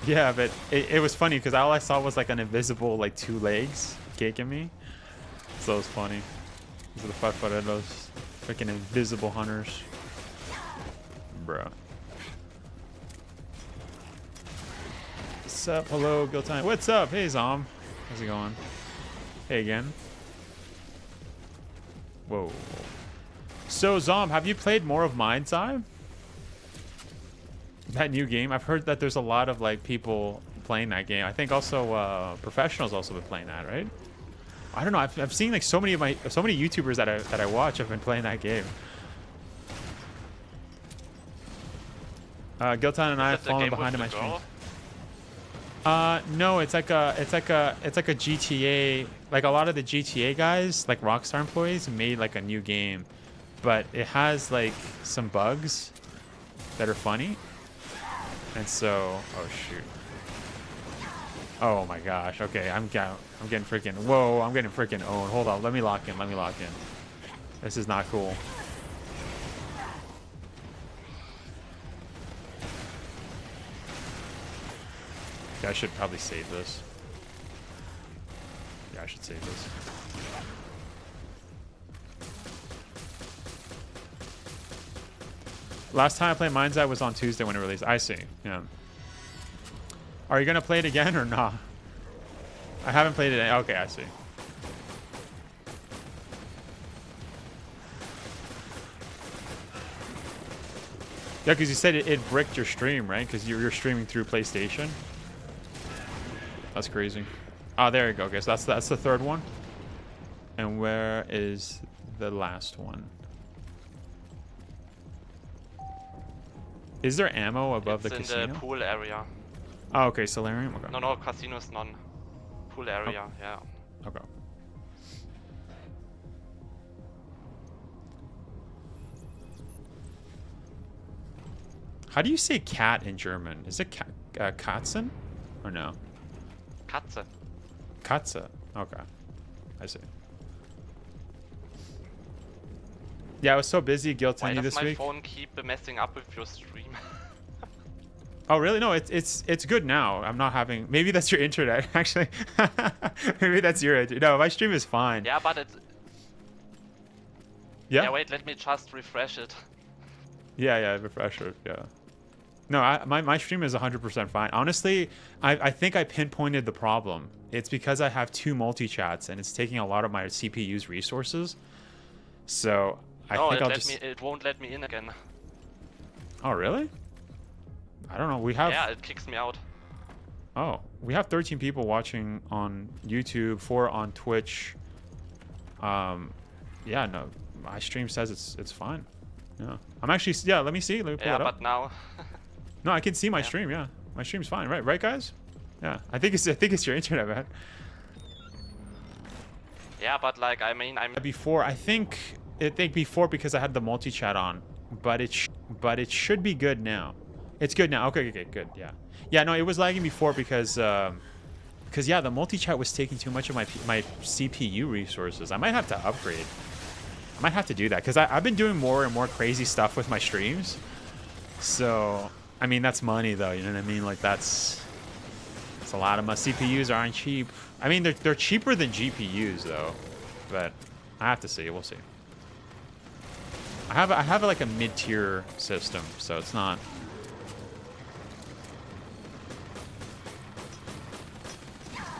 Yeah, but it was funny because all I saw was like an invisible, like 2 legs kicking me. So it was funny. These are the those freaking invisible hunters. Bruh. What's up? Hello, Guild Time. What's up? Hey, Zom. How's it going? Hey again. Whoa. So, Zom, have you played more of Mind's Eye? That new game? I've heard that there's a lot of like people playing that game. I think also professionals also been playing that, right? I don't know. I've seen like so many YouTubers that I watch have been playing that game. Gilton and I have Is it the fallen game behind in my with the streams. girl? No, it's like a GTA. Like a lot of the GTA guys, like Rockstar employees, made like a new game, but it has like some bugs that are funny, and so oh shoot. Oh my gosh. Okay, I'm getting freaking. Whoa, I'm getting freaking owned. Hold on, let me lock in. Let me lock in. This is not cool. Yeah, I should probably save this. Yeah, I should save this. Last time I played Mind's Eye was on Tuesday when it released. I see. Yeah. Are you gonna play it again or not? I haven't played it. Okay, I see. Yeah, because you said it bricked your stream, right? Because you're streaming through PlayStation. That's crazy. Oh, there you go, guys. That's the third one. And where is the last one? Is there ammo above the casino? In the pool area. Oh, okay, Solarium. Okay. No, casino is none. Pool area, yeah. Okay. How do you say cat in German? Is it Katzen or no? Katze. Katze. Okay. I see. Yeah, I was so busy guilting you this week. Why does my phone keep messing up with your stream? Oh really? No, it's good now. I'm not having. Maybe that's your internet. Actually, maybe that's your internet. No, my stream is fine. Yeah, but it's. Yeah. Yeah. Wait, let me just refresh it. Yeah, refresh it. Yeah. No, my stream is 100% fine. Honestly, I think I pinpointed the problem. It's because I have 2 multi-chats and it's taking a lot of my CPU's resources. So I think I'll just. It won't let me in again. Oh really? I don't know. We have. Yeah, it kicks me out. Oh, we have 13 people watching on YouTube, 4 on Twitch. Yeah, no, my stream says it's fine. Yeah, I'm actually. Yeah, let me see. Let me pull it up. Yeah, but now. No, I can see my stream. Yeah, my stream's fine. Right, guys. Yeah, I think it's your internet, man. Yeah, but like I'm. Before, I think before because I had the multi-chat on, but it should be good now. It's good now. Okay, good. Yeah. No, it was lagging before because yeah, the multi-chat was taking too much of my CPU resources. I might have to upgrade. I might have to do that because I've been doing more and more crazy stuff with my streams. So, I mean, that's money though. You know what I mean? Like it's a lot of my CPUs aren't cheap. I mean, they're cheaper than GPUs though, but I have to see. We'll see. I have like a mid-tier system, so it's not.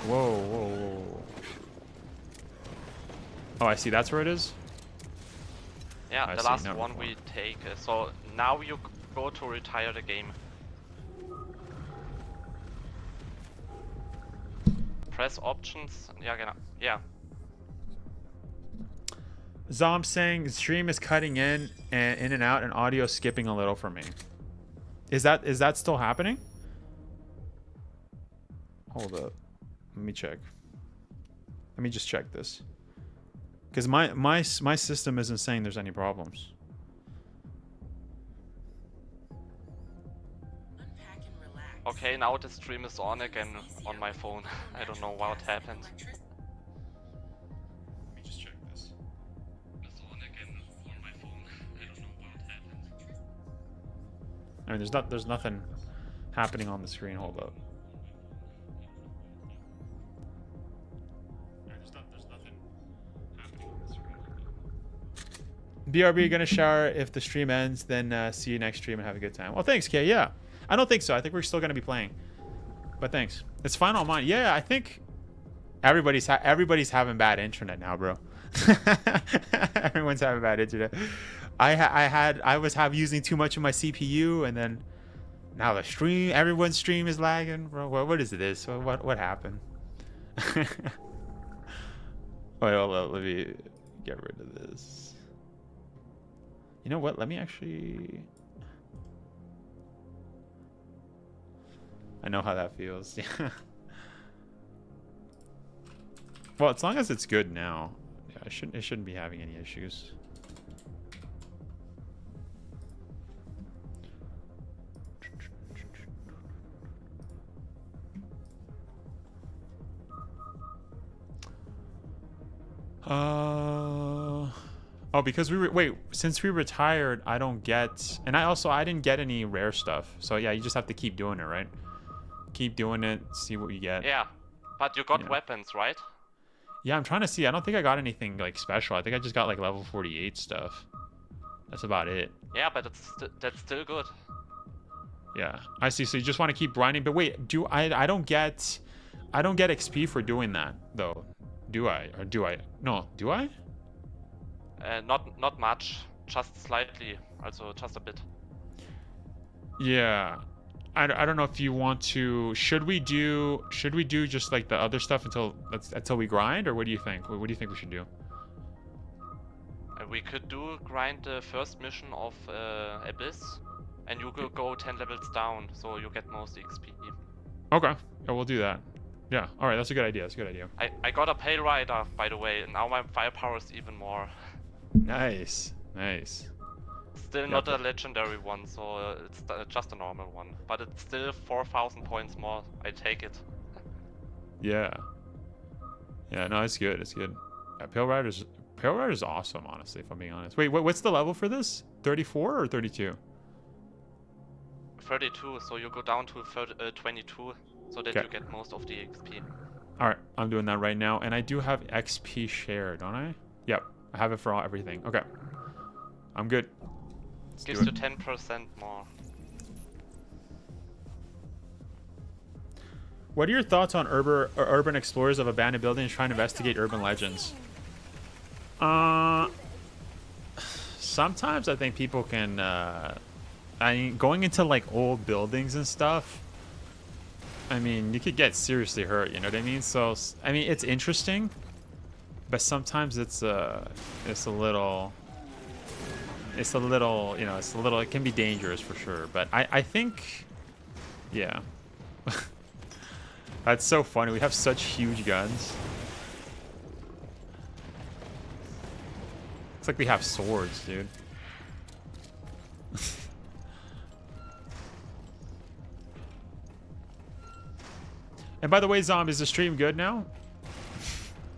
Whoa. Oh, I see. That's where it is? Yeah, the last one we take. So now you go to retire the game. Press options. Yeah, genau. Yeah. Zom saying stream is cutting in and out and audio skipping a little for me. Is that still happening? Hold up. Let me check. Let me just check this. Because my system isn't saying there's any problems. Okay, now the stream is on again on my phone. I don't know what happened. Let me just check this. It's on again on my phone. I don't know what happened. I mean, there's nothing happening on the screen. Hold up. BRB gonna shower if the stream ends, then see you next stream and have a good time. Well, thanks, Kay. Yeah, I don't think so. I think we're still gonna be playing, but thanks. It's fine on mine. Yeah, I think everybody's having bad internet now, bro. Everyone's having bad internet. I was using too much of my CPU, and then now the stream, everyone's stream is lagging, bro. What is this? What happened? Wait, hold on. Let me get rid of this. You know what? Let me actually. I know how that feels. Yeah. Well, as long as it's good now, yeah, it shouldn't be having any issues. Oh, because since we retired, I don't get, and I didn't get any rare stuff. So yeah, you just have to keep doing it, right? Keep doing it, see what you get. Yeah, but you got weapons, right? Yeah, I'm trying to see. I don't think I got anything like special. I think I just got like level 48 stuff. That's about it. Yeah, but that's still good. Yeah, I see. So you just want to keep grinding. But wait, I don't get XP for doing that though. Do I? Or do I? No, do I? Not much, just slightly, also just a bit. Yeah, I don't know if you want to. Should we do just like the other stuff until we grind, or what do you think? What do you think we should do? We could grind the first mission of Abyss, and you could go 10 levels down, so you get most XP. Okay, yeah, we'll do that. Yeah, all right, that's a good idea. That's a good idea. I got a Pale Rider, by the way, and now my firepower is even more. Nice, nice. Still not a legendary one, so it's just a normal one. But it's still 4,000 points more. I take it. Yeah. Yeah, no, it's good. It's good. Yeah, Pale Rider's awesome, honestly, if I'm being honest. Wait, what's the level for this? 34 or 32? 32, so you go down to 22, so that you get most of the XP. Alright, I'm doing that right now. And I do have XP share, don't I? Yep, I have it for everything. Okay. I'm good. Gives you 10% more. What are your thoughts on urban explorers of abandoned buildings trying to investigate urban legends? Sometimes I think people can, I mean, going into like old buildings and stuff, I mean, you could get seriously hurt, you know what I mean? So, I mean, it's interesting, but sometimes it's a little, you know, it can be dangerous for sure. But I think, yeah. That's so funny. We have such huge guns. It's like we have swords, dude. And by the way, Zomb, is the stream good now?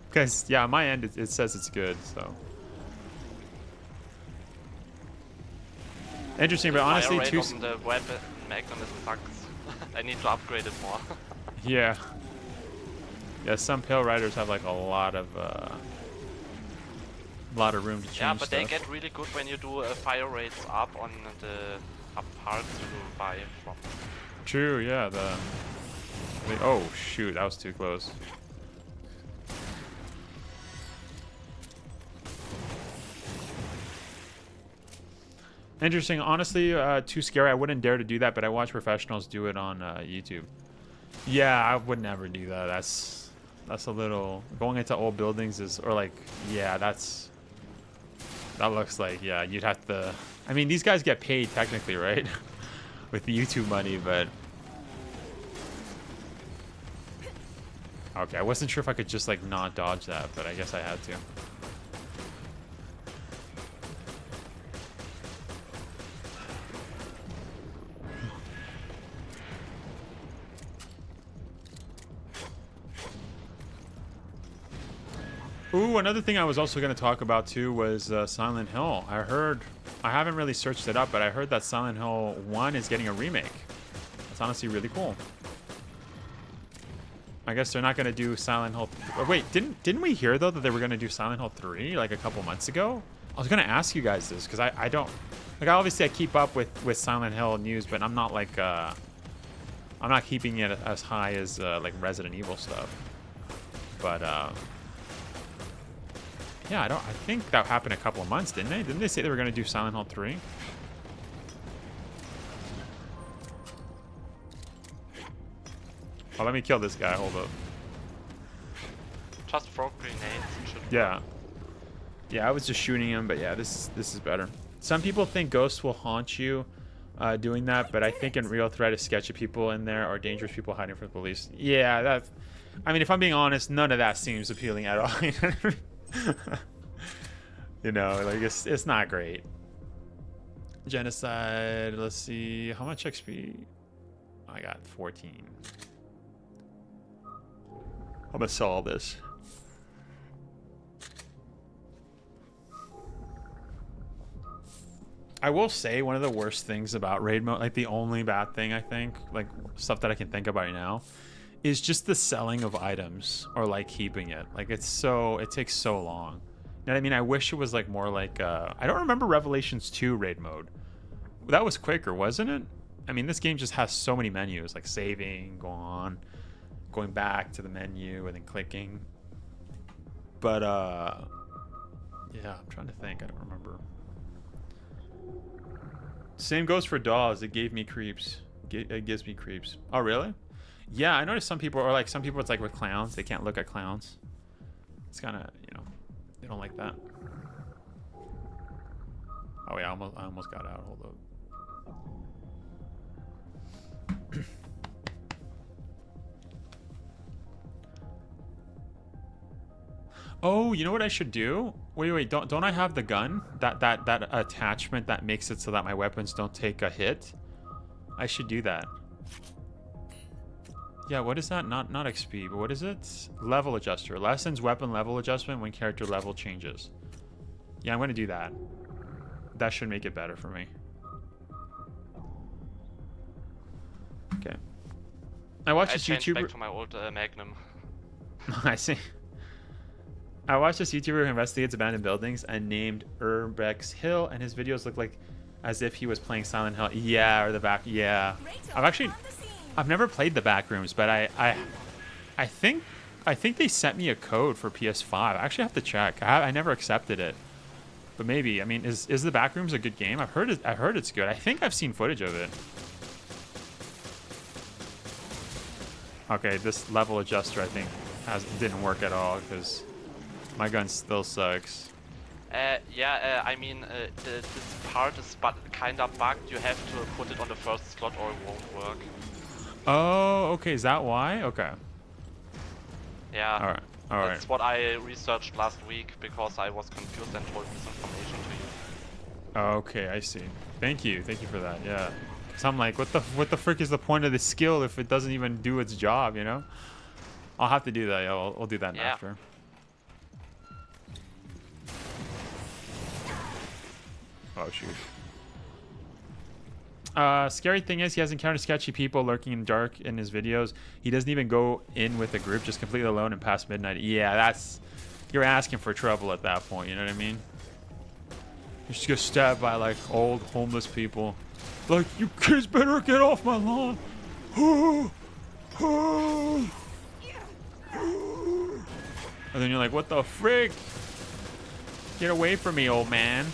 Because, yeah, on my end, it says it's good, so. Interesting, but honestly, too. The weapon Magnum sucks. I need to upgrade it more. Yeah. Yeah, some Pale Riders have like a lot of room to change. Yeah, but stuff. they get really good when you do fire rates up on the up parts you buy from. True, yeah. Oh shoot, that was too close. Interesting. Honestly, too scary. I wouldn't dare to do that, but I watch professionals do it on YouTube. Yeah, I would never do that. That's a little going into old buildings or like, yeah, that looks like, yeah, you'd have to. I mean, these guys get paid technically, right, with the YouTube money, but okay, I wasn't sure if I could just like not dodge that, but I guess I had to. Ooh, another thing I was also going to talk about too was Silent Hill. I haven't really searched it up, but I heard that Silent Hill 1 is getting a remake. That's honestly really cool. I guess they're not going to do Silent Hill... Wait, didn't we hear though that they were going to do Silent Hill 3 like a couple months ago? I was going to ask you guys this because I don't... Like, obviously I keep up with Silent Hill news, but I'm not like... I'm not keeping it as high as like Resident Evil stuff. But... yeah, I think that happened a couple of months, didn't they? Didn't they say they were going to do Silent Hill 3? Oh, let me kill this guy. Hold up. Just throw grenades. Yeah. Yeah, I was just shooting him, but yeah, this is better. Some people think ghosts will haunt you doing that, but I think in real threat is sketchy people in there or dangerous people hiding from the police. Yeah, that's. I mean, if I'm being honest, none of that seems appealing at all. You know, like it's not great. Genocide. Let's see, how much XP? I got 14. I'm gonna sell all this. I will say one of the worst things about raid mode, like the only bad thing I think, like stuff that I can think about right now, is just the selling of items or like keeping it. Like it takes so long. You know what I mean? I wish it was like more like I don't remember Revelations 2 raid mode. That was quicker, wasn't it? I mean, this game just has so many menus, like saving, going back to the menu and then clicking. But yeah, I'm trying to think. I don't remember. Same goes for dolls. It gave me creeps. It gives me creeps. Oh, really? Yeah, I noticed some people, or like some people, it's like with clowns. They can't look at clowns. It's kind of, you know, they don't like that. Oh wait, I almost got out. Hold up. Oh, you know what I should do? Wait, don't I have the gun? That attachment that makes it so that my weapons don't take a hit? I should do that. Yeah, what is that? Not XP, but what is it? Level adjuster. Lessens weapon level adjustment when character level changes. Yeah, I'm gonna do that. That should make it better for me. Okay. I watched this YouTuber. Back to my old Magnum. I see. I watched this YouTuber who investigates abandoned buildings and named Urbex Hill, and his videos look like as if he was playing Silent Hill. Yeah, or the back. Yeah, I've never played the back rooms, but I think they sent me a code for PS5. I actually have to check. I never accepted it, but maybe. I mean, is the back rooms a good game? I've heard it's good. I think I've seen footage of it. Okay, this level adjuster I think didn't work at all because my gun still sucks. Yeah, I mean, this part is kind of bugged. You have to put it on the first slot or it won't work. Oh, okay. Is that why? Okay. Yeah. All right. That's what I researched last week because I was confused and told misinformation to you. Okay, I see. Thank you for that. Yeah. So I'm like, what the frick is the point of this skill if it doesn't even do its job? You know. I'll have to do that. Yeah, I'll do that after. Oh shoot. Scary thing is he has encountered sketchy people lurking in dark in his videos. He doesn't even go in with a group, just completely alone and past midnight. Yeah, you're asking for trouble at that point, you know what I mean? You just get stabbed by like old homeless people. Like, you kids better get off my lawn. And then you're like, what the frick? Get away from me, old man.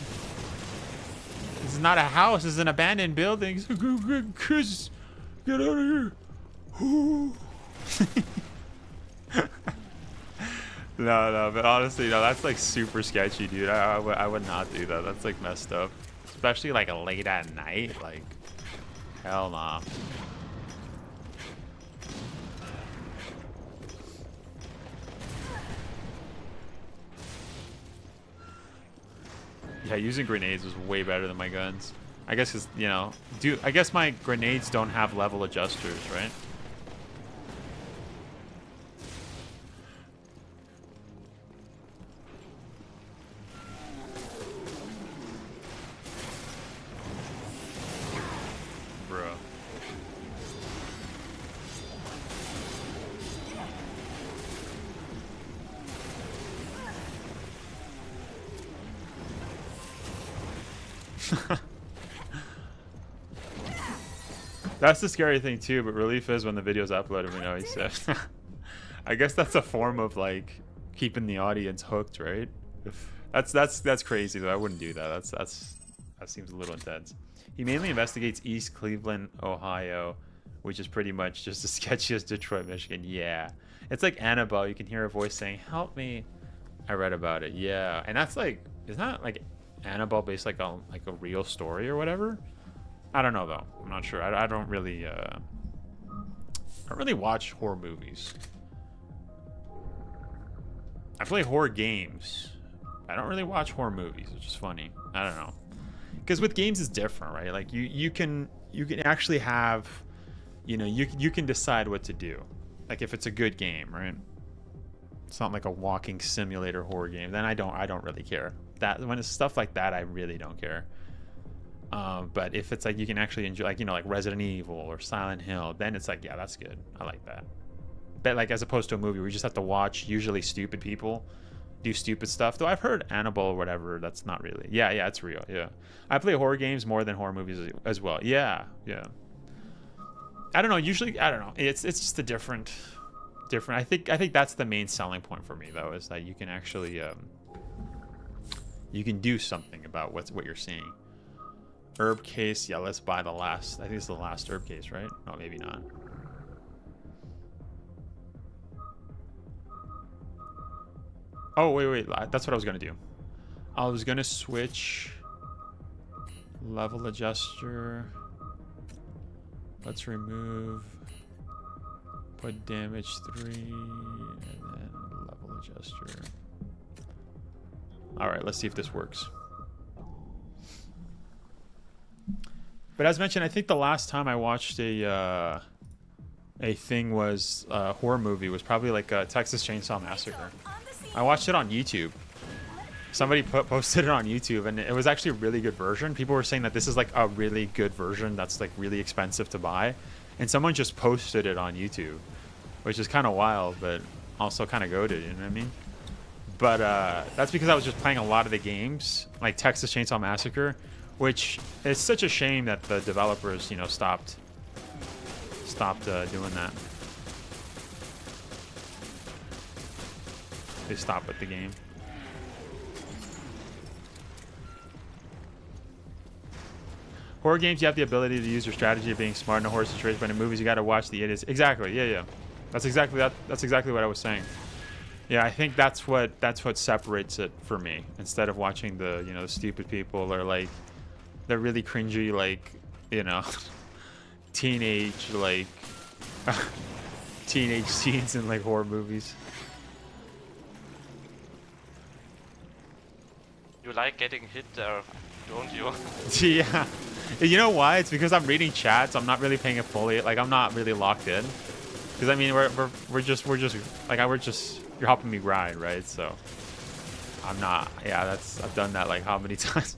This is not a house, this is an abandoned building. Kids, get out of here. No, but honestly, no, that's like super sketchy, dude. I would not do that. That's like messed up. Especially like late at night. Like, hell nah. Yeah, using grenades was way better than my guns. I guess because, you know, I guess my grenades don't have level adjusters, right? Bro. That's the scary thing too, but relief is when the video's uploaded, we know he said. I guess that's a form of like keeping the audience hooked, right? That's crazy though. I wouldn't do that. That seems a little intense. He mainly investigates East Cleveland, Ohio, which is pretty much just as sketchy as Detroit, Michigan. Yeah. It's like Annabelle. You can hear a voice saying, "Help me." I read about it. Yeah. And that's like, isn't that like Annabelle based like on like a real story or whatever? I don't know though. I'm not sure. I don't really watch horror movies. I play horror games. I don't really watch horror movies, which is funny. I don't know. Because with games it's different, right? Like you can actually have, you know, you can decide what to do. Like if it's a good game, right? It's not like a walking simulator horror game. Then I don't really care. That when it's stuff like that, I really don't care. But if it's like you can actually enjoy, like, you know, like Resident Evil or Silent Hill, then it's like, yeah, that's good. I like that. But like as opposed to a movie where you just have to watch usually stupid people do stupid stuff. Though I've heard Annabelle or whatever, that's not really. Yeah, it's real. Yeah, I play horror games more than horror movies as well. Yeah. I don't know. Usually, I don't know. It's just a different. I think that's the main selling point for me though, is that you can actually you can do something about what you're seeing. Herb case, yeah. Let's buy the last. I think it's the last herb case, right? No, maybe not. Oh, wait. That's what I was going to do. I was going to switch level adjuster. Let's remove. Put damage 3. And then level adjuster. Alright, let's see if this works. But as mentioned, I think the last time I watched a thing was a horror movie was probably like a Texas Chainsaw Massacre. I watched it on YouTube. Somebody posted it on YouTube, and it was actually a really good version. People were saying that this is like a really good version that's like really expensive to buy, and someone just posted it on YouTube, which is kind of wild, but also kind of goated. You know what I mean? But that's because I was just playing a lot of the games, like Texas Chainsaw Massacre, which is such a shame that the developers, you know, stopped doing that. They stopped with the game. Horror games, you have the ability to use your strategy of being smart in a horror situation, but in movies, you got to watch the idiots. Exactly. Yeah. That's exactly that. That's exactly what I was saying. Yeah, I think that's what separates it for me. Instead of watching the, you know, the stupid people or like the really cringy, like, you know, teenage scenes in like horror movies. You like getting hit there, don't you? Yeah. You know why? It's because I'm reading chats. I'm not really paying it fully. Like, I'm not really locked in. Because I mean, we're just like you're helping me grind, right? So I'm not. Yeah, I've done that like how many times?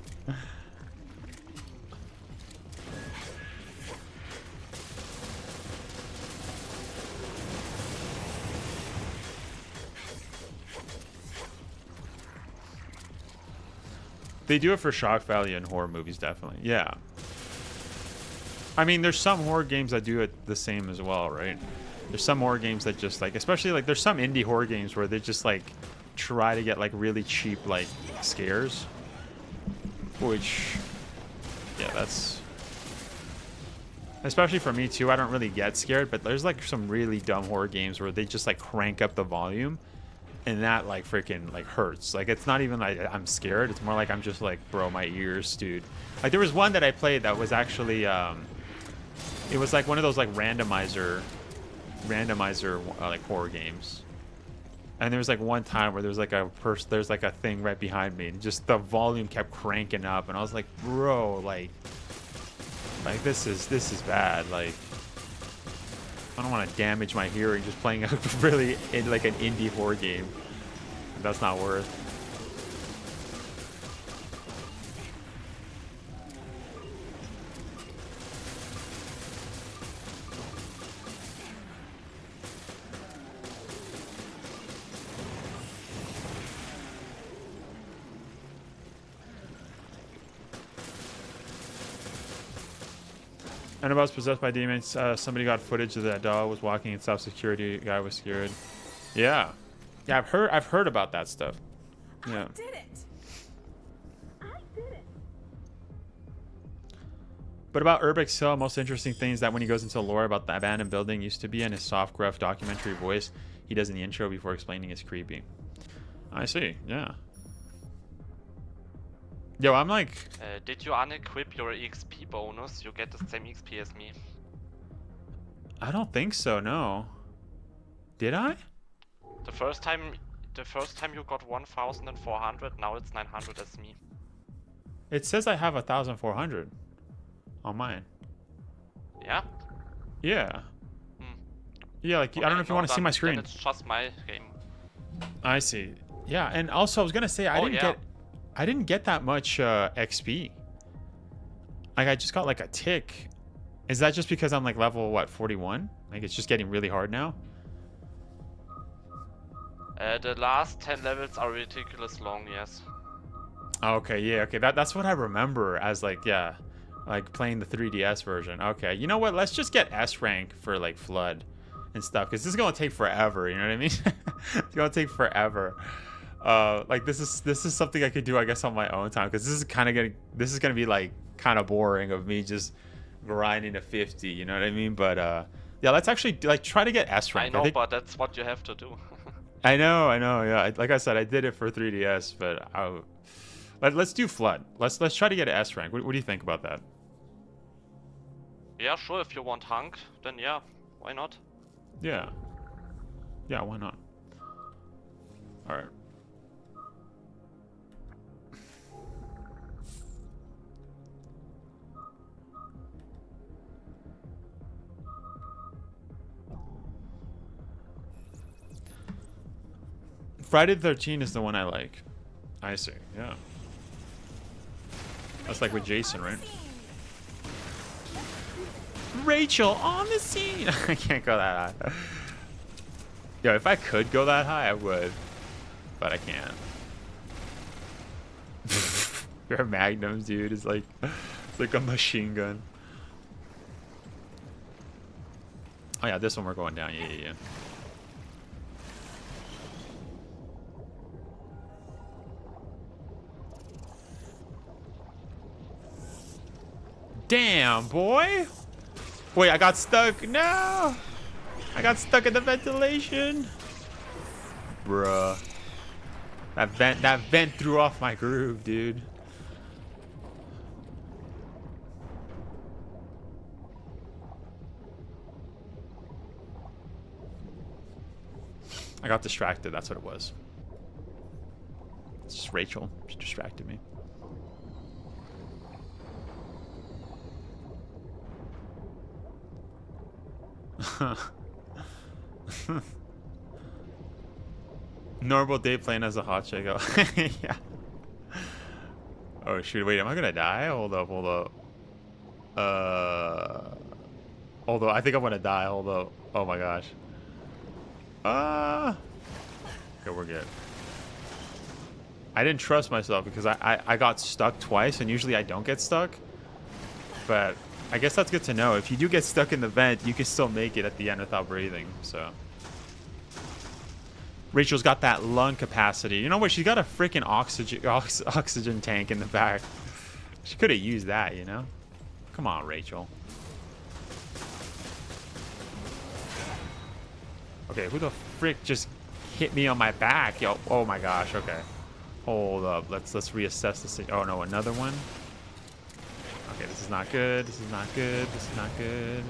They do it for shock value in horror movies, definitely. Yeah. I mean, there's some horror games that do it the same as well, right? There's some horror games that just like, especially like, there's some indie horror games where they just like try to get like really cheap like scares, which, yeah, that's, especially for me too. I don't really get scared, but there's like some really dumb horror games where they just like crank up the volume. And that like freaking like hurts. Like it's not even like I'm scared. It's more like I'm just like, bro, my ears, dude. Like there was one that I played that was actually it was like one of those like randomizer like horror games. And there was like one time where there's like a thing right behind me, and just the volume kept cranking up, and I was like, bro, like this is bad. Like I don't want to damage my hearing just playing a really like an indie horror game. That's not worth. Annabelle's possessed by demons. Somebody got footage of that dog was walking in self-security. Guy was scared. Yeah, I've heard about that stuff. Yeah. I did it. But about Urbex Hill, most interesting thing is that when he goes into lore about the abandoned building used to be in his soft, gruff documentary voice he does in the intro before explaining is creepy. I see. Yeah. Yo, I'm like, Did you unequip your EXP bonus? You get the same XP as me. I don't think so. No. Did I? The first time you got 1,400. Now it's 900 as me. It says I have 1,400 on mine. Yeah. Yeah. Hmm. Yeah, like I don't know if you want to see my screen. Then it's just my game. I see. Yeah, and also I was gonna say I didn't get that much XP. Like I just got like a tick. Is that just because I'm like level what 41? Like it's just getting really hard now. The last 10 levels are ridiculous long. Yes. Okay, yeah, okay. That's what I remember as like like playing the 3DS version. Okay, you know what? Let's just get S rank for like Flood and stuff because this is gonna take forever. You know what I mean? It's gonna take forever. Like this is something I could do, I guess, on my own time because this is gonna be like kind of boring of me just grinding to 50. You know what I mean? But yeah, let's actually like try to get S rank. I know, but that's what you have to do. I know. Yeah, like I said, I did it for 3DS, but let's do Flood. Let's try to get an S rank. What do you think about that? Yeah, sure. If you want Hunk, then yeah, why not? Yeah. Yeah, why not? All right. Friday the 13th is the one I like. I see. Yeah. That's like with Jason, right? Rachel on the scene. I can't go that high. Yo, if I could go that high, I would, but I can't. Your magnums, dude, is like it's like a machine gun. Oh yeah, this one we're going down. Yeah. Damn, boy. Wait, I got stuck. No. I got stuck in the ventilation. Bruh. That vent threw off my groove, dude. I got distracted. That's what it was. It's just Rachel. She distracted me. Normal day playing as a hot chick. Yeah. Oh shoot, wait, am I gonna die? Hold up. Hold on, I think I'm gonna die. Hold up. Oh my gosh. Okay, we're good. I didn't trust myself because I got stuck twice, and usually I don't get stuck. But I guess that's good to know. If you do get stuck in the vent, you can still make it at the end without breathing. So Rachel's got that lung capacity. You know what? She's got a freaking oxygen tank in the back. She could have used that, you know? Come on, Rachel. Okay, who the frick just hit me on my back? Yo, oh my gosh. Okay, hold up. Let's reassess this. Oh no, another one. Okay, this is not good. This is not good. This is not good.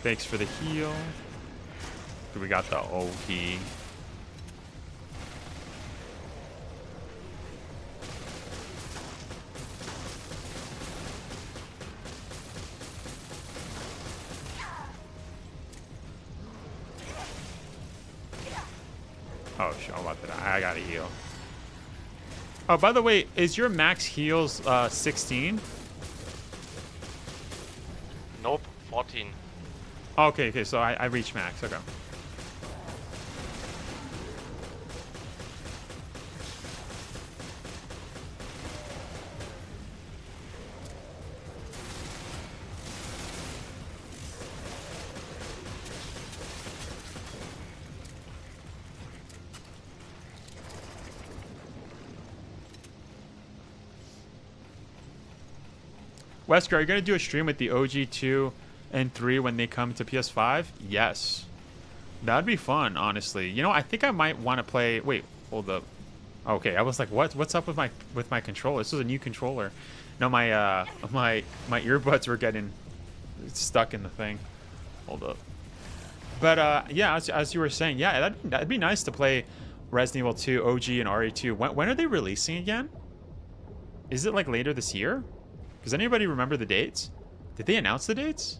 Thanks for the heal. We got the O key. Oh shit, I'm about to die. I gotta heal. Oh, by the way, is your max heals 16? Nope, 14. Okay, so I reached max. Okay. Wesker, are you going to do a stream with the OG2 and 3 when they come to PS5? Yes. That'd be fun, honestly. You know, I think I might want to play... Wait, hold up. Okay, I was like, what's up with my controller? This is a new controller. No, my earbuds were getting stuck in the thing. Hold up. But yeah, as you were saying, yeah, that'd be nice to play Resident Evil 2 OG and RE2. When are they releasing again? Is it like later this year? Does anybody remember the dates? Did they announce the dates?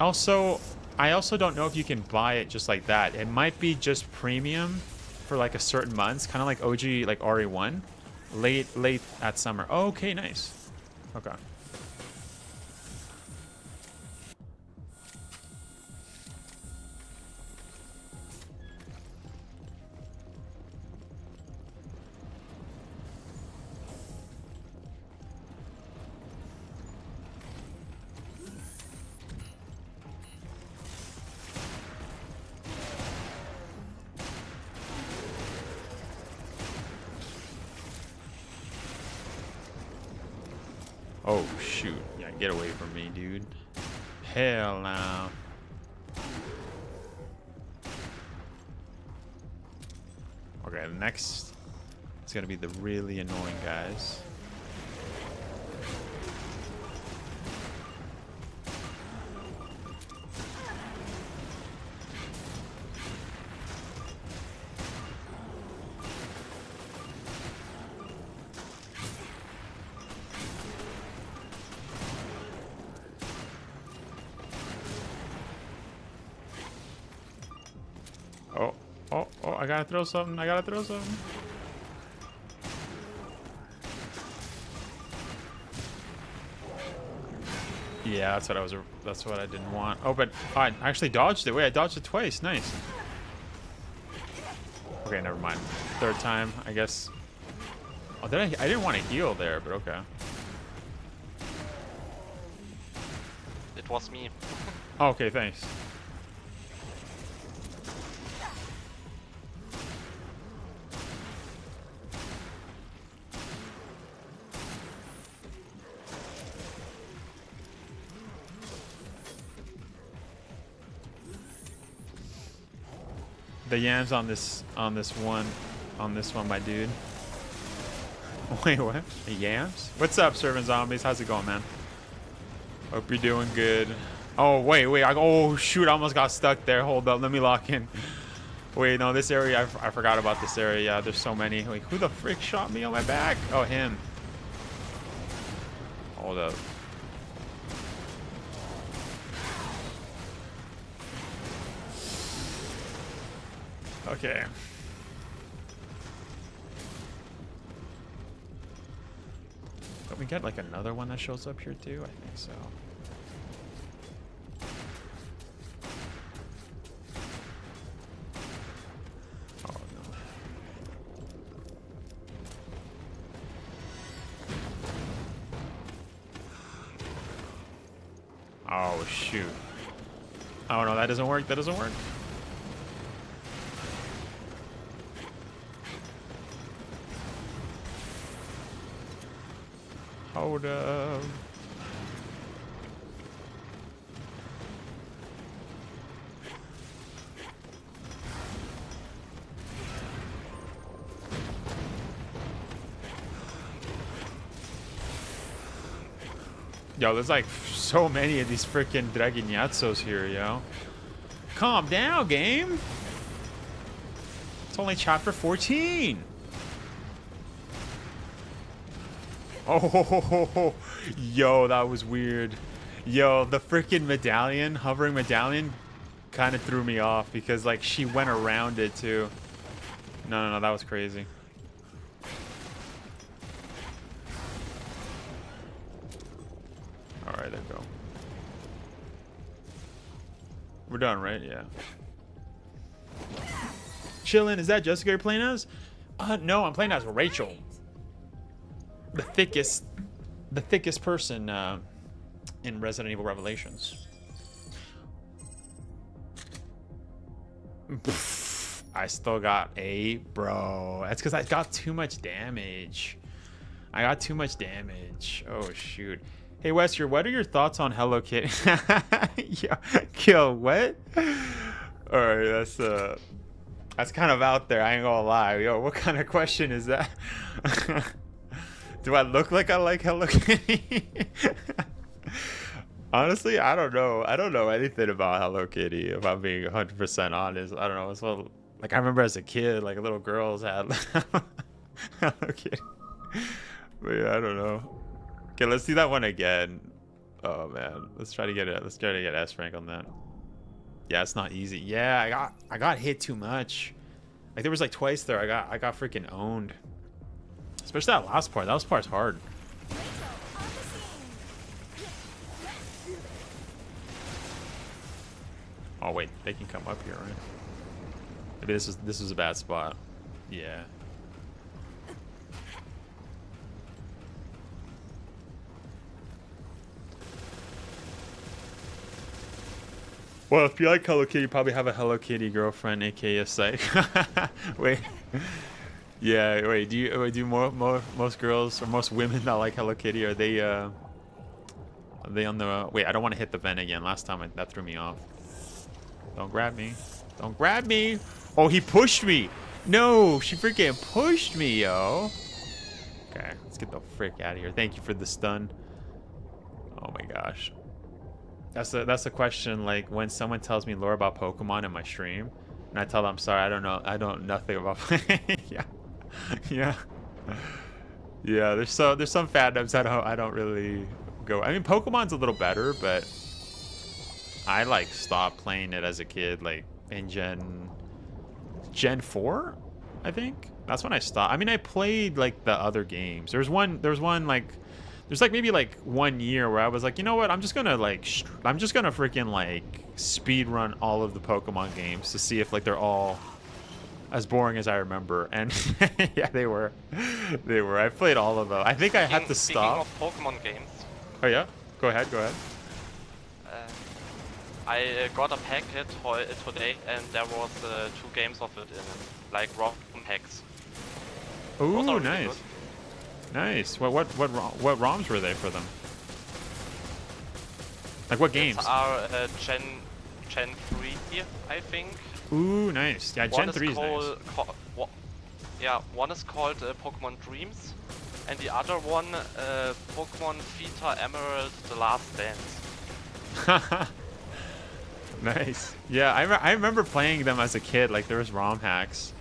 Also, I also don't know if you can buy it just like that. It might be just premium for like a certain months, kind of like OG, like RE1, late at summer. Oh, okay, nice. Okay. Oh, shoot. Yeah, get away from me, dude. Hell no. Okay, next is going to be the really annoying guys. Oh, I gotta throw something. I gotta throw something. Yeah, that's what I didn't want. Oh, but I actually dodged it. Wait, I dodged it twice. Nice. Okay, never mind. Third time, I guess. Oh, I didn't want to heal there, but okay. It was me. Oh, okay, thanks. The yams on this one, my dude. Wait, what? The yams? What's up, Servant Zombies? How's it going, man? Hope you're doing good. Oh, wait. Oh, shoot. I almost got stuck there. Hold up. Let me lock in. Wait, no, this area, I forgot about this area. Yeah, there's so many. Wait, who the frick shot me on my back? Oh, him. Hold up. Okay. But we get like another one that shows up here too? I think so. Oh no. Oh shoot. Oh no, that doesn't work. That doesn't work. Hold up. Yo, there's like so many of these freaking Dragonyazzos here, yo. Calm down, game. It's only chapter 14. Oh, yo, that was weird. Yo, the freaking medallion, hovering medallion, kind of threw me off because, like, she went around it, too. No, that was crazy. All right, there we go. We're done, right? Yeah. Chillin', is that Jessica you're playing as? No, I'm playing as Rachel. The thickest person in Resident Evil Revelations. I still got 8, bro. That's because I got too much damage. Oh shoot. Hey Wesker, what are your thoughts on Hello Kitty? Yo, what? All right, that's kind of out there. I ain't gonna lie. Yo, what kind of question is that? Do I look like I like Hello Kitty? Honestly, I don't know. I don't know anything about Hello Kitty. If I'm being 100% honest, I don't know. It's well, like I remember as a kid, like little girls had Hello Kitty. But yeah, I don't know. Okay, let's see that one again. Oh man, let's try to get it. Let's try to get S rank on that. Yeah, it's not easy. Yeah, I got hit too much. Like there was like twice there. I got freaking owned. Especially that last part. That last part's hard. Oh wait, they can come up here, right? Maybe this is a bad spot. Yeah. Well, if you like Hello Kitty, you probably have a Hello Kitty girlfriend, aka a psych. Wait. Yeah, wait, do most girls or most women that like Hello Kitty, are they on the wait, I don't want to hit the vent again. Last time that threw me off. Don't grab me. Don't grab me. Oh, he pushed me. No, she freaking pushed me, yo. Okay, let's get the frick out of here. Thank you for the stun. Oh my gosh. That's a question, like when someone tells me lore about Pokemon in my stream and I tell them I'm sorry, I don't know nothing about yeah. Yeah. Yeah, there's some fandoms I don't really go. I mean Pokemon's a little better, but I like stopped playing it as a kid, like in Gen 4, I think. That's when I stopped. I mean I played like the other games. There's like maybe like 1 year where I was like, you know what? I'm just gonna freaking like speed run all of the Pokemon games to see if like they're all as boring as I remember. And yeah, they were. I played all of them. I think I had to stop. Speaking of Pokemon games. Oh yeah, go ahead. I got a packet today, and there was 2 games of it in it, like ROM packs. Ooh, really nice. good. Nice. What ROMs were they for them? Like what games? These are Gen 3, I think. Ooh, nice. Yeah, Gen 3 is nice. One is called Pokemon Dreams, and the other one Pokemon Vita Emerald: The Last Dance. Nice. Yeah, I remember playing them as a kid. Like there was ROM hacks.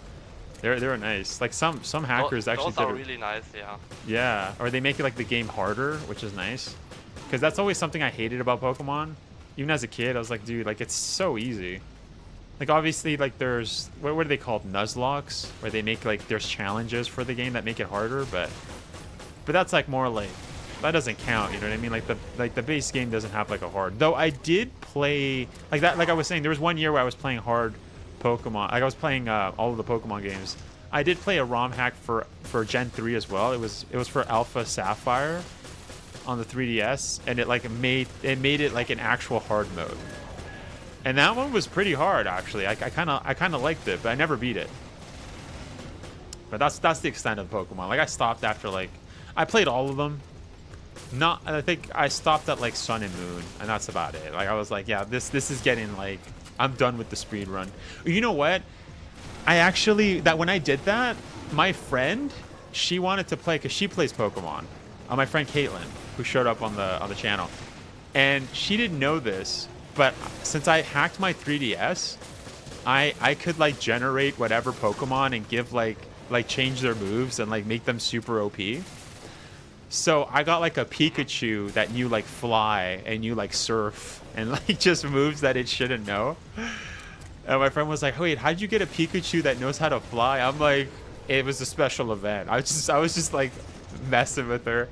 They were nice. Like some hackers actually those are really nice, yeah. Yeah, or they make it like the game harder, which is nice. Because that's always something I hated about Pokemon. Even as a kid, I was like, dude, like it's so easy. Like obviously, like there's what are they called, Nuzlocks, where they make like there's challenges for the game that make it harder, but that's like more like that doesn't count. You know what I mean? Like the base game doesn't have like a hard. Though I did play like that. Like I was saying, there was 1 year where I was playing hard Pokemon. Like I was playing all of the Pokemon games. I did play a ROM hack for Gen 3 as well. It was for Alpha Sapphire on the 3DS, and it made it like an actual hard mode. And that one was pretty hard actually. I kind of liked it, but I never beat it. But that's the extent of Pokemon. Like I stopped after like I played all of them. I think I stopped at like Sun and Moon, and that's about it. Like I was like, yeah, this is getting like I'm done with the speed run. You know what? When I did that, my friend, she wanted to play because she plays Pokemon. My friend Caitlin, who showed up on the channel, and she didn't know this, but since I hacked my 3DS, I could like generate whatever Pokemon and give like change their moves and like make them super OP. So I got like a Pikachu that knew like fly and knew like surf and like just moves that it shouldn't know. And my friend was like, wait, how'd you get a Pikachu that knows how to fly? I'm like, it was a special event. I was just like messing with her.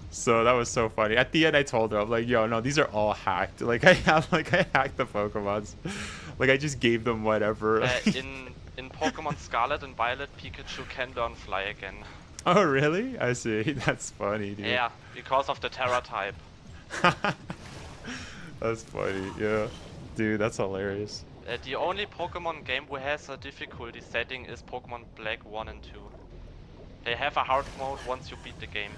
So that was so funny. At the end, I told her, I'm like, yo, no, these are all hacked. Like I hacked the Pokemons. Like I just gave them whatever. In Pokemon Scarlet and Violet, Pikachu can learn fly again. Oh really? I see. That's funny, dude. Yeah, because of the Terra type. That's funny. Yeah, dude, that's hilarious. The only Pokemon game who has a difficulty setting is Pokemon Black 1 and 2. They have a hard mode once you beat the game.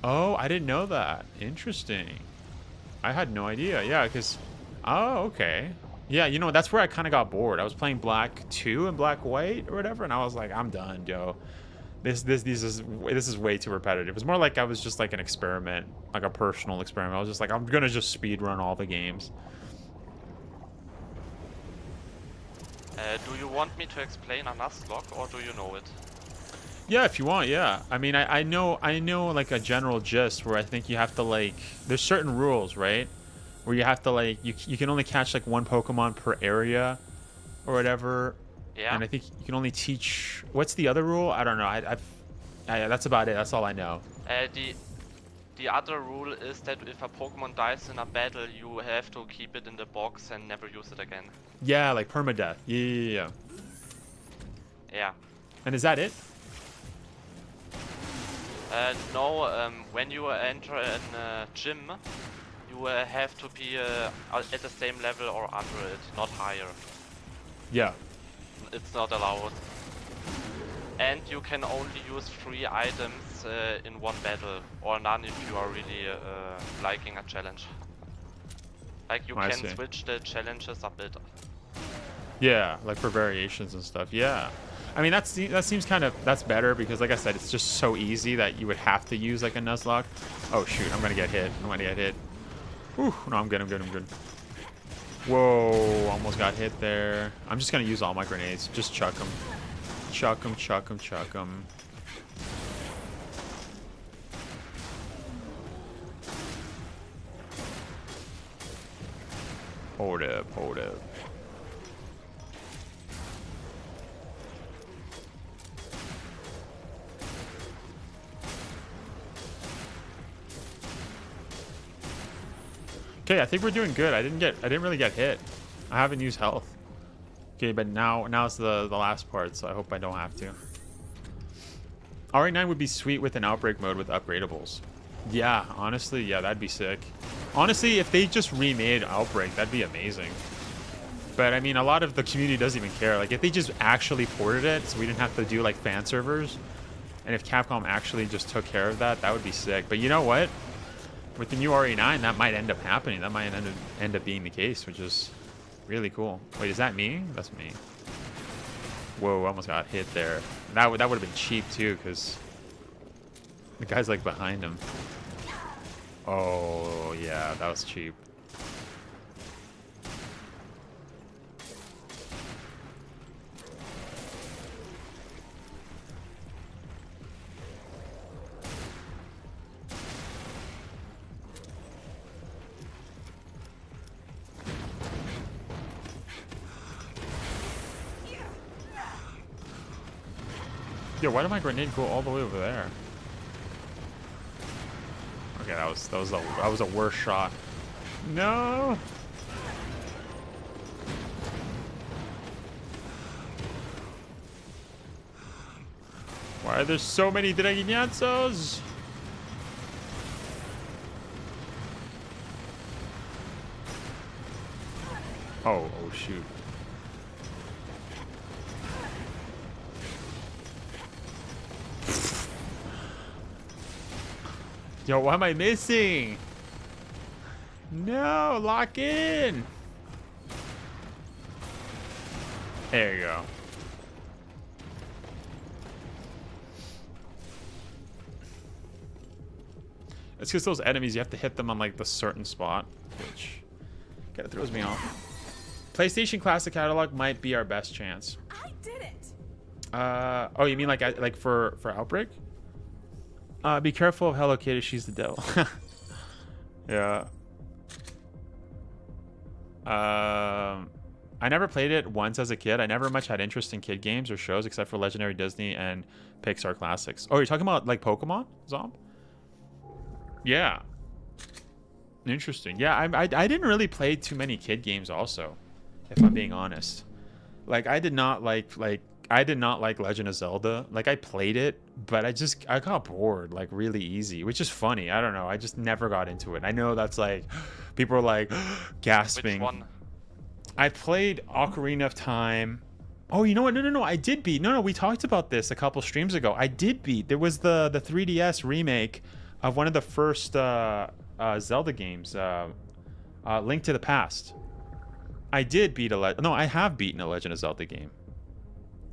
Oh, I didn't know that. Interesting. I had no idea. Yeah, because... Oh, okay. Yeah, you know, that's where I kind of got bored. I was playing Black 2 and Black White or whatever, and I was like, I'm done, yo. This is way too repetitive. It was more like I was just like an experiment, like a personal experiment. I was just like, I'm gonna just speed run all the games. Do you want me to explain a Nuzlocke, or do you know it? Yeah, if you want, yeah. I mean, I know like a general gist where I think you have to like, there's certain rules, right? Where you have to like, you can only catch like one Pokemon per area or whatever. Yeah. And I think you can only teach, what's the other rule? I don't know. That's about it. That's all I know. The other rule is that if a Pokemon dies in a battle, you have to keep it in the box and never use it again. Yeah, like permadeath. Yeah. Yeah. And is that it? No, when you enter a gym, you have to be at the same level or under it, not higher. Yeah. It's not allowed. And you can only use 3 items in one battle, or none if you are really liking a challenge. Like you I can see. switch the challenges a bit. Yeah, like for variations and stuff. Yeah. I mean, that seems kind of, that's better because like I said, it's just so easy that you would have to use like a Nuzlocke. Oh shoot, I'm gonna get hit. Whew, no, I'm good. Whoa, almost got hit there. I'm just gonna use all my grenades. Just chuck them. Chuck them. Hold up. Okay, I think we're doing good. I didn't really get hit. I haven't used health. Okay, but now it's the last part, so I hope I don't have to. R9 would be sweet with an outbreak mode with upgradables. Yeah, honestly, yeah, that'd be sick. Honestly, if they just remade Outbreak, that'd be amazing. But I mean, a lot of the community doesn't even care. Like, if they just actually ported it, so we didn't have to do like fan servers, and if Capcom actually just took care of that, that would be sick. But you know what? With the new RE9, that might end up happening. That might end up being the case, which is really cool. Wait, is that me? That's me. Whoa, almost got hit there. That would have been cheap too, because the guy's like behind him. Oh yeah, that was cheap. Yo, why did my grenade go all the way over there? Okay, that was a worse shot. No. Why are there so many draguinazos? Oh shoot. Yo, what am I missing? No, lock in. There you go. It's because those enemies, you have to hit them on like the certain spot, which kind of throws me off. PlayStation Classic Catalog might be our best chance. I did it. Oh, you mean like for Outbreak? Be careful of Hello Kitty, she's the devil. Yeah. I never played it once as a kid. I never much had interest in kid games or shows except for Legendary Disney and Pixar classics. Oh, you're talking about like Pokemon, Zomb? Yeah. Interesting. Yeah, I didn't really play too many kid games also, if I'm being honest. Like I did not like Legend of Zelda. Like I played it, but I got bored like really easy, which is funny. I don't know. I just never got into it. I know that's like people are like gasping. Which one? I played Ocarina of Time. Oh, you know what? No. I did beat. No, we talked about this a couple streams ago. I did beat. There was the 3DS remake of one of the first Zelda games, Link to the Past. I did beat I have beaten a Legend of Zelda game.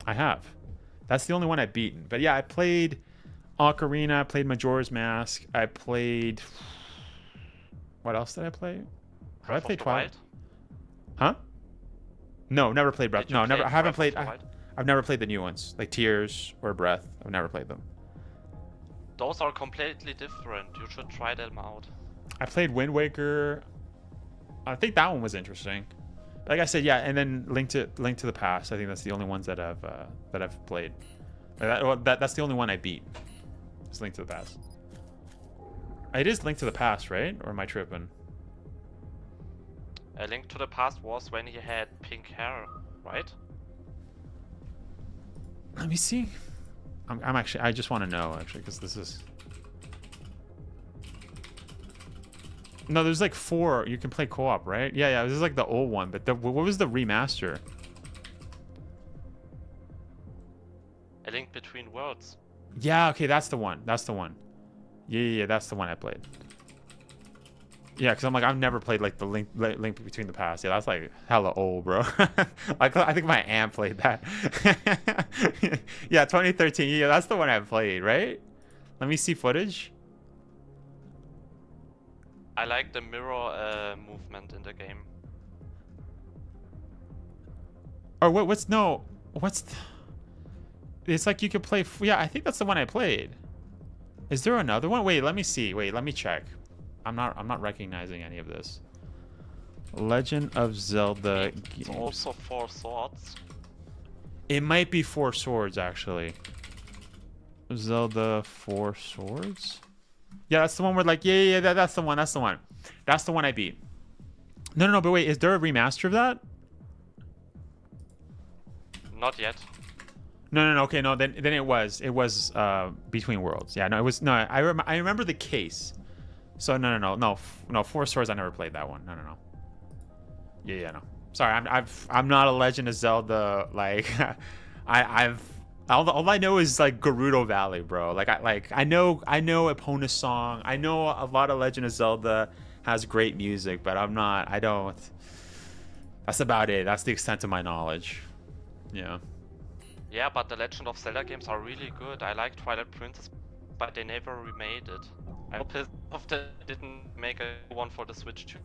I have. That's the only one I've beaten. But yeah, I played Ocarina, I played Majora's Mask, I played... What else did I play? Did I play Twilight? Huh? No, never played Breath. No, never. I haven't played. I've never played the new ones, like Tears or Breath. I've never played them. Those are completely different. You should try them out. I played Wind Waker. I think that one was interesting. Like I said, yeah, and then Link to the Past. I think that's the only ones that I've played. That's the only one I beat. It's Link to the Past. It is Link to the Past, right? Or am I tripping? A Link to the Past was when he had pink hair, right? Let me see. I'm actually. I just want to know actually, because this is. No, there's like 4. You can play co-op, right? Yeah. This is like the old one, but what was the remaster? A Link Between Worlds. Yeah. Okay, that's the one. That's the one. Yeah. That's the one I played. Yeah, because I'm like, I've never played like the Link Between the Past. Yeah, that's like hella old, bro. Like, I think my aunt played that. Yeah, 2013. Yeah, that's the one I played, right? Let me see footage. I like the mirror movement in the game. Or what's it's like you could play. Yeah, I think that's the one I played. Is there another one? Wait, let me see. Wait, let me check. I'm not recognizing any of this. Legend of Zelda It's games. also 4 Swords. It might be 4 Swords actually. Zelda 4 Swords? Yeah, that's the one where like that's the one. That's the one. That's the one I beat. No, but wait, is there a remaster of that? Not yet. No. Okay, no. Then it was Between Worlds. Yeah, no, it was no. I remember the case. So no. 4 Swords. I never played that one. No. Yeah, no. Sorry, I'm not a Legend of Zelda. Like, all I know is like Gerudo Valley, bro. I know Epona's song. I know a lot of Legend of Zelda has great music, but I don't. That's about it. That's the extent of my knowledge. Yeah. Yeah, but the Legend of Zelda games are really good. I like Twilight Princess, but they never remade it. I'm pissed off they didn't make a one for the Switch too.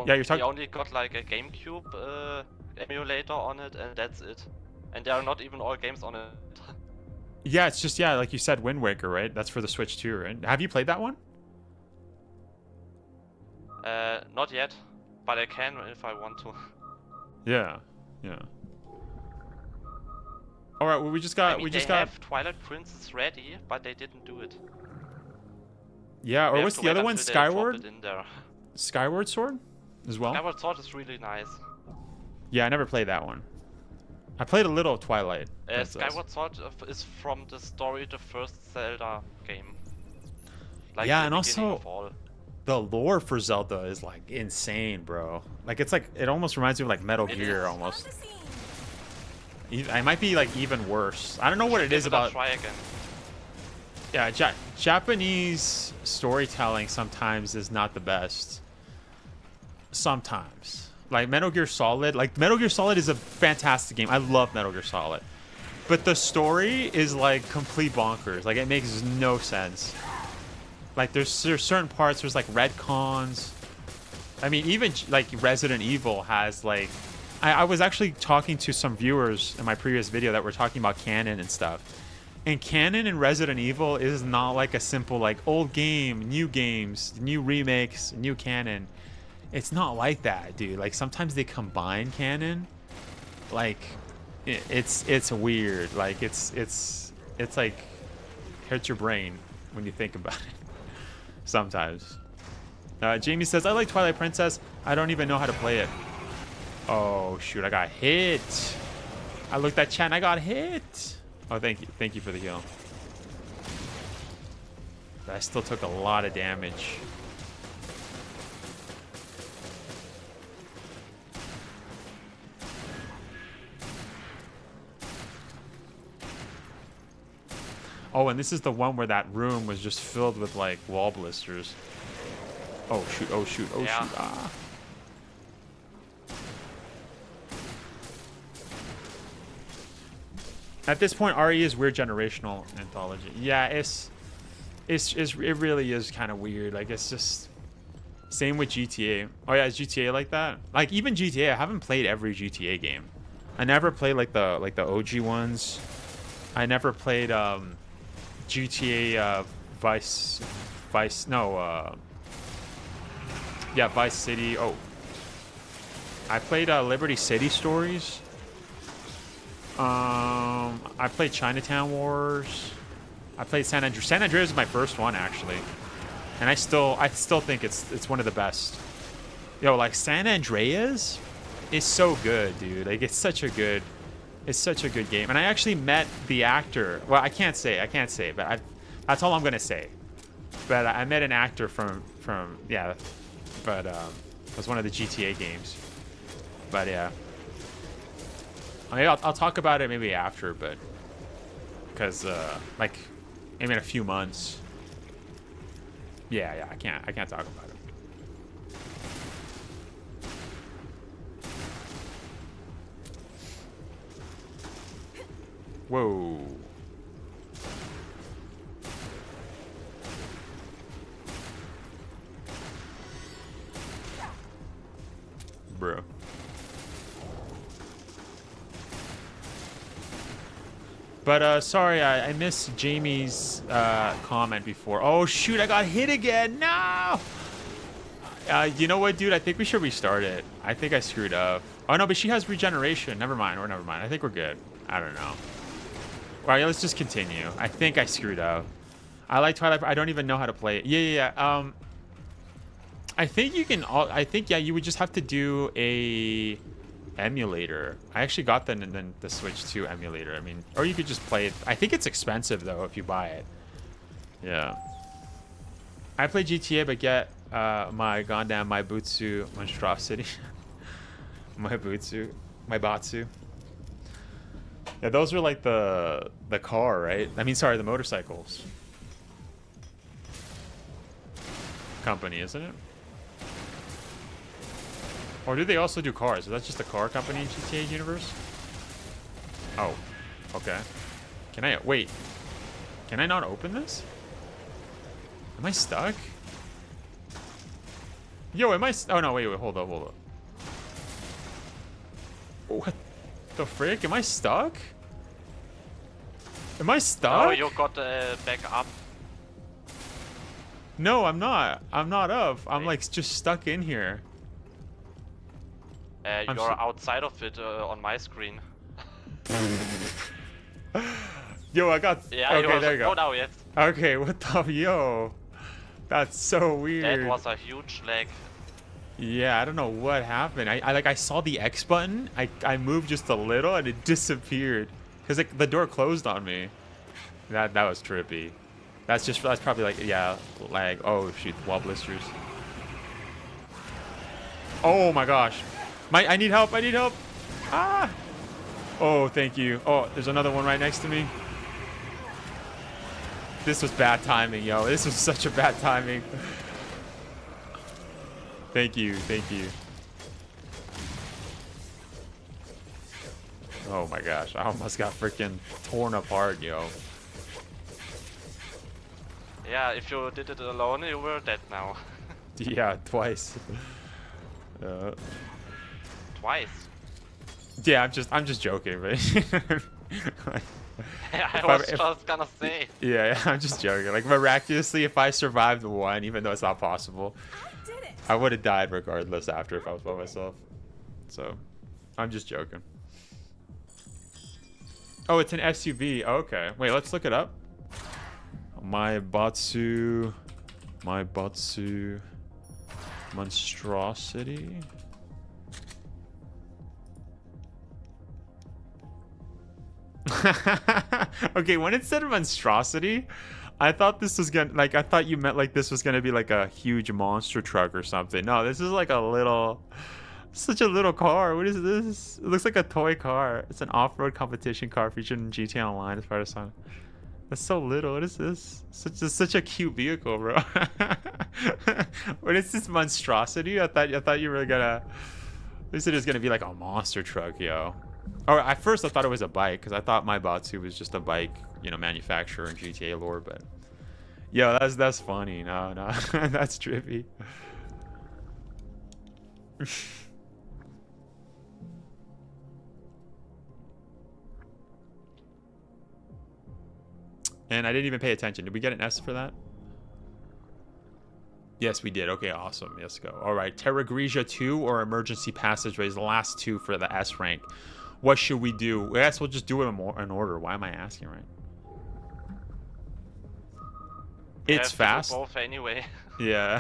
Yeah, you're talking. They only got like a GameCube emulator on it, and that's it. And there are not even all games on it. Yeah, it's just like you said, Wind Waker, right? That's for the Switch too, right? Have you played that one? Not yet, but I can if I want to. Yeah. All right, well, we just got. They have Twilight Princess ready, but they didn't do it. Yeah, or what's the other one? Skyward? In there. Skyward Sword as well? Skyward Sword is really nice. Yeah, I never played that one. I played a little Twilight. Skyward Sword is from the story, the first Zelda game. Like yeah, and also the lore for Zelda is like insane, bro. Like it almost reminds me of like Metal Gear almost. It might be like even worse. I don't know what it is about. Try again. Yeah, Japanese storytelling sometimes is not the best. Sometimes. Like Metal Gear Solid. Like Metal Gear Solid is a fantastic game. I love Metal Gear Solid. But the story is like complete bonkers. Like it makes no sense. Like there's certain parts, there's like retcons. I mean, even like Resident Evil has like... I was actually talking to some viewers in my previous video that were talking about canon and stuff. And canon in Resident Evil is not like a simple like old game, new games, new remakes, new canon. It's not like that, dude. Like sometimes they combine canon. Like it's weird. Like it's like hurts your brain when you think about it. Sometimes. Jamie says, I like Twilight Princess. I don't even know how to play it. Oh shoot, I got hit. I looked at chat and I got hit. Oh, thank you for the heal. But I still took a lot of damage. Oh, and this is the one where that room was just filled with like wall blisters. Oh shoot! Oh shoot! Oh Yeah. shoot! Ah. At this point, RE is weird generational anthology. Yeah, it really is kind of weird. Like it's just same with GTA. Oh yeah, is GTA like that? Like even GTA, I haven't played every GTA game. I never played like the OG ones. I never played GTA Vice City. Oh, I played Liberty City Stories. I played Chinatown Wars. I played San Andreas. San Andreas is my first one actually, and I still think it's one of the best. Yo, like San Andreas is so good, dude. Like it's such a good game. And I actually met the actor. Well, I can't say, but that's all I'm gonna say. But I met an actor from yeah, but it was one of the GTA games. But yeah. I mean, I'll talk about it maybe after, but because like maybe in a few months. Yeah, I can't talk about it. Whoa. Bro. But sorry, I missed Jamie's comment before. Oh shoot, I got hit again. No. You know what, dude? I think we should restart it. I think I screwed up. Oh no, but she has regeneration. Never mind. I think we're good. I don't know. All right, let's just continue. I think I screwed up. I like Twilight. I don't even know how to play it. Yeah. I think you can. Yeah, you would just have to do a emulator. I actually got the Switch 2 emulator. I mean, or you could just play it. I think it's expensive though if you buy it. Yeah. I play GTA, but get my Gundam, my Butsu monstrosity, my Batsu. Yeah, those are like the car, right? I mean, sorry, the motorcycles company, isn't it? Or do they also do cars? Is that just a car company in GTA universe? Oh, okay. Can I wait? Can I not open this? Am I stuck? Yo, am I? Oh no, wait, hold up. What the frick? Am I stuck? Am I stuck? Oh, you got back up. No, I'm not. I'm not up. I'm like just stuck in here. You're outside of it on my screen. Yo, I got. Yeah, okay, there you go. Oh, now yes. Okay, what the yo? That's so weird. That was a huge lag. Yeah, I don't know what happened. I saw the X button. I moved just a little and it disappeared because the door closed on me. That was trippy. That's probably like lag. Oh shoot, wall blisters. Oh my gosh. I need help. Ah. Oh, thank you. Oh, there's another one right next to me. This was bad timing, yo. This was such a bad timing. Thank you. Oh my gosh, I almost got freaking torn apart, yo. Yeah, if you did it alone, you were dead now. Yeah, twice. Twice? Yeah, I'm just joking, but I was just gonna say. Yeah, I'm just joking. Like miraculously, if I survived one, even though it's not possible, I would have died regardless after if I was by myself. So, I'm just joking. Oh, it's an SUV. Oh, okay. Wait, let's look it up. My Batsu monstrosity. Okay, when it said monstrosity, I thought this was gonna I thought you meant like this was gonna be like a huge monster truck or something. No, this is like such a little car. What is this? It looks like a toy car. It's an off-road competition car featured in GTA Online as part of Sonic. That's so little. What is this? Such a cute vehicle, bro. What is this monstrosity? I thought you were gonna. This is gonna be like a monster truck, yo. Or at first I thought it was a bike because I thought my Batsu was just a bike, you know, manufacturer in GTA lore. But yo, that's funny. No, that's trippy. And I didn't even pay attention. Did we get an S for that? Yes, we did. Okay, awesome. Let's go. All right, Terra Grigia 2 or Emergency Passageways, the last two for the S rank. What should we do? I guess we'll just do it in order. Why am I asking, right? It's fast. Both anyway. Yeah.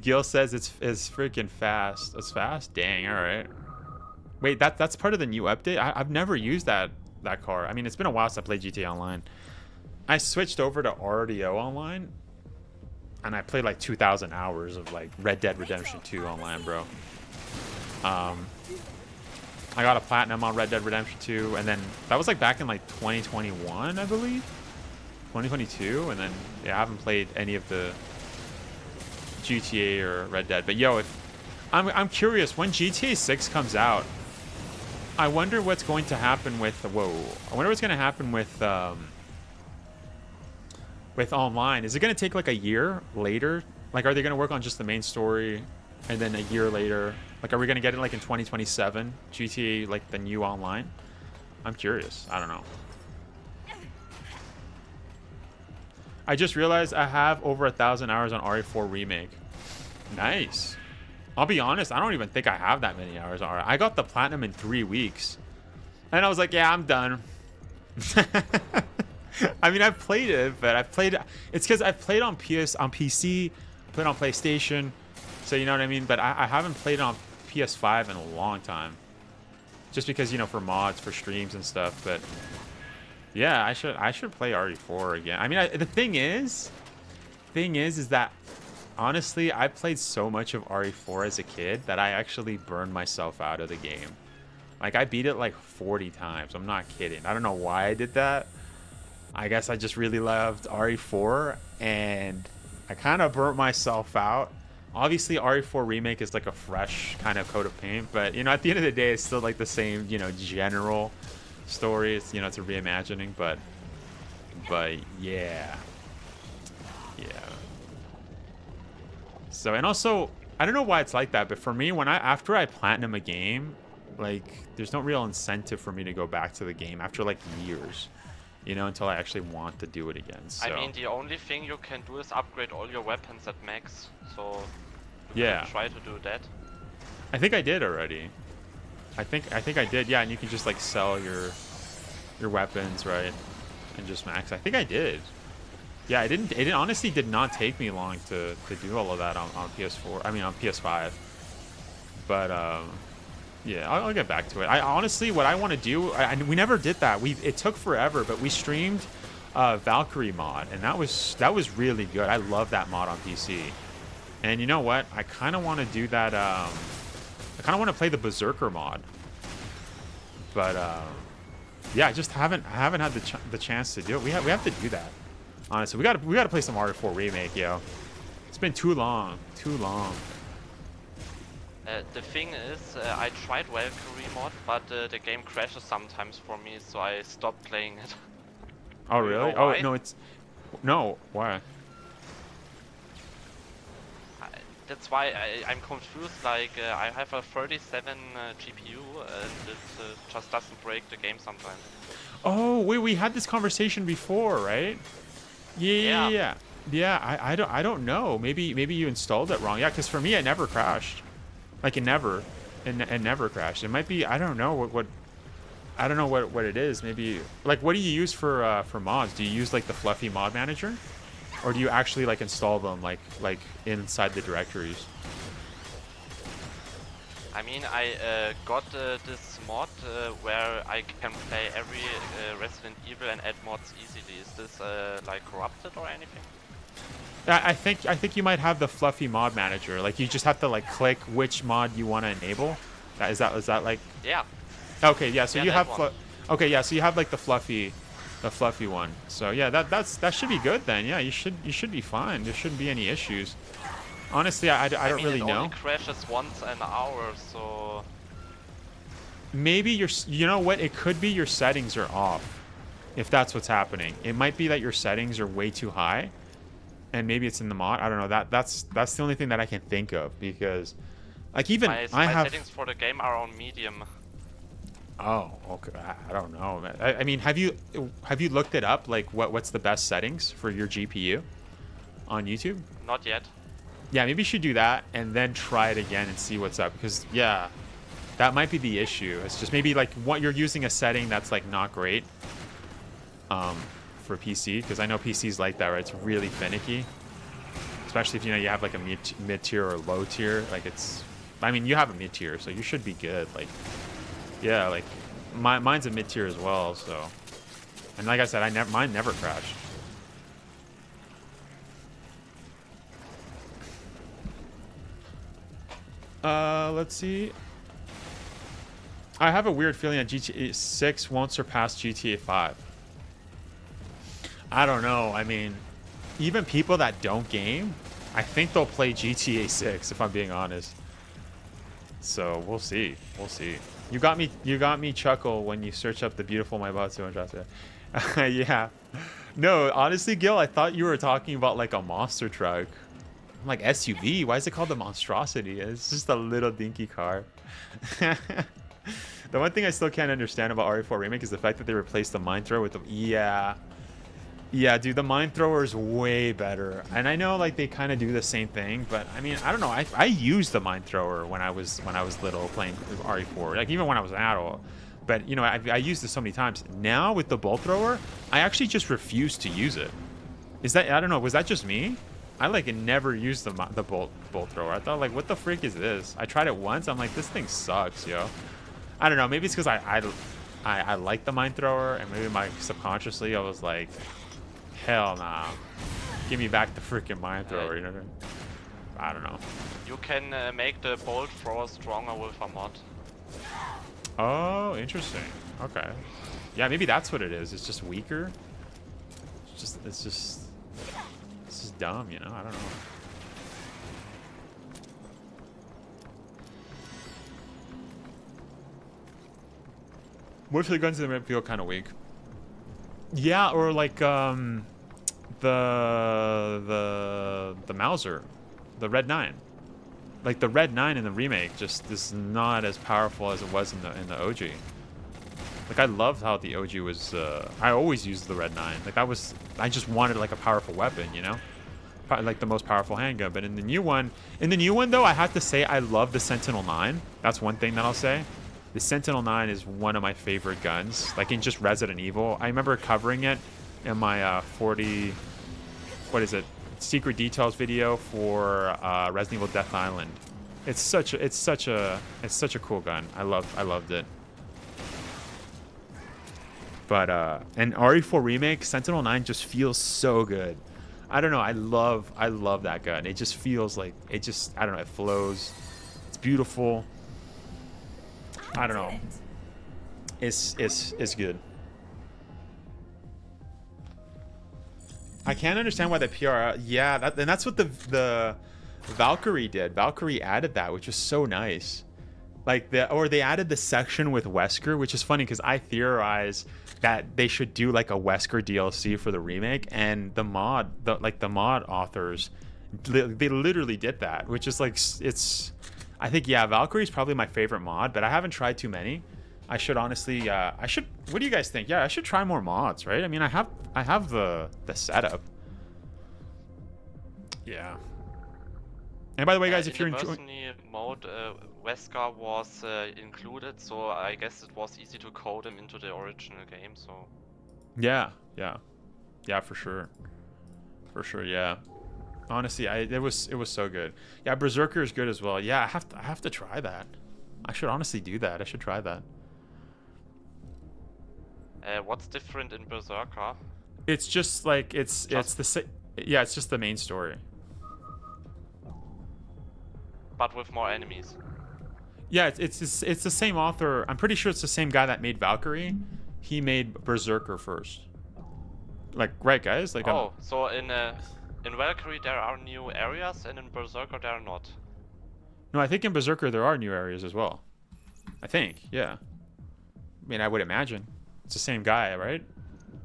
Gil says it's freaking fast. It's fast? Dang, all right. Wait, that's part of the new update? I've never used that car. I mean, it's been a while since I played GTA Online. I switched over to RDO Online, and I played like 2,000 hours of like Red Dead Redemption 2 online, bro. I got a platinum on Red Dead Redemption 2, and then that was like back in like 2021, I believe, 2022, and then yeah, I haven't played any of the GTA or Red Dead. But yo, I'm curious when GTA 6 comes out. I wonder what's going to happen with I wonder what's going to happen with online. Is it going to take like a year later? Like, are they going to work on just the main story and then a year later? Like, are we going to get it like in 2027 GTA, like the new online? I'm curious. I don't know. I just realized I have over 1,000 hours on RE4 Remake. Nice. I'll be honest, I don't even think I have that many hours on it. I got the platinum in 3 weeks. And I was like, yeah, I'm done. I mean, I've played it, but it's because I've played on PC, played on PlayStation. So, you know what I mean? But I haven't played on PS5 in a long time. Just because, you know, for mods, for streams and stuff. But yeah, I should play RE4 again. I mean, the thing is that honestly, I played so much of RE4 as a kid that I actually burned myself out of the game. Like, I beat it like 40 times. I'm not kidding. I don't know why I did that. I guess I just really loved RE4, and I kind of burnt myself out. Obviously, RE4 Remake is like a fresh kind of coat of paint, but, you know, at the end of the day, it's still like the same, you know, general story. It's, you know, it's a reimagining, but yeah. So, and also, I don't know why it's like that, but for me, after I platinum a game, like, there's no real incentive for me to go back to the game after like years, you know, until I actually want to do it again. So. I mean, the only thing you can do is upgrade all your weapons at max, so you yeah, can try to do that. I think I did already. I think I did, yeah, and you can just like sell your weapons, right, and just max. I think I did. Yeah, it honestly did not take me long to do all of that on PS4. I mean, on PS5. But yeah, I'll get back to it. I honestly, what I want to do, we never did that. It took forever, but we streamed Valkyrie mod, and that was really good. I love that mod on PC. And you know what? I kind of want to do that. I kind of want to play the Berserker mod. But yeah, I just haven't had the chance to do it. We have to do that. Honestly, we gotta play some RE4 Remake, yo. It's been too long. The thing is, I tried Valkyrie mod, but the game crashes sometimes for me, so I stopped playing it. Oh really? Oh no, why? That's why I'm confused. Like, I have a 37 GPU, and it just doesn't break the game sometimes. Oh wait, we had this conversation before, right? Yeah. I don't know. Maybe you installed it wrong. Yeah, because for me it never crashed. Like it never crashed. It might be, I don't know what I don't know what it is. Maybe like, what do you use for mods? Do you use like the fluffy mod manager, or do you actually like install them like inside the directories? I mean, I got this mod where I can play every Resident Evil and add mods easily. Is this like corrupted or anything? I think you might have the fluffy mod manager. Like, you just have to like click which mod you want to enable. Is that like? Yeah. Okay, yeah. So yeah, you have okay, yeah. So you have like the fluffy the fluffy one. So yeah, that should be good then. Yeah, you should be fine. There shouldn't be any issues. Honestly, I don't mean, really it know. only crashes once an hour, so Maybe you know what? It could be your settings are off. If that's what's happening, it might be that your settings are way too high, and maybe it's in the mod. I don't know. That's the only thing that I can think of, because like even my I have settings for the game are on medium. Oh, okay. I don't know, man. I mean, have you looked it up? Like, what's the best settings for your GPU on YouTube? Not yet. Yeah, maybe you should do that and then try it again and see what's up. Because yeah, that might be the issue. It's just maybe like what you're using a setting that's like not great for PC. Because I know PCs like that, right? It's really finicky, especially if you have like a mid tier or low tier. Like it's, I mean, you have a mid tier, so you should be good. Like. Yeah, like mine's a mid tier as well, so. And like I said, mine never crashed. Let's see. I have a weird feeling that GTA 6 won't surpass GTA 5. I don't know. I mean, even people that don't game, I think they'll play GTA 6 if I'm being honest. So we'll see. We'll see. You got me chuckle when you search up the beautiful Maibatsu and Jasa. Yeah. No, honestly, Gil, I thought you were talking about like a monster truck. I'm like, SUV? Why is it called the monstrosity? It's just a little dinky car. The one thing I still can't understand about RE4 Remake is the fact that they replaced the mine thrower with the yeah, dude, the mine thrower is way better. And I know like they kind of do the same thing, but I mean, I don't know. I used the mine thrower when I was little playing RE4, like even when I was an adult. But you know, I used it so many times. Now with the bolt thrower, I actually just refuse to use it. Is that, I don't know, was that just me? I like never used the bolt thrower. I thought like, what the frick is this? I tried it once. I'm like, this thing sucks, yo. I don't know. Maybe it's because I like the mine thrower, and maybe subconsciously I was like, hell nah. Give me back the freaking mine thrower, you know what I mean? I don't know. You can make the bolt thrower stronger with a mod. Oh, interesting. Okay. Yeah, maybe that's what it is. It's just weaker. It's just dumb, you know? I don't know. What if the guns in the map feel kind of weak? Yeah, or like the Mauser, the Red 9. Like the Red 9 in the remake just is not as powerful as it was in the OG. Like I loved how the OG was. I always used the Red 9. Like I just wanted like a powerful weapon, you know, like the most powerful handgun. But in the new one though, I have to say I love the Sentinel 9. That's one thing that I'll say. The Sentinel 9 is one of my favorite guns. Like in just Resident Evil, I remember covering it in my 40. What is it? Secret details video for Resident Evil Death Island. It's such a cool gun. I loved it. But and RE4 Remake, Sentinel 9 just feels so good. I don't know. I love that gun. It just feels like I don't know. It flows. It's beautiful. I don't know. It's good. I can't understand why the PR. Yeah, and that's what the Valkyrie did. Valkyrie added that, which was so nice. Like they added the section with Wesker, which is funny because I theorize that they should do like a Wesker DLC for the remake, and the mod authors, they literally did that, which is like I think, yeah, Valkyrie is probably my favorite mod, but I haven't tried too many. I should honestly, what do you guys think? Yeah, I should try more mods, right? I mean, I have the setup. Yeah. And by the way, guys, if you're enjoying mode, Wesker was included, so I guess it was easy to code him into the original game. So. Yeah, for sure, yeah. Honestly, it was so good. Yeah, Berserker is good as well. Yeah, I have to try that. I should honestly do that. I should try that. What's different in Berserker? It's just like it's just the main story. But with more enemies. Yeah, it's the same author. I'm pretty sure it's the same guy that made Valkyrie. He made Berserker first. Like, right, guys? Like, Oh, so in Valkyrie there are new areas, and in Berserker there are not. no, I think in Berserker there are new areas as well. I think, yeah. I mean, I would imagine. It's the same guy, right?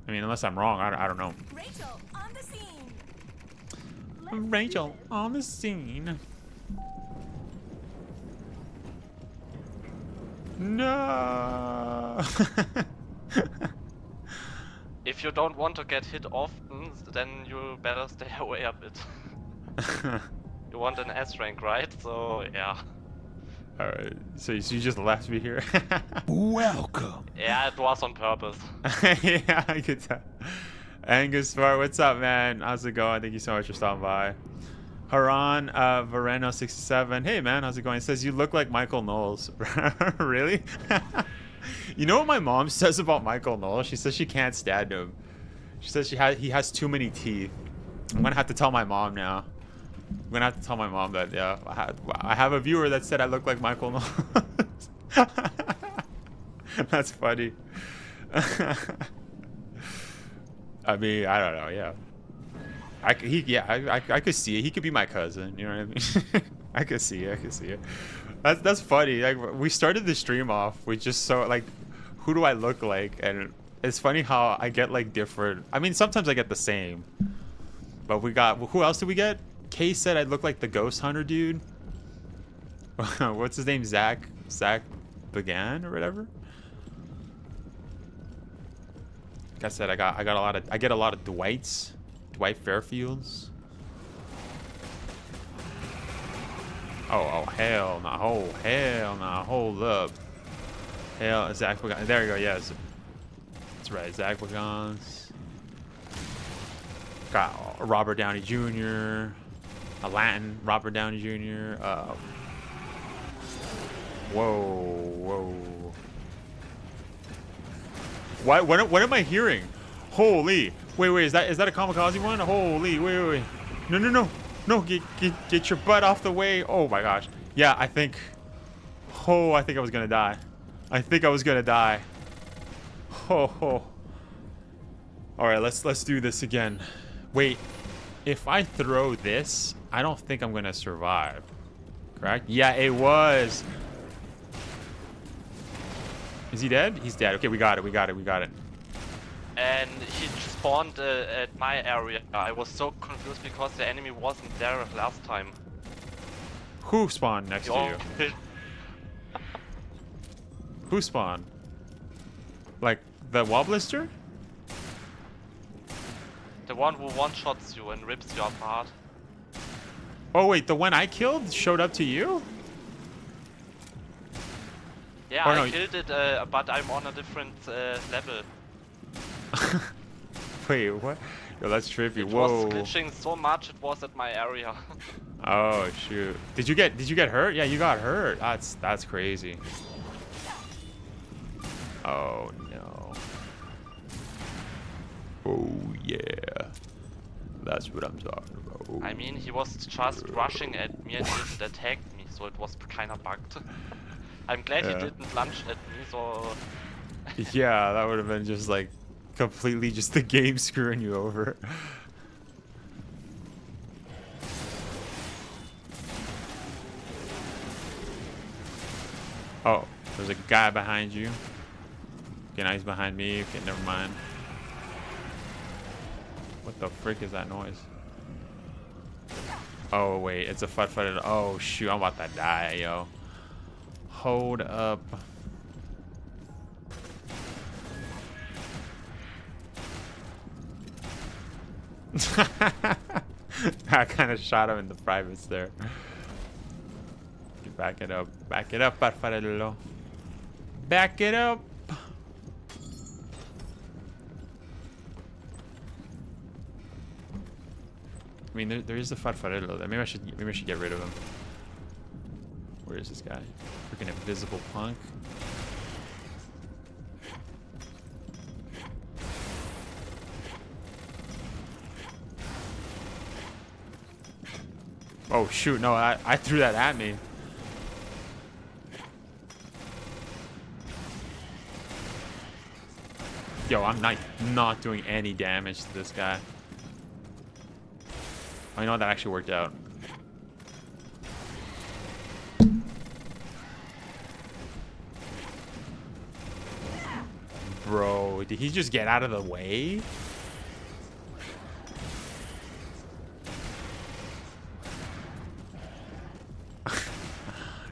I mean, unless I'm wrong, I don't know. Rachel on the scene. Rachel on the scene. No. If you don't want to get hit often, then you better stay away a bit. You want an S rank, right? So yeah. All right. So you just left me here. Welcome. Yeah, it was on purpose. Yeah, I could tell. Angus Smart, what's up, man? How's it going? Thank you so much for stopping by. Haran Vareno 67. Hey man, how's it going? It says you look like Michael Knowles. Really? You know what my mom says about Michael Knowles? She says she can't stand him. She says he has too many teeth. I'm gonna have to tell my mom now. I'm gonna have to tell my mom that, yeah, I have a viewer that said I look like Michael Knowles. That's funny. I mean, I don't know, yeah. I could see it. He could be my cousin. You know what I mean? I could see it. That's funny. Like, we started the stream off with just so like, who do I look like? And it's funny how I get like different. I mean, sometimes I get the same. But we got, who else did we get? Kay said I look like the ghost hunter dude. What's his name? Zach Began or whatever. Like I said, I get a lot of Dwights. Dwight Fairfields. Oh hell no! Oh hell no! Hold up! Hell, Zach Bagans. There you go. Yes, that's right. Zach Bagans. Got Robert Downey Jr. A Latin Robert Downey Jr. Whoa. What am I hearing? Holy! Wait, is that a kamikaze one? Holy! Wait! No! Get your butt off the way! Oh my gosh! Yeah, I think I was gonna die. All right, let's do this again. Wait, if I throw this, I don't think I'm gonna survive. Correct? Yeah, it was. Is he dead? He's dead. Okay, we got it. And he spawned at my area. I was so confused because the enemy wasn't there last time. Who spawned next to you? Who spawned? Like the Wobblister? The one who one-shots you and rips you apart. Oh wait, the one I killed showed up to you? Yeah, Or no, I killed it, but I'm on a different level. Wait, what? Yo, that's trippy. It Whoa. was glitching so much it was at my area. Oh shoot. Did you get hurt? Yeah, you got hurt. That's crazy. Oh no. Oh yeah. That's what I'm talking about. I mean, he was just rushing at me and didn't attack me, so it was kinda bugged. I'm glad he didn't lunge at me, so... Yeah, that would have been just like completely just the game screwing you over. Oh, there's a guy behind you. Okay, now he's behind me. Okay, never mind. What the frick is that noise? Oh wait, it's a fut-futted. Oh shoot, I'm about to die, yo. Hold up. I kind of shot him in the privates there. Back it up, Farfarello. Back it up. I mean, there is a Farfarello there. Maybe I should get rid of him. Where is this guy? Freaking invisible punk. Oh shoot, no, I threw that at me. Yo, I'm not doing any damage to this guy. I know that actually worked out. Bro, did he just get out of the way?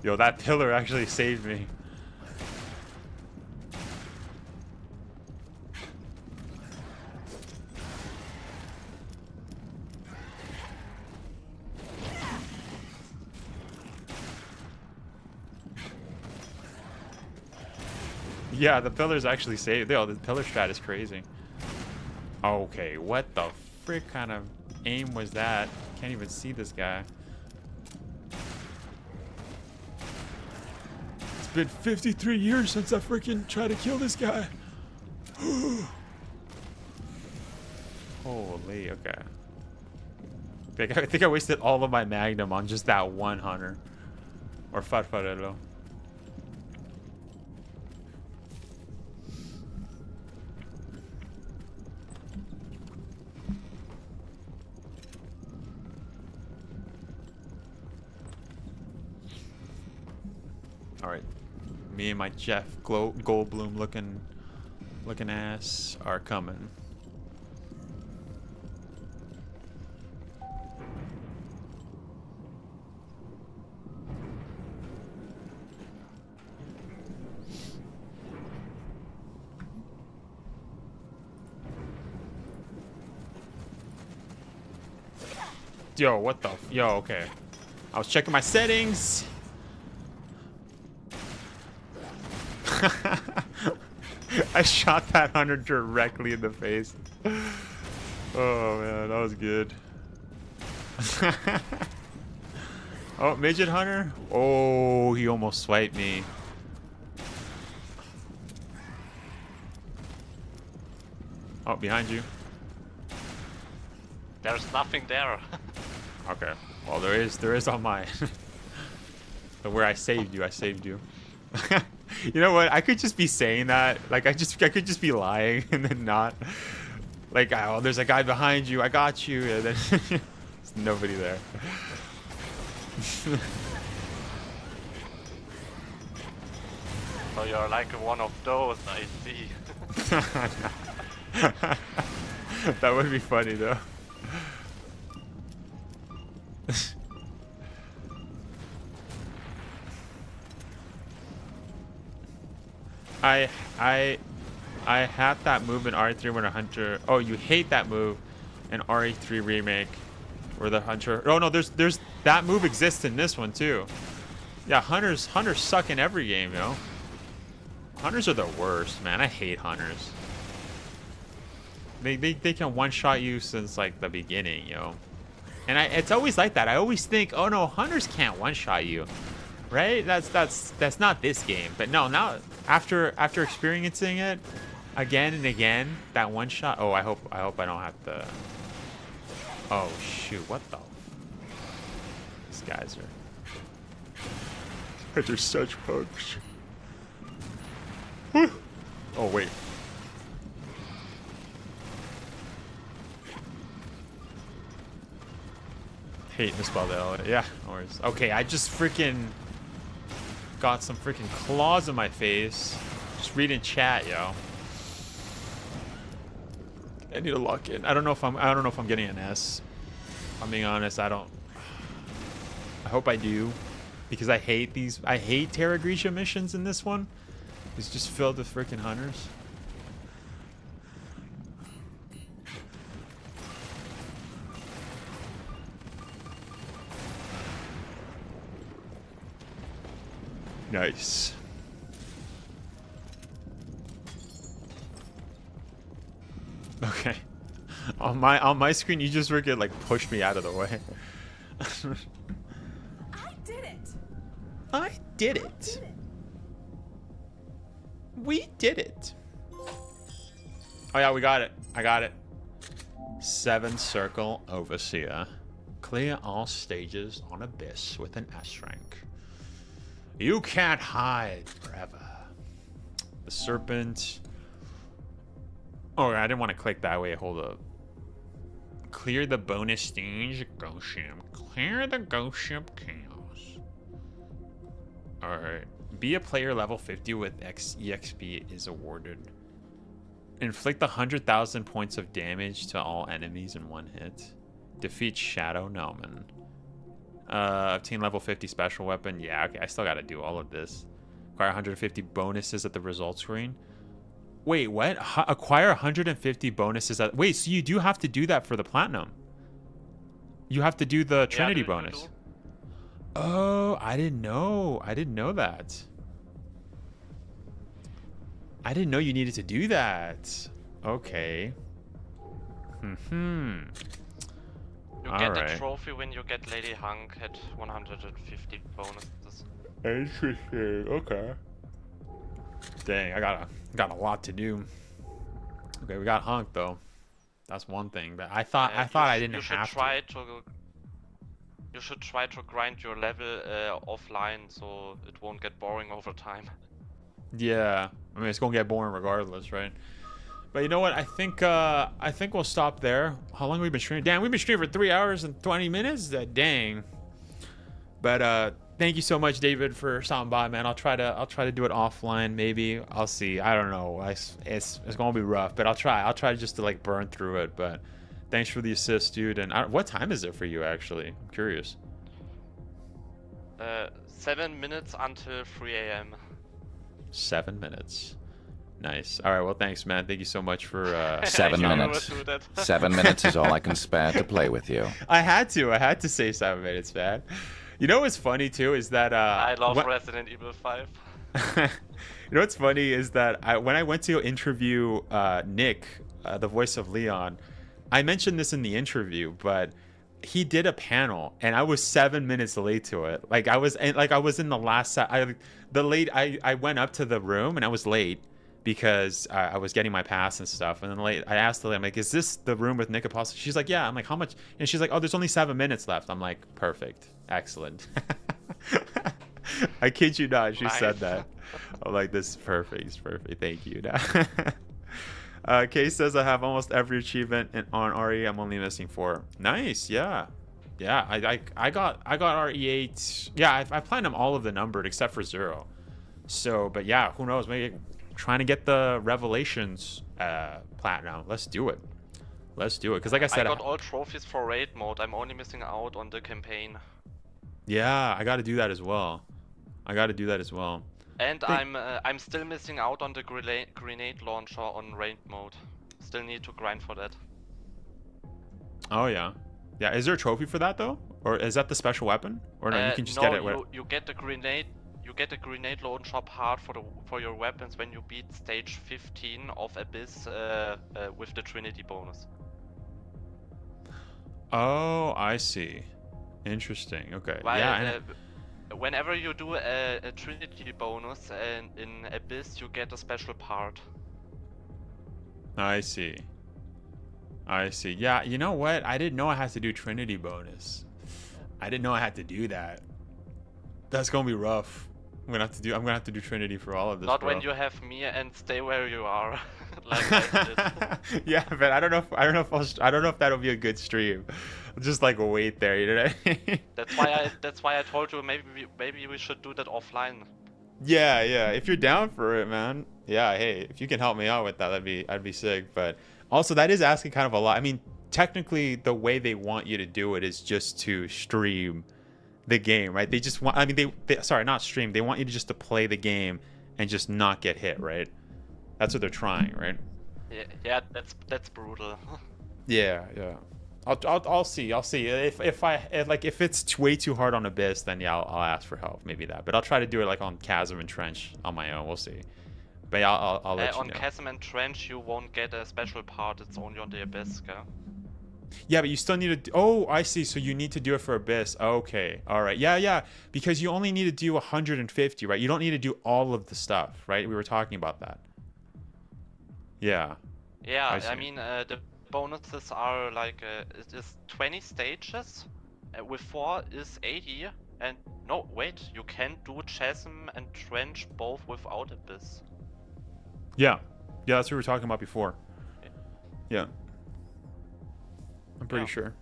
Yo, that pillar actually saved me. Yeah, the pillars actually saved. Yo, the pillar strat is crazy. Okay, what the frick kind of aim was that? Can't even see this guy. It's been 53 years since I freaking tried to kill this guy. Holy, okay. I think I wasted all of my magnum on just that one hunter. Or farfarello. Alright. Me and my Jeff Goldblum looking ass are coming. Yo, what the? Yo, okay. I was checking my settings. I shot that hunter directly in the face. Oh man, that was good. Oh, midget hunter. Oh, he almost swiped me. Oh, behind you. There's nothing there. Okay. Well, there is on mine. But where I saved you. You know what? I could just be saying that. Like I could just be lying and then not. Like, oh, there's a guy behind you. I got you. And then there's nobody there. So you're like one of those, I see. That would be funny though. I had that move in RE3 when a hunter. Oh, you hate that move in RE3 remake, where the hunter. Oh no, there's that move exists in this one too. Yeah, hunters suck in every game, yo. Hunters are the worst, man. I hate hunters. They can one-shot you since like the beginning, yo. And it's always like that. I always think, oh no, hunters can't one-shot you, right? That's not this game. But no, now after experiencing it again and again, that one shot. Oh, I hope I don't have to. Oh shoot! What the? These guys are. They're such punks. Whew. Oh wait. Hate misspelled L. Yeah, no worries. Okay, I just freaking got some freaking claws in my face. Just reading chat, yo. I need to lock in. I don't know if I'm getting an S. If I'm being honest, I don't. I hope I do, because I hate these. I hate Terra Gricia missions in this one. It's just filled with freaking hunters. Nice. Okay. On my screen, you just freaking like pushed me out of the way. I did it. I did it. We did it. Oh yeah, we got it. I got it. 7 Circle Overseer. Clear all stages on Abyss with an S rank. You can't hide forever. The Serpent. Oh, I didn't want to click that way. Hold up. Clear the bonus stage. Ghost ship. Clear the ghost ship chaos. Alright. Be a player level 50 with EXP is awarded. Inflict 100,000 points of damage to all enemies in one hit. Defeat Shadow Nomen. Obtain level 50 special weapon. Yeah, okay. I still got to do all of this. Acquire 150 bonuses at the results screen. Wait, what? Acquire 150 bonuses at... Wait, so you do have to do that for the platinum? You have to do the Trinity bonus. Oh, I didn't know. I didn't know that. I didn't know you needed to do that. Okay. You get a trophy when you get Lady Hunk at 150 bonuses. Interesting. Okay. Dang, I got a lot to do. Okay, we got Hunk though. That's one thing. But I thought I didn't have to. You should try to grind your level offline so it won't get boring over time. Yeah, I mean it's gonna get boring regardless, right? But you know what? I think we'll stop there. How long have we been streaming? Damn, we've been streaming for 3 hours and 20 minutes. Dang. But thank you so much, David, for stopping by, man. I'll try to do it offline, maybe. I'll see. I don't know. It's gonna be rough, but I'll try just to like burn through it. But thanks for the assist, dude. And what time is it for you, actually? I'm curious. 7 minutes until 3 a.m. 7 minutes. Nice. All right. Well, thanks, man. Thank you so much for 7 minutes. 7 minutes is all I can spare to play with you. I had to say 7 minutes, man. You know what's funny too is that I love Resident Evil 5. You know what's funny is that when I went to interview Nick, the voice of Leon, I mentioned this in the interview, but he did a panel and I was 7 minutes late to it. Like I was in the last I went up to the room and I was late because I was getting my pass and stuff. And then I asked the lady, I'm like, is this the room with Nick Apostle? She's like, yeah. I'm like, how much? And she's like, oh, there's only 7 minutes left. I'm like, perfect. Excellent. I kid you not. She said that. I'm like, this is perfect. It's perfect. Thank you. Case says I have almost every achievement on RE. I'm only missing 4. Nice. Yeah. Yeah. I got RE8. Yeah. I platinum all of the numbered except for 0. So, but yeah, who knows? Maybe trying to get the Revelations platinum. Let's do it. Because like I said, I got all trophies for raid mode. I'm only missing out on the campaign. Yeah, I got to do that as well. And I'm still missing out on the grenade launcher on raid mode. Still need to grind for that. Oh yeah. Yeah, is there a trophy for that though? Or is that the special weapon? Or no, you can just get it with... you get the grenade. You get a grenade launcher part for your weapons when you beat stage 15 of Abyss with the Trinity bonus. Oh, I see. Interesting. Okay. Well, yeah. Whenever you do a Trinity bonus in Abyss, you get a special part. I see. Yeah, you know what? I didn't know I had to do Trinity bonus. I didn't know I had to do that. That's gonna be rough. I'm gonna have to do Trinity for all of this. Not bro. when you have me and stay where you are. Like I did. Yeah, but I don't know if that'll be a good stream. Just like wait there, you know what I mean? That's why I told you maybe we should do that offline. Yeah. If you're down for it, man. Yeah, hey, if you can help me out with that, I'd be sick. But also that is asking kind of a lot. I mean, technically the way they want you to do it is just to stream the game, right? They just want, I mean, they sorry, not stream. They want you to just to play the game and just not get hit, right? That's what they're trying, right? Yeah, that's brutal. Yeah. I'll see. If it's way too hard on Abyss, then yeah, I'll ask for help. Maybe that. But I'll try to do it like on Chasm and Trench on my own. We'll see. But yeah, I'll let you know. On Chasm and Trench, you won't get a special part. It's only on the Abyss, okay? Yeah, but you still need to... Oh, I see. So you need to do it for Abyss. Okay. All right. Yeah. Because you only need to do 150, right? You don't need to do all of the stuff, right? We were talking about that. Yeah. Yeah, I mean, the bonuses are like... it is 20 stages. With 4 is 80. And no, wait. You can do Chasm and Trench both without Abyss. Yeah. Yeah, that's what we were talking about before. Yeah. I'm pretty Yeah. sure.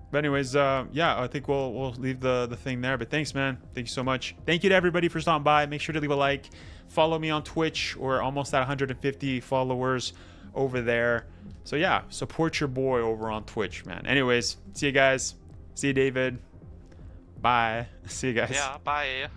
But anyways, yeah, I think we'll leave the thing there. But thanks, man. Thank you so much. Thank you to everybody for stopping by. Make sure to leave a like. Follow me on Twitch. We're almost at 150 followers over there. So yeah, support your boy over on Twitch, man. Anyways, see you guys. See you, David. Bye. See you guys. Yeah, bye.